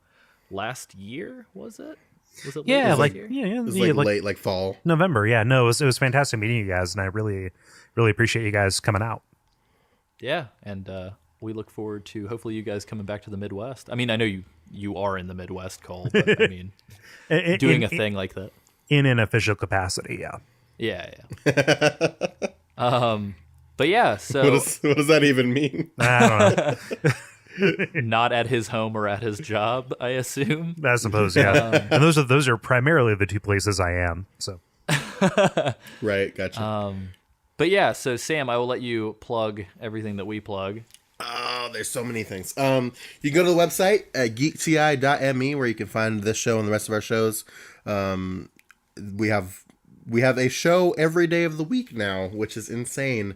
B: last year. Was it? Was it
D: Yeah,
B: late this year?
C: It was late, like fall.
D: November. Yeah, no, it was fantastic meeting you guys, and I really appreciate you guys coming out.
B: Yeah, and we look forward to hopefully you guys coming back to the Midwest. I mean, I know you are in the Midwest, Cole, but I mean, doing a thing like that
D: in an official capacity. Yeah.
B: Yeah. But yeah, so
C: What does that even mean?
D: I don't know.
B: not at his home or at his job, I assume.
D: I suppose, yeah. And those are primarily the two places I am. So
C: Right, gotcha.
B: But yeah, so Sam, I will let you plug everything that we plug.
C: Oh, there's so many things. You can go to the website at geekti.me where you can find this show and the rest of our shows. We have a show every day of the week now, which is insane.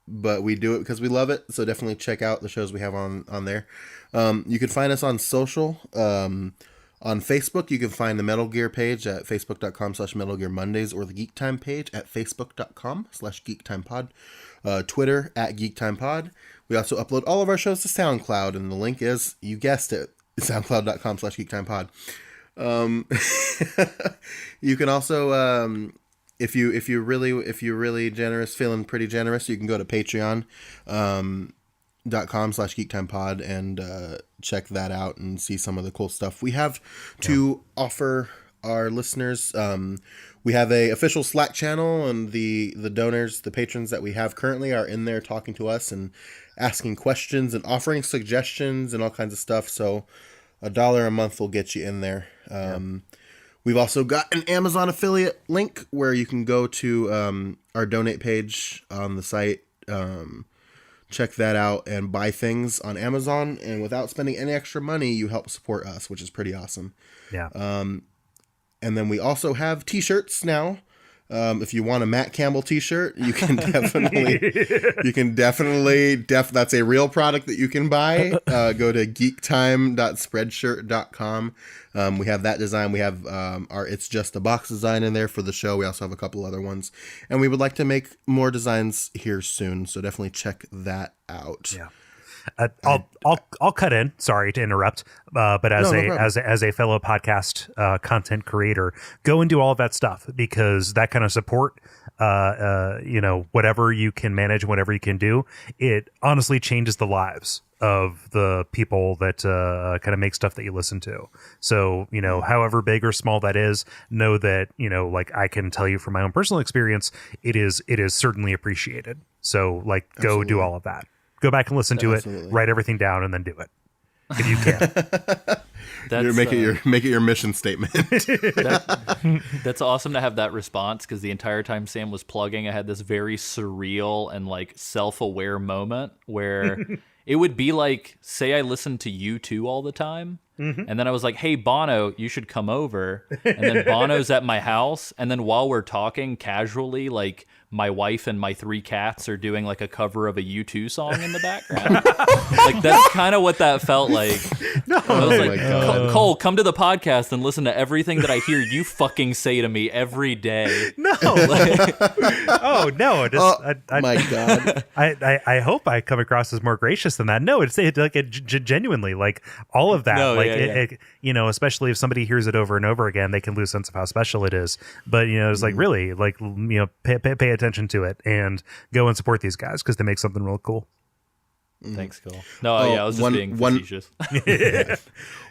C: But we do it because we love it. So definitely check out the shows we have on there. You can find us on social. On Facebook, you can find the Metal Gear page at facebook.com/Metal Gear Mondays or the Geek Time page at facebook.com/GeekTimePod. Twitter at GeekTimePod. We also upload all of our shows to SoundCloud, and the link is, you guessed it, soundcloud.com/GeekTimePod. You can also, if you're really generous, feeling pretty generous, you can go to patreon.com/GeekTimePod and check that out and see some of the cool stuff we have to offer our listeners. We have a official Slack channel, and the donors, the patrons that we have currently are in there talking to us and asking questions and offering suggestions and all kinds of stuff. So $1 a month will get you in there. We've also got an Amazon affiliate link where you can go to our donate page on the site, check that out, and buy things on Amazon. And without spending any extra money, you help support us, which is pretty awesome.
D: yeah.
C: And then we also have t-shirts now. If you want a Matt Campbell t-shirt, you can definitely, that's a real product that you can buy. Go to geektime.spreadshirt.com. We have that design. We have our It's Just a Box design in there for the show. We also have a couple other ones, and we would like to make more designs here soon. So definitely check that out.
D: Yeah. I'll cut in. Sorry to interrupt, but as a fellow podcast content creator, go and do all of that stuff, because that kind of support, whatever you can manage, whatever you can do, it honestly changes the lives of the people that kind of make stuff that you listen to. So, however big or small that is, know that, like I can tell you from my own personal experience, it is certainly appreciated. So like, go
C: Absolutely.
D: do all of that. Go back and listen to
C: Absolutely.
D: it, write everything down, and then do it if you can.
C: Make it your mission statement.
B: That's awesome to have that response, because the entire time Sam was plugging, I had this very surreal and like self-aware moment where it would be like, say I listened to U2 all the time, and then I was like, hey, Bono, you should come over. And then Bono's at my house, and then while we're talking casually, like my wife and my 3 cats are doing like a cover of a U2 song in the background. Like that's kind of what that felt like.
D: No.
B: I was like,
C: my God.
B: Cole, come to the podcast and listen to everything that I hear you fucking say to me every day.
D: No. Oh no.
C: My God.
D: I hope I come across as more gracious than that. No, it's like genuinely like all of that.
B: No,
D: like
B: yeah.
D: it, especially if somebody hears it over and over again, they can lose sense of how special it is. But it's like really like pay attention to it and go and support these guys because they make something real cool.
B: Thanks, Cole. No, I was just being facetious.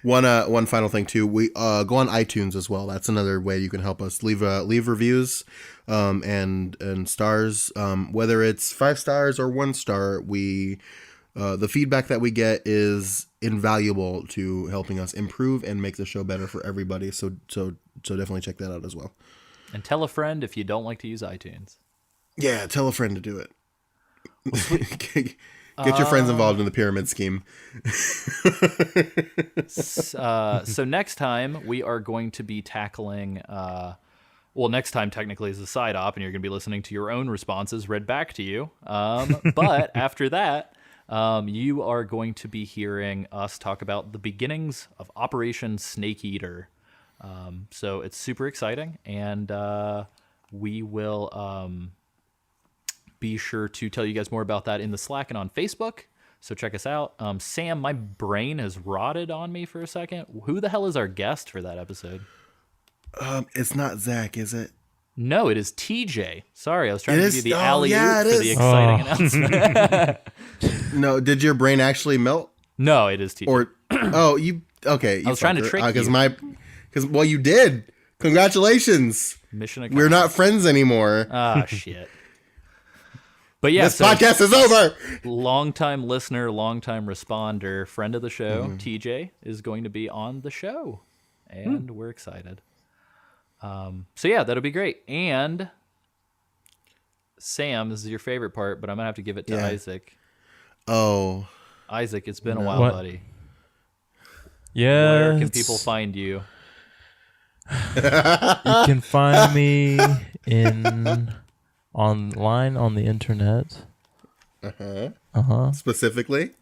C: One final thing too. We go on iTunes as well. That's another way you can help us. Leave reviews, and stars. Whether it's 5 stars or 1 star, the feedback that we get is invaluable to helping us improve and make the show better for everybody. So definitely check that out as well.
B: And tell a friend if you don't like to use iTunes.
C: Yeah, tell a friend to do it. Get your friends involved in the pyramid scheme.
B: So next time we are going to be tackling. Next time technically is a side op, and you're going to be listening to your own responses read back to you. But after that, you are going to be hearing us talk about the beginnings of Operation Snake Eater. So it's super exciting, and we will be sure to tell you guys more about that in the Slack and on Facebook. So check us out. Sam, my brain has rotted on me for a second. Who the hell is our guest for that episode?
C: It's not Zach, is it?
B: No, it is TJ. Sorry, I was trying to give you the
C: Oh,
B: alley-oop
C: yeah, it
B: for
C: is.
B: the exciting announcement.
C: No, did your brain actually melt?
B: No, it is TJ.
C: Or you okay?
B: I was trying to trick you.
C: Because you did. Congratulations.
B: Mission
C: We're
B: accomplished.
C: not friends anymore.
B: Ah, shit. But yeah,
C: This podcast is over.
B: Longtime listener, longtime responder, friend of the show, TJ, is going to be on the show. And we're excited. So yeah, that'll be great. And Sam, this is your favorite part, but I'm going to have to give it to Isaac.
C: Oh.
B: Isaac, it's been a while,
E: What?
B: buddy.
E: Yeah.
B: Where can people find you?
E: You can find me online on the internet.
C: Specifically?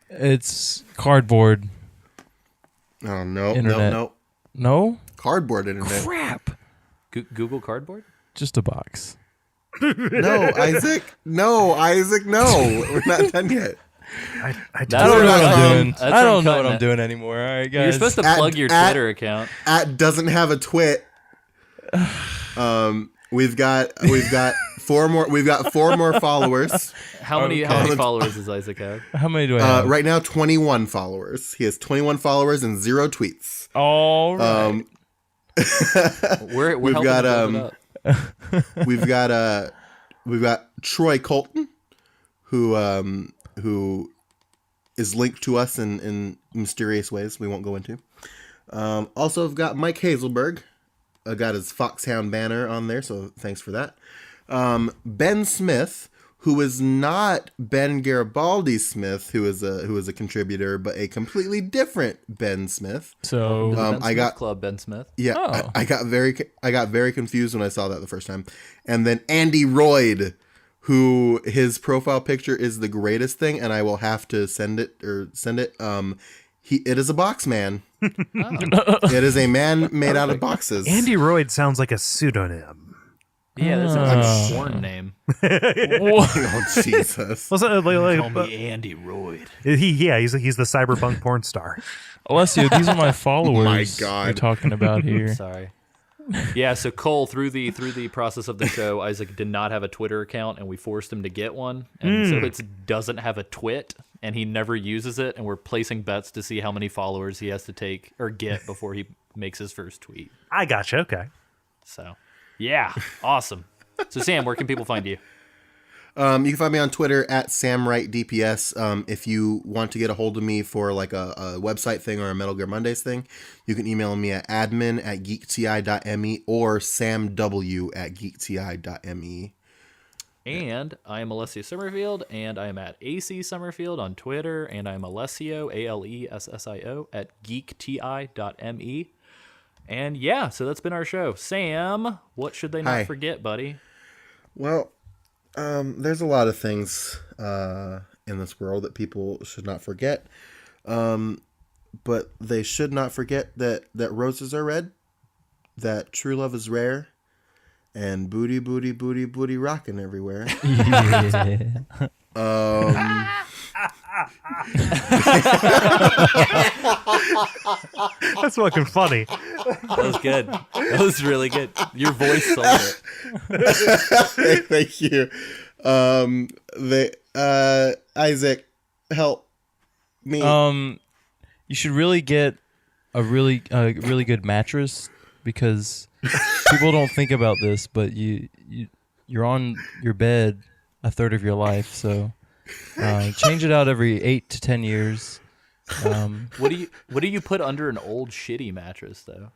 E: It's cardboard.
C: Oh, no.
E: Internet.
C: No.
E: No?
C: Cardboard internet.
E: Crap.
B: Google Cardboard?
E: Just a box.
C: No, Isaac. No. We're not done yet.
D: I
E: I don't know what
C: That's
E: I'm doing.
B: that's
E: I
B: where
E: don't
B: I'm
E: know what
B: cutting
E: I'm
B: it.
E: doing anymore. All right, guys.
B: You're supposed to plug your Twitter account.
C: Doesn't have a twit. We've got 4 more. We've got 4 more followers.
B: How many followers does Isaac have?
E: How many do I have?
C: Right now, 21 followers. He has 21 followers and 0 tweets.
E: All right.
B: We're
C: We've
B: helping
C: got,
B: to build it up.
C: We've got Troy Colton, who is linked to us in mysterious ways we won't go into. Also, I've got Mike Hazelberg. I got his Foxhound banner on there, so thanks for that. Ben Smith, who is not Ben Garibaldi Smith, who is a contributor, but a completely different Ben Smith.
E: So
B: Ben
C: I
B: Smith
C: got
B: Club Ben Smith.
C: Yeah,
E: Oh.
C: I got very confused when I saw that the first time. And then Andy Royd, who his profile picture is the greatest thing, and I will have to send it. It is a box man. It is a man made out of boxes.
D: Andy Royd sounds like a pseudonym.
B: Yeah, that's a porn name.
C: Oh Jesus!
D: Well, so,
B: Call me Andy Royd.
D: he's the cyberpunk porn star.
E: Alessio, these are my followers.
C: My God.
E: We're talking about here.
B: Sorry. Yeah, so Cole, through the process of the show, Isaac did not have a Twitter account, and we forced him to get one, and so it doesn't have a twit, and he never uses it, and we're placing bets to see how many followers he has to take or get before he makes his first tweet.
D: I gotcha. Okay.
B: So, yeah, awesome. So, Sam, where can people find you?
C: You can find me on Twitter at SamWrightDPS. If you want to get a hold of me for like a website thing or a Metal Gear Mondays thing, you can email me at admin@geekti.me or samw@geekti.me.
B: And I am Alessio Summerfield, and I am at AC Summerfield on Twitter, and I'm Alessio, ALESSIO, at geekti.me. And yeah, so that's been our show. Sam, what should they not
C: Hi.
B: forget, buddy?
C: Well, there's a lot of things in this world that people should not forget. But they should not forget that roses are red, that true love is rare, and booty, booty, booty, booty rocking everywhere.
E: Yeah.
D: That's fucking funny.
B: That was good. That was really good. Your voice sold it.
C: Thank you. Isaac, Help me.
E: You should really get a really good mattress, because people don't think about this, but you're on your bed a third of your life, so change it out every 8 to 10 years.
B: What do you put under an old shitty mattress though?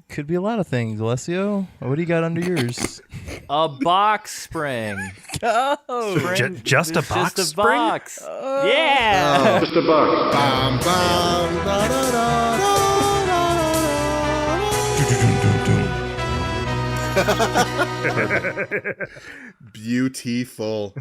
E: Could be a lot of things. Alessio, what do you got under yours?
B: A box spring. Spring,
D: Just a
B: it's
D: box
B: just a
D: spring?
B: box. Yeah.
F: Just a box.
C: Bam, bam, da, da, da, da, da, da. Beautiful.